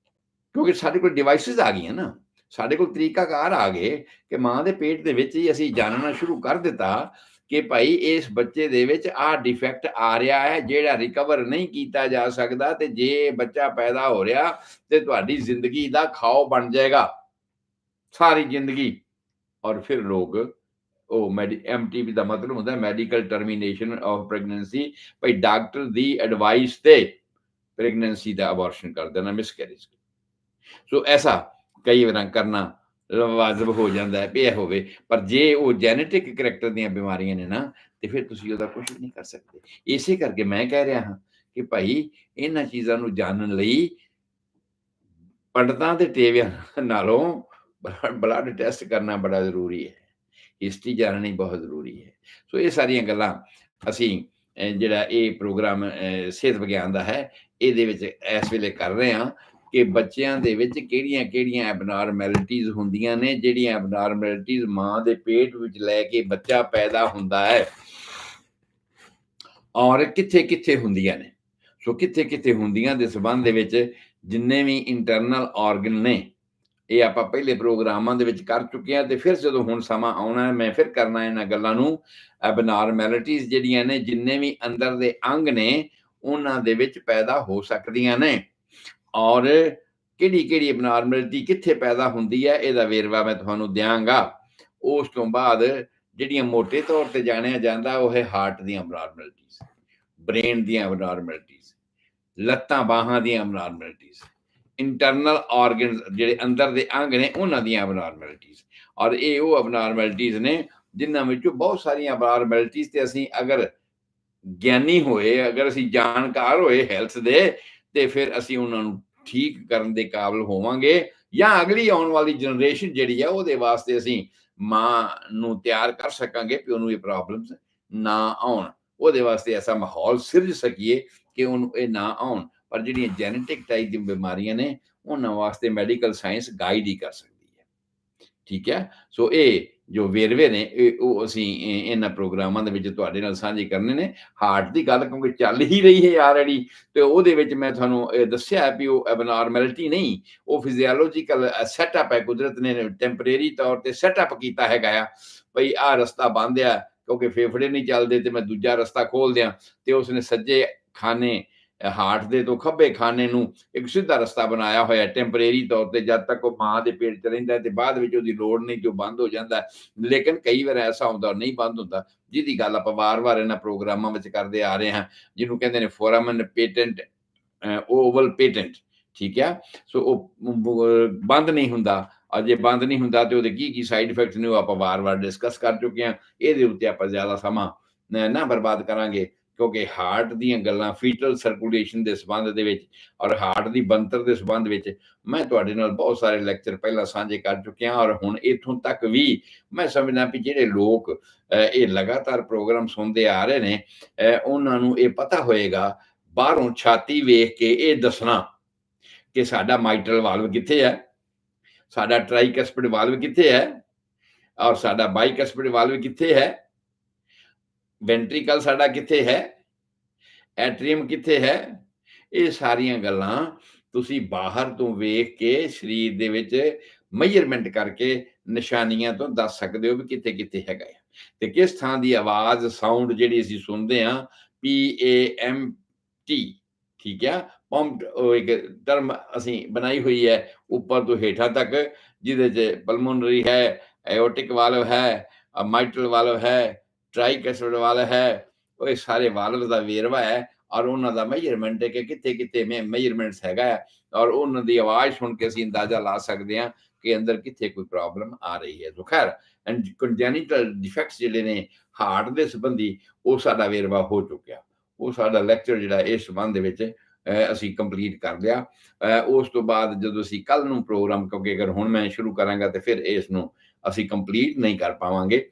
ਕਿਉਂਕਿ ਸਾਡੇ ਕੋਲ ਡਿਵਾਈਸਿਸ ਆ ਗਈਆਂ ਨਾ, ਸਾਡੇ ਕੋਲ ਤਰੀਕਾਕਾਰ ਆ ਗਏ ਕਿ ਮਾਂ ਦੇ ਪੇਟ ਦੇ ਵਿੱਚ ਹੀ ਅਸੀਂ ਜਾਣਨਾ ਸ਼ੁਰੂ ਕਰ ਦਿੱਤਾ ਕਿ ਭਾਈ ਇਸ ਬੱਚੇ ਦੇ ਵਿੱਚ ਆਹ ਡਿਫੈਕਟ ਆ ਰਿਹਾ ਹੈ, ਜਿਹੜਾ ਰਿਕਵਰ ਨਹੀਂ ਕੀਤਾ ਜਾ ਸਕਦਾ, ਤੇ ਜੇ ਬੱਚਾ ਪੈਦਾ ਹੋ ਰਿਹਾ ਤੇ ਤੁਹਾਡੀ ਜ਼ਿੰਦਗੀ ਦਾ ਖਾਓ ਬਣ ਜਾਏਗਾ ਸਾਰੀ ਜ਼ਿੰਦਗੀ। ਔਰ ਫਿਰ ਲੋਕ ਉਹ MTP ਦਾ ਮਤਲਬ ਹੁੰਦਾ medical termination of pregnancy, Bhai doctor the advice ਤੇ ਪ੍ਰੈਗਨੈਂਸੀ ਦਾ ਅਬੋਰਸ਼ਨ ਕਰ ਦੇਣਾ, ਮਿਸਕੈਰੇਜ। ਸੋ ਐਸਾ ਕਈ ਵਾਰ ਕਰਨਾ ਵਾਜਬ ਹੋ ਜਾਂਦਾ ਹੈ ਪਿਆ ਹੋਵੇ, ਪਰ ਜੇ ਉਹ ਜੈਨੇਟਿਕ ਕਰੈਕਟਰ ਦੀਆਂ ਬਿਮਾਰੀਆਂ ਨੇ ਨਾ, ਤੇ ਫਿਰ ਤੁਸੀਂ ਉਹਦਾ ਕੁਝ ਨਹੀਂ ਕਰ ਸਕਦੇ। ਇਸੇ ਕਰਕੇ ਮੈਂ ਕਹਿ ਰਿਹਾ ਹਾਂ ਕਿ ਭਾਈ ਇਹਨਾਂ ਚੀਜ਼ਾਂ ਨੂੰ ਜਾਣਨ ਲਈ ਪੰਡਤਾਂ ਤੇ ਟੇਵਿਆਂ ਨਾਲੋਂ ਬਲੱਡ ਟੈਸਟ ਕਰਨਾ ਬੜਾ ਜ਼ਰੂਰੀ ਹੈ, ਹਿਸਟਰੀ ਜਾਣਨੀ ਬਹੁਤ ਜ਼ਰੂਰੀ ਹੈ। ਸੋ ਇਹ ਸਾਰੀਆਂ ਗੱਲਾਂ ਅਸੀਂ ਜਿਹੜਾ ਇਹ ਪ੍ਰੋਗਰਾਮ ਸਿਹਤ ਵਿਗਿਆਨ ਦਾ ਹੈ, ਇਹਦੇ ਵਿੱਚ ਇਸ ਵੇਲੇ ਕਰ ਰਹੇ ਹਾਂ ਕਿ ਬੱਚਿਆਂ ਦੇ ਵਿੱਚ ਕਿਹੜੀਆਂ ਕਿਹੜੀਆਂ ਐਬਨਾਰਮੈਲਿਟੀਜ਼ ਹੁੰਦੀਆਂ ਨੇ, ਜਿਹੜੀਆਂ ਐਬਨਾਰਮੈਲਿਟੀਜ਼ ਮਾਂ ਦੇ ਪੇਟ ਵਿੱਚ ਲੈ ਕੇ ਬੱਚਾ ਪੈਦਾ ਹੁੰਦਾ ਹੈ, ਔਰ ਕਿੱਥੇ ਕਿੱਥੇ ਹੁੰਦੀਆਂ ਨੇ। ਸੋ ਕਿੱਥੇ ਕਿੱਥੇ ਹੁੰਦੀਆਂ ਦੇ ਸੰਬੰਧ ਦੇ ਵਿੱਚ ਜਿੰਨੇ ਵੀ ਇੰਟਰਨਲ ਆਰਗਨ ਨੇ, ਇਹ ਆਪਾਂ ਪਹਿਲੇ ਪ੍ਰੋਗਰਾਮਾਂ ਦੇ ਵਿੱਚ ਕਰ ਚੁੱਕੇ ਹਾਂ, ਤੇ ਫਿਰ ਜਦੋਂ ਹੁਣ ਸਮਾਂ ਆਉਣਾ ਹੈ ਮੈਂ ਫਿਰ ਕਰਨਾ ਇਹਨਾਂ ਗੱਲਾਂ ਨੂੰ। ਐਬਨਾਰਮੈਲਿਟੀਜ਼ ਜਿਹੜੀਆਂ ਨੇ, ਜਿੰਨੇ ਵੀ ਅੰਦਰ ਦੇ ਅੰਗ ਨੇ, ਉਹਨਾਂ ਦੇ ਵਿੱਚ ਪੈਦਾ ਹੋ ਸਕਦੀਆਂ ਨੇ, ਔਰ ਕਿਹੜੀ ਕਿਹੜੀ ਐਬਨਾਰਮੈਲਿਟੀ ਕਿੱਥੇ ਪੈਦਾ ਹੁੰਦੀ ਹੈ, ਇਹਦਾ ਵੇਰਵਾ ਮੈਂ ਤੁਹਾਨੂੰ ਦਿਆਂਗਾ। ਉਸ ਤੋਂ ਬਾਅਦ ਜਿਹੜੀਆਂ ਮੋਟੇ ਤੌਰ ਤੇ ਜਾਣਿਆ ਜਾਂਦਾ ਉਹ ਹੈ ਹਾਰਟ ਦੀਆਂ ਐਬਨਾਰਮੈਲਿਟੀਜ਼, ਬ੍ਰੇਨ ਦੀਆਂ ਐਬਨਾਰਮੈਲਿਟੀਜ਼, ਲੱਤਾਂ ਬਾਹਾਂ ਦੀਆਂ ਐਬਨਾਰਮੈਲਿਟੀਜ਼, ਇੰਟਰਨਲ ਆਰਗਨਸ ਜਿਹੜੇ ਅੰਦਰ ਦੇ ਅੰਗ ਨੇ ਉਹਨਾਂ ਦੀਆਂ ਐਬਨਾਰਮੈਲਿਟੀਜ਼। ਔਰ ਇਹ ਉਹ ਐਬਨਾਰਮੈਲਿਟੀਜ਼ ਨੇ ਜਿਨ੍ਹਾਂ ਵਿੱਚੋਂ ਬਹੁਤ ਸਾਰੀਆਂ ਐਬਨਾਰਮੈਲਿਟੀਜ਼ ਤੇ ਅਸੀਂ ਅਗਰ ਗਿਆਨੀ ਹੋਏ, ਅਗਰ ਅਸੀਂ ਜਾਣਕਾਰ ਹੋਏ ਹੈਲਥ ਦੇ, ਤੇ ਫਿਰ ਅਸੀਂ ਉਹਨਾਂ ਨੂੰ ਠੀਕ ਕਰਨ ਦੇ ਕਾਬਿਲ ਹੋਵਾਂਗੇ, ਜਾਂ ਅਗਲੀ ਆਉਣ ਵਾਲੀ ਜਨਰੇਸ਼ਨ ਜਿਹੜੀ ਆ ਉਹਦੇ ਵਾਸਤੇ ਅਸੀਂ ਮਾਂ ਨੂੰ ਤਿਆਰ ਕਰ ਸਕਾਂਗੇ ਕਿ ਉਹਨੂੰ ਇਹ ਪ੍ਰੋਬਲਮਸ ਨਾ ਆਉਣ, ਉਹਦੇ ਵਾਸਤੇ ਐਸਾ ਮਾਹੌਲ ਸਿਰਜ ਸਕੀਏ ਕਿ ਉਹਨੂੰ ਇਹ ਨਾ ਆਉਣ। ਪਰ ਜਿਹੜੀਆਂ ਜੈਨੇਟਿਕ ਟਾਈਪ ਦੀਆਂ ਬਿਮਾਰੀਆਂ ਨੇ, ਉਹਨਾਂ ਵਾਸਤੇ ਮੈਡੀਕਲ ਸਾਇੰਸ ਗਾਈਡ ਹੀ ਕਰ ਸਕਦੀ ਹੈ। ਠੀਕ ਹੈ, ਸੋ ਇਹ ਜੋ ਵੇਰਵੇ ਨੇ ਉਹ ਅਸੀਂ ਇਹਨਾਂ ਪ੍ਰੋਗਰਾਮਾਂ ਦੇ ਵਿੱਚ ਤੁਹਾਡੇ ਨਾਲ ਸਾਂਝੇ ਕਰਨੇ ਨੇ। ਹਾਰਟ ਦੀ ਗੱਲ ਕਿਉਂਕਿ ਚੱਲ ਹੀ ਰਹੀ ਹੈ ਆਲਰੇਡੀ, ਤੇ ਉਹਦੇ ਵਿੱਚ ਮੈਂ ਤੁਹਾਨੂੰ ਇਹ ਦੱਸਿਆ ਵੀ ਉਹ ਐਬਨਾਰਮੈਲਿਟੀ ਨਹੀਂ, ਉਹ ਫਿਜ਼ੀਓਲੋਜੀਕਲ ਸੈਟਅਪ ਹੈ, ਕੁਦਰਤ ਨੇ ਟੈਂਪਰੇਰੀ ਤੌਰ ਤੇ ਸੈਟਅਪ ਕੀਤਾ ਹੈਗਾ ਆ, ਭਈ ਆਹ ਰਸਤਾ ਬੰਦ ਆ ਕਿਉਂਕਿ ਫੇਫੜੇ ਨਹੀਂ ਚੱਲਦੇ, ਤੇ ਮੈਂ ਦੂਜਾ ਰਸਤਾ ਖੋਲ ਦਿਆਂ, ਤੇ ਉਸਨੇ ਸੱਜੇ ਖਾਨੇ ਹਾਰਟ ਦੇ ਤੋਂ ਖੱਬੇ ਖਾਨੇ ਨੂੰ ਇੱਕ ਸਿੱਧਾ ਰਸਤਾ ਬਣਾਇਆ ਹੋਇਆ ਟੈਂਪਰੇਰੀ ਤੌਰ ਤੇ, ਜਦ ਤੱਕ ਉਹ ਮਾਂ ਦੇ ਪੇਟ 'ਚ ਰਹਿੰਦਾ, ਤੇ ਬਾਅਦ ਵਿੱਚ ਉਹਦੀ ਲੋੜ ਨਹੀਂ ਕਿ ਉਹ ਬੰਦ ਹੋ ਜਾਂਦਾ। ਲੇਕਿਨ ਕਈ ਵਾਰ ਐਸਾ ਹੁੰਦਾ ਨਹੀਂ ਬੰਦ ਹੁੰਦਾ, ਜਿਹਦੀ ਗੱਲ ਆਪਾਂ ਵਾਰ-ਵਾਰ ਇਹਨਾਂ ਪ੍ਰੋਗਰਾਮਾਂ ਵਿੱਚ ਕਰਦੇ ਆ ਰਹੇ ਹਾਂ, ਜਿਹਨੂੰ ਕਹਿੰਦੇ ਨੇ ਫੋਰਾਮਨ ਪੇਟੈਂਟ, ਓਵਲ ਪੇਟੈਂਟ। ਠੀਕ ਹੈ, ਸੋ ਉਹ ਬੰਦ ਨਹੀਂ ਹੁੰਦਾ। ਅਜੇ ਬੰਦ ਨਹੀਂ ਹੁੰਦਾ ਤੇ ਉਹਦੇ ਕੀ ਕੀ ਸਾਈਡ ਇਫੈਕਟਸ ਨੇ ਉਹ ਆਪਾਂ ਵਾਰ-ਵਾਰ ਡਿਸਕਸ ਕਰ ਚੁੱਕੇ ਹਾਂ। ਇਹਦੇ ਉੱਤੇ ਆਪਾਂ ਜ਼ਿਆਦਾ ਸਮਾਂ ਨਾ ਬਰਬਾਦ ਕਰਾਂਗੇ, ਕਿਉਂਕਿ ਹਾਰਟ ਦੀਆਂ ਗੱਲਾਂ ਫੀਟਲ ਸਰਕੂਲੇਸ਼ਨ ਦੇ ਸੰਬੰਧ ਦੇ ਵਿੱਚ ਔਰ ਹਾਰਟ ਦੀ ਬਣਤਰ ਦੇ ਸੰਬੰਧ ਵਿੱਚ ਮੈਂ ਤੁਹਾਡੇ ਨਾਲ ਬਹੁਤ ਸਾਰੇ ਲੈਕਚਰ ਪਹਿਲਾਂ ਸਾਂਝੇ ਕਰ ਚੁੱਕਿਆ। ਔਰ ਹੁਣ ਇੱਥੋਂ ਤੱਕ ਵੀ ਮੈਂ ਸਮਝਦਾ ਵੀ ਜਿਹੜੇ ਲੋਕ ਇਹ ਲਗਾਤਾਰ ਪ੍ਰੋਗਰਾਮ ਸੁਣਦੇ ਆ ਰਹੇ ਨੇ, ਉਹਨਾਂ ਨੂੰ ਇਹ ਪਤਾ ਹੋਏਗਾ ਬਾਹਰੋਂ ਛਾਤੀ ਵੇਖ ਕੇ ਇਹ ਦੱਸਣਾ ਕਿ ਸਾਡਾ ਮਾਈਟਰਲ ਵਾਲਵ ਕਿੱਥੇ ਹੈ, ਸਾਡਾ ਟ੍ਰਾਈਕਸਪਿਡ ਵਾਲਵ ਕਿੱਥੇ ਹੈ, ਔਰ ਸਾਡਾ ਬਾਈਕਸਪਿਡ ਵਾਲਵ ਕਿੱਥੇ ਹੈ, ਵੈਂਟਰੀਕਲ ਸਾਡਾ ਕਿੱਥੇ ਹੈ, ਐਟਰੀਅਮ ਕਿੱਥੇ ਹੈ? ਇਹ ਸਾਰੀਆਂ ਗੱਲਾਂ ਤੁਸੀਂ ਬਾਹਰ ਤੋਂ ਵੇਖ ਕੇ ਸਰੀਰ ਦੇ ਵਿੱਚ ਮੇਜਰਮੈਂਟ ਕਰਕੇ ਨਿਸ਼ਾਨੀਆਂ ਤੋਂ ਦੱਸ ਸਕਦੇ ਹੋ ਵੀ ਕਿੱਥੇ ਕਿੱਥੇ ਹੈਗਾ ਆ, ਤੇ ਕਿਸ ਥਾਂ ਦੀ ਆਵਾਜ਼ ਸਾਊਂਡ ਜਿਹੜੀ ਅਸੀਂ ਸੁਣਦੇ ਹਾਂ, PAMT, ਠੀਕ ਆ। ਪੰਪਡ, ਉਹ ਇੱਕ ਟਰਮ ਅਸੀਂ ਬਣਾਈ ਹੋਈ ਹੈ ਉੱਪਰ ਤੋਂ ਹੇਠਾਂ ਤੱਕ, ਜਿਹਦੇ 'ਚ ਪਲਮੋਨਰੀ ਹੈ, ਐਓਟਿਕ ਵਾਲਵ ਹੈ, ਮਾਈਟਰਲ ਵਾਲਵ ਹੈ, ਟ੍ਰਾਈਕੈਸਡ ਵਾਲਵ ਹੈ। ਉਹ ਇਹ ਸਾਰੇ ਵਾਲਵ ਦਾ ਵੇਰਵਾ ਹੈ, ਔਰ ਉਹਨਾਂ ਦਾ ਮੇਜਰਮੈਂਟ ਹੈ ਕਿ ਕਿੱਥੇ ਕਿੱਥੇ ਮੇਜਰਮੈਂਟਸ ਹੈਗਾ ਹੈ, ਔਰ ਉਹਨਾਂ ਦੀ ਆਵਾਜ਼ ਸੁਣ ਕੇ ਅਸੀਂ ਅੰਦਾਜ਼ਾ ਲਾ ਸਕਦੇ ਹਾਂ ਕਿ ਅੰਦਰ ਕਿੱਥੇ ਕੋਈ ਪ੍ਰੋਬਲਮ ਆ ਰਹੀ ਹੈ। ਸੋ ਖੈਰ, ਐਂਡ ਕੰਜੈਨੀਟਲ ਡਿਫੈਕਟਸ ਜਿਹੜੇ ਨੇ ਹਾਰਟ ਦੇ ਸੰਬੰਧੀ, ਉਹ ਸਾਡਾ ਵੇਰਵਾ ਹੋ ਚੁੱਕਿਆ। ਉਹ ਸਾਡਾ ਲੈਕਚਰ ਜਿਹੜਾ ਇਸ ਸੰਬੰਧ ਦੇ ਵਿੱਚ ਅਸੀਂ ਕੰਪਲੀਟ ਕਰ ਲਿਆ। ਉਸ ਤੋਂ ਬਾਅਦ ਜਦੋਂ ਅਸੀਂ ਕੱਲ ਨੂੰ ਪ੍ਰੋਗਰਾਮ, ਕਿਉਂਕਿ ਅਗਰ ਹੁਣ ਮੈਂ ਸ਼ੁਰੂ ਕਰਾਂਗਾ ਤੇ ਫਿਰ ਇਸ ਨੂੰ ਅਸੀਂ ਕੰਪਲੀਟ ਨਹੀਂ ਕਰ ਪਾਵਾਂਗੇ।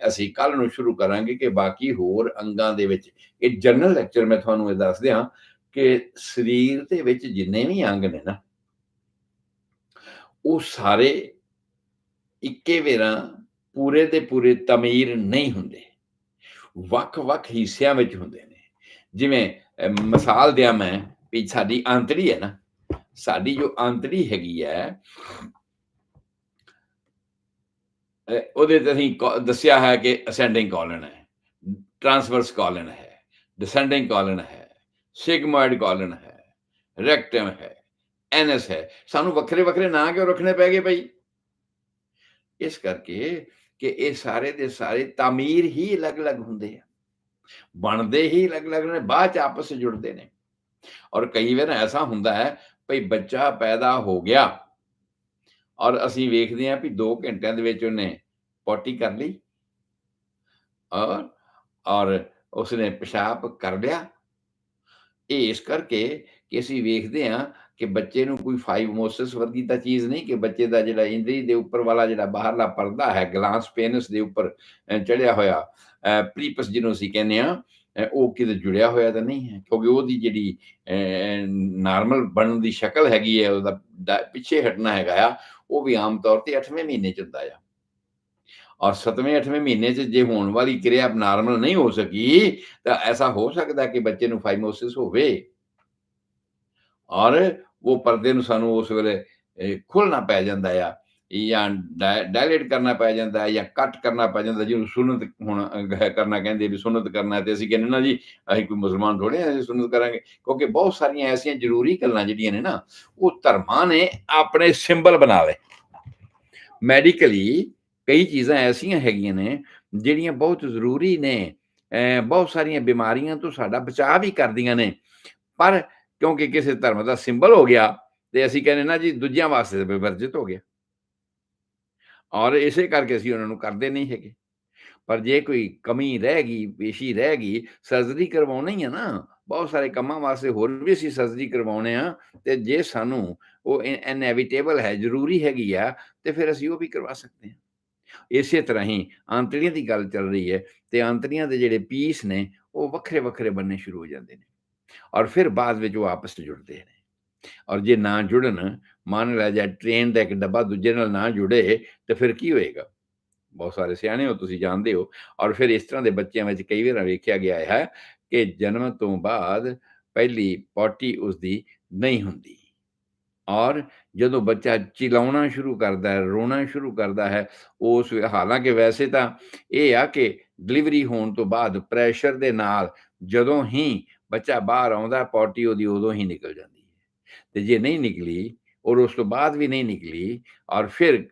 ਅਸੀਂ ਕੱਲ ਨੂੰ ਸ਼ੁਰੂ ਕਰਾਂਗੇ ਕਿ ਬਾਕੀ ਹੋਰ ਅੰਗਾਂ ਦੇ ਵਿੱਚ, ਇਹ ਜਨਰਲ ਲੈਕਚਰ ਮੈਂ ਤੁਹਾਨੂੰ ਇਹ ਦੱਸ ਦਿਆਂ ਕਿ ਸਰੀਰ ਦੇ ਵਿੱਚ ਜਿੰਨੇ ਵੀ ਅੰਗ ਨੇ ਨਾ, ਉਹ ਸਾਰੇ ਇੱਕੇ ਵੇਰਾਂ ਪੂਰੇ ਦੇ ਪੂਰੇ ਤਮੀਰ ਨਹੀਂ ਹੁੰਦੇ, ਵੱਖ-ਵੱਖ ਹਿੱਸਿਆਂ ਵਿੱਚ ਹੁੰਦੇ ਨੇ। ਜਿਵੇਂ ਮਿਸਾਲ ਦਿਆਂ ਮੈਂ, ਵੀ ਸਾਡੀ ਆਂਤੜੀ ਹੈ ਨਾ, ਸਾਡੀ ਜੋ ਆਂਤੜੀ ਹੈਗੀ ਹੈ, ਉਹਦੇ ਤੇ ਅਸੀਂ ਦੱਸਿਆ ਹੈ ਕਿ ਅਸੈਂਡਿੰਗ ਕੋਲਨ ਹੈ, ਟ੍ਰਾਂਸਵਰਸ ਕੋਲਨ ਹੈ, ਡਿਸੈਂਡਿੰਗ ਕੋਲਨ ਹੈ, ਸਿਗਮੋਇਡ ਕੋਲਨ ਹੈ, ਰੈਕਟਮ ਹੈ, ਐਨਸ ਹੈ। ਸਾਨੂੰ ਵੱਖਰੇ ਵੱਖਰੇ ਨਾਂ ਕਿਉਂ ਰੱਖਣੇ ਪੈ ਗਏ ਭਾਈ? ਇਸ ਕਰਕੇ ਕਿ ਇਹ ਸਾਰੇ ਦੇ ਸਾਰੇ ਤਾਮੀਰ ਹੀ ਅਲੱਗ-ਅਲੱਗ ਹੁੰਦੇ ਆ, ਬਣਦੇ ਹੀ ਅਲੱਗ-ਅਲੱਗ ਨੇ, ਬਾਅਦ ਚ ਆਪਸ ਵਿੱਚ ਜੁੜਦੇ ਨੇ। ਔਰ ਕਈ ਵਾਰ ਐਸਾ ਹੁੰਦਾ ਹੈ ਭਈ ਬੱਚਾ ਪੈਦਾ ਹੋ ਗਿਆ ਔਰ ਅਸੀਂ ਵੇਖਦੇ ਹਾਂ ਵੀ 2 ਘੰਟਿਆਂ ਦੇ ਵਿੱਚ ਉਹਨੇ ਪੋਟੀ ਕਰ ਲਈ, ਔਰ ਉਸਨੇ ਪਿਸ਼ਾਬ ਕਰ ਲਿਆ। ਇਹ ਇਸ ਕਰਕੇ ਕਿ ਅਸੀਂ ਵੇਖਦੇ ਹਾਂ ਕਿ ਬੱਚੇ ਨੂੰ ਕੋਈ ਫਾਈਬਮੋਸਿਸ ਵਰਗੀ ਤਾਂ ਚੀਜ਼ ਨਹੀਂ, ਕਿ ਬੱਚੇ ਦਾ ਜਿਹੜਾ ਇੰਦਰੀ ਦੇ ਉੱਪਰ ਵਾਲਾ ਜਿਹੜਾ ਬਾਹਰਲਾ ਪਰਦਾ ਹੈ, ਗਲਾਸ ਪੇਨਸ ਦੇ ਉੱਪਰ ਚੜਿਆ ਹੋਇਆ, ਪ੍ਰੀਪਸ ਜਿਹਨੂੰ ਅਸੀਂ ਕਹਿੰਦੇ ਹਾਂ, ਉਹ ਕਿਤੇ ਜੁੜਿਆ ਹੋਇਆ ਤਾਂ ਨਹੀਂ ਹੈ, ਕਿਉਂਕਿ ਉਹਦੀ ਜਿਹੜੀ ਨਾਰਮਲ ਬਣਨ ਦੀ ਸ਼ਕਲ ਹੈਗੀ ਹੈ, ਉਹਦਾ ਪਿੱਛੇ ਹਟਣਾ ਹੈਗਾ ਆ, ਉਹ ਵੀ ਆਮ ਤੌਰ ਤੇ 8ਵੇਂ ਮਹੀਨੇ ਚ ਹੁੰਦਾ ਆ। ਔਰ 7ਵੇਂ 8ਵੇਂ ਮਹੀਨੇ ਚ ਜੇ ਹੋਣ ਵਾਲੀ ਕਿਰਿਆ ਨਾਰਮਲ ਨਹੀਂ ਹੋ ਸਕੀ, ਤਾਂ ਐਸਾ ਹੋ ਸਕਦਾ ਕਿ ਬੱਚੇ ਨੂੰ ਫਾਈਬਮੋਸਿਸ ਹੋਵੇ, ਔਰ ਉਹ ਪਰਦੇ ਨੂੰ ਸਾਨੂੰ ਉਸ ਵੇਲੇ ਖੋਲਣਾ ਪੈ ਜਾਂਦਾ ਆ, ਜਾਂ ਡਾਇਲੇਟ ਕਰਨਾ ਪੈ ਜਾਂਦਾ ਹੈ, ਜਾਂ ਕੱਟ ਕਰਨਾ ਪੈ ਜਾਂਦਾ, ਜਿਹਨੂੰ ਸੁਨਤ ਹੁਣ ਕਰਨਾ ਕਹਿੰਦੇ, ਵੀ ਸੁਨਤ ਕਰਨਾ। ਤੇ ਅਸੀਂ ਕਹਿੰਦੇ ਨਾ ਜੀ, ਅਸੀਂ ਕੋਈ ਮੁਸਲਮਾਨ ਥੋੜ੍ਹੇ ਹਾਂ, ਅਸੀਂ ਸੁਨਤ ਕਰਾਂਗੇ, ਕਿਉਂਕਿ ਬਹੁਤ ਸਾਰੀਆਂ ਐਸੀਆਂ ਜ਼ਰੂਰੀ ਗੱਲਾਂ ਜਿਹੜੀਆਂ ਨੇ ਨਾ, ਉਹ ਧਰਮਾਂ ਨੇ ਆਪਣੇ ਸਿੰਬਲ ਬਣਾ ਲਏ। ਮੈਡੀਕਲੀ ਕਈ ਚੀਜ਼ਾਂ ਐਸੀਆਂ ਹੈਗੀਆਂ ਨੇ ਜਿਹੜੀਆਂ ਬਹੁਤ ਜ਼ਰੂਰੀ ਨੇ, ਬਹੁਤ ਸਾਰੀਆਂ ਬਿਮਾਰੀਆਂ ਤੋਂ ਸਾਡਾ ਬਚਾਅ ਵੀ ਕਰਦੀਆਂ ਨੇ, ਪਰ ਕਿਉਂਕਿ ਕਿਸੇ ਧਰਮ ਦਾ ਸਿੰਬਲ ਹੋ ਗਿਆ, ਤੇ ਅਸੀਂ ਕਹਿੰਦੇ ਨਾ ਜੀ ਦੂਜਿਆਂ ਵਾਸਤੇ ਤਾਂ ਵਰਜਿਤ ਹੋ ਗਿਆ, ਔਰ ਇਸੇ ਕਰਕੇ ਅਸੀਂ ਉਹਨਾਂ ਨੂੰ ਕਰਦੇ ਨਹੀਂ ਹੈਗੇ। ਪਰ ਜੇ ਕੋਈ ਕਮੀ ਰਹਿ ਗਈ, ਪੇਸ਼ੀ ਰਹਿ ਗਈ, ਸਰਜਰੀ ਕਰਵਾਉਣੀ ਹੀ ਆ ਨਾ, ਬਹੁਤ ਸਾਰੇ ਕੰਮਾਂ ਵਾਸਤੇ ਹੋਰ ਵੀ ਅਸੀਂ ਸਰਜਰੀ ਕਰਵਾਉਣੇ ਆ, ਤੇ ਜੇ ਸਾਨੂੰ ਉਹ ਇਨਐਵਿਟੇਬਲ ਹੈ, ਜ਼ਰੂਰੀ ਹੈਗੀ ਆ, ਤੇ ਫਿਰ ਅਸੀਂ ਉਹ ਵੀ ਕਰਵਾ ਸਕਦੇ ਹਾਂ। ਇਸੇ ਤਰ੍ਹਾਂ ਹੀ ਆਂਤੜੀਆਂ ਦੀ ਗੱਲ ਚੱਲ ਰਹੀ ਹੈ, ਤੇ ਆਂਤੜੀਆਂ ਦੇ ਜਿਹੜੇ ਪੀਸ ਨੇ, ਉਹ ਵੱਖਰੇ ਵੱਖਰੇ ਬਣਨੇ ਸ਼ੁਰੂ ਹੋ ਜਾਂਦੇ ਨੇ, ਔਰ ਫਿਰ ਬਾਅਦ ਵਿੱਚ ਉਹ ਆਪਸ 'ਚ ਜੁੜਦੇ ਨੇ। ਔਰ ਜੇ ਨਾ ਜੁੜਨ, ਮੰਨ ਲਿਆ ਜਾਂ ਟ੍ਰੇਨ ਦਾ ਇੱਕ ਡੱਬਾ ਦੂਜੇ ਨਾਲ ਨਾ ਜੁੜੇ, ਤੇ ਫਿਰ ਕੀ ਹੋਏਗਾ? ਬਹੁਤ ਸਾਰੇ ਸਿਆਣੇ ਹੋ, ਤੁਸੀਂ ਜਾਣਦੇ ਹੋ। ਔਰ ਫਿਰ ਇਸ ਤਰ੍ਹਾਂ ਦੇ ਬੱਚਿਆਂ ਵਿੱਚ ਕਈ ਵਾਰ ਵੇਖਿਆ ਗਿਆ ਹੈ ਕਿ ਜਨਮ ਤੋਂ ਬਾਅਦ ਪਹਿਲੀ ਪੋਟੀ ਉਸਦੀ ਨਹੀਂ ਹੁੰਦੀ, ਔਰ ਜਦੋਂ ਬੱਚਾ ਚਿਲਾਉਣਾ ਸ਼ੁਰੂ ਕਰਦਾ ਹੈ, ਰੋਣਾ ਸ਼ੁਰੂ ਕਰਦਾ ਹੈ, ਹਾਲਾਂਕਿ ਵੈਸੇ ਤਾਂ ਇਹ ਆ ਕਿ ਡਿਲੀਵਰੀ ਹੋਣ ਤੋਂ ਬਾਅਦ ਪ੍ਰੈਸ਼ਰ ਦੇ ਨਾਲ ਜਦੋਂ ਹੀ ਬੱਚਾ ਬਾਹਰ ਆਉਂਦਾ, ਪੋਟੀ ਉਹਦੀ ਉਦੋਂ ਹੀ ਨਿਕਲ ਜਾਂਦੀ ਹੈ। ਤੇ ਜੇ ਨਹੀਂ ਨਿਕਲੀ, ਔਰ ਉਸ ਤੋਂ ਬਾਅਦ ਵੀ ਨਹੀਂ ਨਿਕਲੀ, ਔਰ ਫਿਰ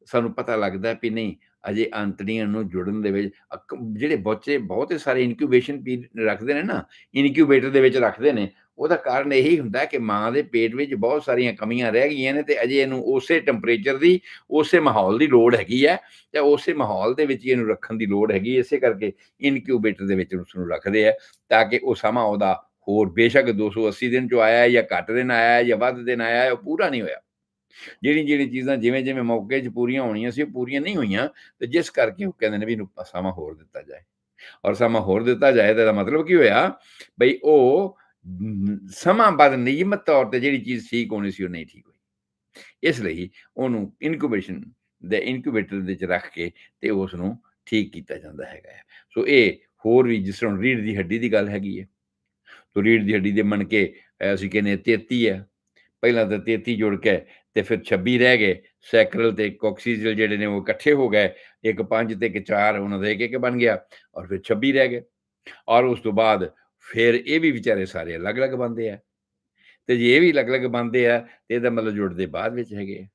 ਸਾਨੂੰ ਪਤਾ ਲੱਗਦਾ ਵੀ ਨਹੀਂ, ਅਜੇ ਅੰਤੜੀਆਂ ਨੂੰ ਜੁੜਨ ਦੇ ਵਿੱਚ ਜਿਹੜੇ ਬੱਚੇ ਬਹੁਤ ਸਾਰੇ ਇਨਕਿਊਬੇਸ਼ਨ ਪੀਰੀਅਡ ਰੱਖਦੇ ਨੇ ਨਾ, ਇਨਕਿਊਬੇਟਰ ਦੇ ਵਿੱਚ ਰੱਖਦੇ ਨੇ, ਉਹਦਾ ਕਾਰਨ ਇਹੀ ਹੁੰਦਾ ਕਿ ਮਾਂ ਦੇ ਪੇਟ ਵਿੱਚ ਬਹੁਤ ਸਾਰੀਆਂ ਕਮੀਆਂ ਰਹਿ ਗਈਆਂ ਨੇ, ਤੇ ਅਜੇ ਇਹਨੂੰ ਉਸੇ ਟੈਂਪਰੇਚਰ ਦੀ, ਉਸੇ ਮਾਹੌਲ ਦੀ ਲੋੜ ਹੈਗੀ ਹੈ, ਤੇ ਉਸੇ ਮਾਹੌਲ ਦੇ ਵਿੱਚ ਇਹਨੂੰ ਰੱਖਣ ਦੀ ਲੋੜ ਹੈਗੀ। ਇਸੇ ਕਰਕੇ ਇਨਕਿਊਬੇਟਰ ਦੇ ਵਿੱਚ ਉਸ ਨੂੰ ਰੱਖਦੇ ਆ, ਤਾਂ ਕਿ ਉਹ ਸਮਾਂ ਉਹਦਾ ਹੋਰ, ਬੇਸ਼ੱਕ 280 ਦਿਨ 'ਚੋਂ ਆਇਆ ਜਾਂ ਘੱਟ ਦਿਨ ਆਇਆ ਜਾਂ ਵੱਧ ਦਿਨ ਆਇਆ, ਉਹ ਪੂਰਾ ਨਹੀਂ ਹੋਇਆ। ਜਿਹੜੀ ਚੀਜ਼ਾਂ ਜਿਵੇਂ ਜਿਵੇਂ ਮੌਕੇ 'ਚ ਪੂਰੀਆਂ ਹੋਣੀਆਂ ਸੀ, ਉਹ ਪੂਰੀਆਂ ਨਹੀਂ ਹੋਈਆਂ, ਤੇ ਜਿਸ ਕਰਕੇ ਉਹ ਕਹਿੰਦੇ ਨੇ ਵੀ ਇਹਨੂੰ ਸਮਾਂ ਹੋਰ ਦਿੱਤਾ ਜਾਏ। ਔਰ ਸਮਾਂ ਹੋਰ ਦਿੱਤਾ ਜਾਏ ਤਾਂ ਇਹਦਾ ਮਤਲਬ ਕੀ ਹੋਇਆ? ਬਈ ਉਹ ਸਮਾਂ ਬਾਅਦ ਨਿਯਮਤ ਤੌਰ ਤੇ ਜਿਹੜੀ ਚੀਜ਼ ਠੀਕ ਹੋਣੀ ਸੀ, ਉਹ ਨਹੀਂ ਠੀਕ ਹੋਈ। ਇਸ ਲਈ ਉਹਨੂੰ ਇਨਕੂਬੇਸ਼ਨ ਦੇ ਇਨਕੂਬੇਟਰ ਦੇ ਵਿੱਚ ਰੱਖ ਕੇ ਤੇ ਉਸ ਨੂੰ ਠੀਕ ਕੀਤਾ ਜਾਂਦਾ ਹੈਗਾ ਹੈ। ਸੋ ਇਹ ਹੋਰ ਵੀ, ਜਿਸ ਤਰ੍ਹਾਂ ਰੀੜ੍ਹ ਦੀ ਹੱਡੀ ਦੀ ਗੱਲ ਹੈਗੀ ਹੈ, ਤੋ ਰੀੜ੍ਹ ਦੀ ਹੱਡੀ ਦੇ ਮਣਕੇ ਅਸੀਂ ਕਹਿੰਦੇ 33 ਹੈ। ਪਹਿਲਾਂ ਤਾਂ 33 ਜੁੜ ਕੇ ਤੇ ਫਿਰ 26 ਰਹਿ ਗਏ। ਸੈਕਰਲ ਤੇ ਕੋਕਸੀਜਲ ਜਿਹੜੇ ਨੇ ਉਹ ਇਕੱਠੇ ਹੋ ਗਏ, ਇੱਕ 5 ਤੇ ਇੱਕ 4 ਉਹਨਾਂ ਦਾ ਇੱਕ ਬਣ ਗਿਆ, ਔਰ ਫਿਰ 26 ਰਹਿ ਗਏ। ਔਰ ਉਸ ਤੋਂ ਬਾਅਦ ਫਿਰ ਇਹ ਵੀ ਵਿਚਾਰੇ ਸਾਰੇ ਅਲੱਗ-ਅਲੱਗ ਬਣਦੇ ਆ, ਤੇ ਜੇ ਇਹ ਵੀ ਅਲੱਗ-ਅਲੱਗ ਬਣਦੇ ਆ ਤੇ ਇਹਦਾ ਮਤਲਬ ਜੁੜਦੇ ਬਾਅਦ ਵਿੱਚ ਹੈਗੇ।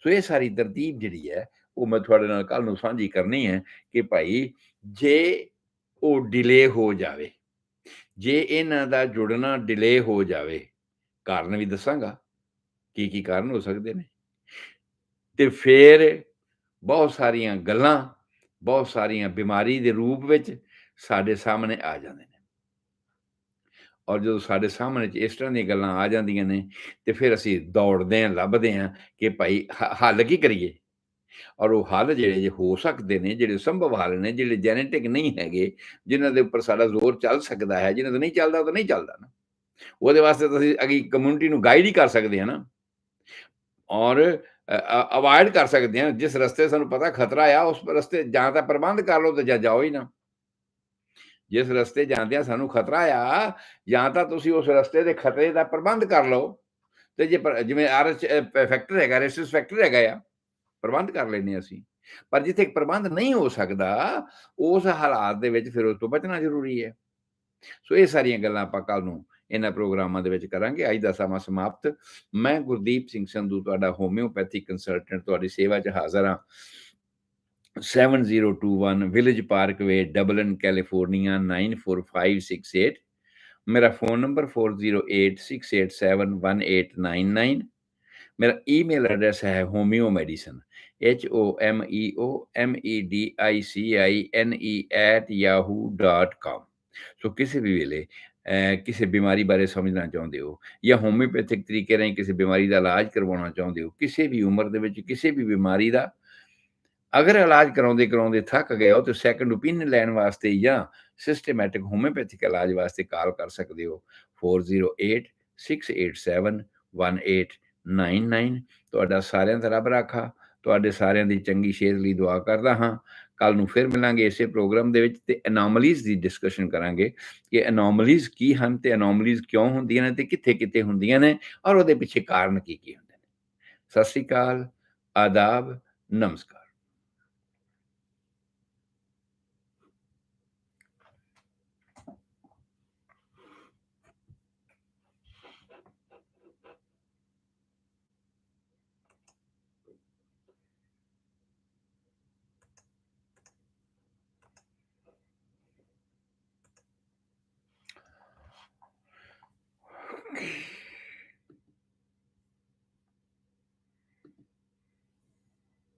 ਸੋ ਇਹ ਸਾਰੀ ਤਰਤੀਬ ਜਿਹੜੀ ਹੈ ਉਹ ਮੈਂ ਤੁਹਾਡੇ ਨਾਲ ਕੱਲ ਨੂੰ ਸਾਂਝੀ ਕਰਨੀ ਹੈ ਕਿ ਭਾਈ ਜੇ ਉਹ ਡਿਲੇ ਹੋ ਜਾਵੇ, ਜੇ ਇਹਨਾਂ ਦਾ ਜੁੜਨਾ ਡਿਲੇ ਹੋ ਜਾਵੇ, ਕਾਰਨ ਵੀ ਦੱਸਾਂਗਾ ਕੀ ਕਾਰਨ ਹੋ ਸਕਦੇ ਨੇ, ਤੇ ਫਿਰ ਬਹੁਤ ਸਾਰੀਆਂ ਗੱਲਾਂ, ਬਹੁਤ ਸਾਰੀਆਂ ਬਿਮਾਰੀ ਦੇ ਰੂਪ ਵਿੱਚ ਸਾਡੇ ਸਾਹਮਣੇ ਆ ਜਾਂਦੇ ਨੇ। ਔਰ ਜਦੋਂ ਸਾਡੇ ਸਾਹਮਣੇ ਇਸ ਤਰ੍ਹਾਂ ਦੀਆਂ ਗੱਲਾਂ ਆ ਜਾਂਦੀਆਂ ਨੇ ਤੇ ਫਿਰ ਅਸੀਂ ਦੌੜਦੇ ਹਾਂ, ਲੱਭਦੇ ਹਾਂ ਕਿ ਭਾਈ ਹੱਲ ਕੀ ਕਰੀਏ। ਔਰ ਉਹ ਹੱਲ ਜਿਹੜੇ ਜੇ ਹੋ ਸਕਦੇ ਨੇ, ਜਿਹੜੇ ਸੰਭਵ ਹੱਲ ਨੇ, ਜਿਹੜੇ ਜੈਨੇਟਿਕ ਨਹੀਂ ਹੈਗੇ, ਜਿਨ੍ਹਾਂ ਦੇ ਉੱਪਰ ਸਾਡਾ ਜ਼ੋਰ ਚੱਲ ਸਕਦਾ ਹੈ, ਜਿਨ੍ਹਾਂ ਦਾ ਨਹੀਂ ਚੱਲਦਾ ਉਹ ਤਾਂ ਨਹੀਂ ਚੱਲਦਾ ਨਾ। ਉਹਦੇ ਵਾਸਤੇ ਤਾਂ ਅਸੀਂ ਅਗੀ ਕਮਿਊਨਿਟੀ ਨੂੰ ਗਾਈਡ ਹੀ ਕਰ ਸਕਦੇ ਹਾਂ ਨਾ, ਔਰ ਅਵਾਇਡ ਕਰ ਸਕਦੇ ਹਾਂ। ਜਿਸ ਰਸਤੇ ਸਾਨੂੰ ਪਤਾ ਖਤਰਾ ਆ ਉਸ ਰਸਤੇ ਜਾਂ ਤਾਂ ਪ੍ਰਬੰਧ ਕਰ ਲਓ ਤੇ ਜਾਂ ਜਾਓ ਹੀ ਨਾ। ਜਿਸ ਰਸਤੇ ਜਾਂਦਿਆਂ ਸਾਨੂੰ ਖਤਰਾ ਆ, ਜਾਂ ਤਾਂ ਤੁਸੀਂ ਉਸ ਰਸਤੇ ਦੇ ਖਤਰੇ ਦਾ ਪ੍ਰਬੰਧ ਕਰ ਲਓ, ਤੇ ਜੇ ਜਿਵੇਂ ਫੈਕਟਰ ਹੈਗਾ, ਰਿਸਕ ਫੈਕਟਰ ਹੈਗਾ ਆ, ਪ੍ਰਬੰਧ ਕਰ ਲੈਂਦੇ ਅਸੀਂ। ਪਰ ਜਿੱਥੇ ਪ੍ਰਬੰਧ ਨਹੀਂ ਹੋ ਸਕਦਾ, ਉਸ ਹਾਲਾਤ ਦੇ ਵਿੱਚ ਫਿਰ ਉਸ ਤੋਂ ਬਚਣਾ ਜ਼ਰੂਰੀ ਹੈ। ਸੋ ਇਹ ਸਾਰੀਆਂ ਗੱਲਾਂ ਆਪਾਂ ਕੱਲ ਨੂੰ ਇਹਨਾਂ ਪ੍ਰੋਗਰਾਮਾਂ ਦੇ ਵਿੱਚ ਕਰਾਂਗੇ। ਅੱਜ ਦਾ ਸਮਾਂ ਸਮਾਪਤ। ਮੈਂ ਗੁਰਦੀਪ ਸਿੰਘ ਸੰਧੂ, ਤੁਹਾਡਾ ਹੋਮਿਓਪੈਥਿਕ ਕੰਸਲਟੈਂਟ, ਤੁਹਾਡੀ ਸੇਵਾ 'ਚ ਹਾਜ਼ਰ ਹਾਂ। 7021 ਵਿਲੇਜ ਪਾਰਕਵੇ, ਡਬਲਿਨ, ਕੈਲੀਫੋਰਨੀਆ 94568। ਮੇਰਾ ਫੋਨ ਨੰਬਰ 4086871899। ਮੇਰਾ ਈਮੇਲ ਐਡਰੈਸ ਹੈ homeomedicine, HOMEOMEDICINE@yahoo.com। ਸੋ ਕਿਸੇ ਵੀ ਵੇਲੇ ਕਿਸੇ ਬਿਮਾਰੀ ਬਾਰੇ ਸਮਝਣਾ ਚਾਹੁੰਦੇ ਹੋ, ਜਾਂ ਹੋਮਿਓਪੈਥਿਕ ਤਰੀਕੇ ਰਾਹੀਂ ਕਿਸੇ ਬਿਮਾਰੀ ਦਾ ਇਲਾਜ ਕਰਵਾਉਣਾ ਚਾਹੁੰਦੇ ਹੋ, ਕਿਸੇ ਵੀ ਉਮਰ ਦੇ ਵਿੱਚ ਕਿਸੇ ਵੀ ਬਿਮਾਰੀ ਦਾ ਅਗਰ ਇਲਾਜ ਕਰਾਉਂਦੇ ਥੱਕ ਗਏ ਹੋ, ਤਾਂ ਸੈਕੰਡ ਓਪੀਨੀਅਨ ਲੈਣ ਵਾਸਤੇ ਜਾਂ ਸਿਸਟਮੈਟਿਕ ਹੋਮਿਓਪੈਥਿਕ ਇਲਾਜ ਵਾਸਤੇ ਕਾਲ ਕਰ ਸਕਦੇ ਹੋ 4086871899। ਤੁਹਾਡਾ ਸਾਰਿਆਂ ਦਾ ਰੱਬ ਰਾਖਾ, ਤੁਹਾਡੇ ਸਾਰਿਆਂ ਦੀ ਚੰਗੀ ਸਿਹਤ ਲਈ ਦੁਆ ਕਰਦਾ ਹਾਂ। ਕੱਲ ਨੂੰ ਫਿਰ ਮਿਲਾਂਗੇ ਇਸੇ ਪ੍ਰੋਗਰਾਮ ਦੇ ਵਿੱਚ, ਤੇ ਅਨੋਮਲੀਜ਼ ਦੀ ਡਿਸਕਸ਼ਨ ਕਰਾਂਗੇ ਕਿ ਅਨੋਮਲੀਜ਼ ਕੀ ਹਨ, ਤੇ ਅਨੋਮਲੀਜ਼ ਕਿਉਂ ਹੁੰਦੀਆਂ ਨੇ, ਤੇ ਕਿੱਥੇ ਹੁੰਦੀਆਂ ਨੇ, ਔਰ ਉਹਦੇ ਪਿੱਛੇ ਕਾਰਨ ਕੀ ਹੁੰਦੇ ਨੇ। ਸਤਿ ਸ੍ਰੀ ਅਕਾਲ, ਆਦਾਬ, ਨਮਸਕਾਰ।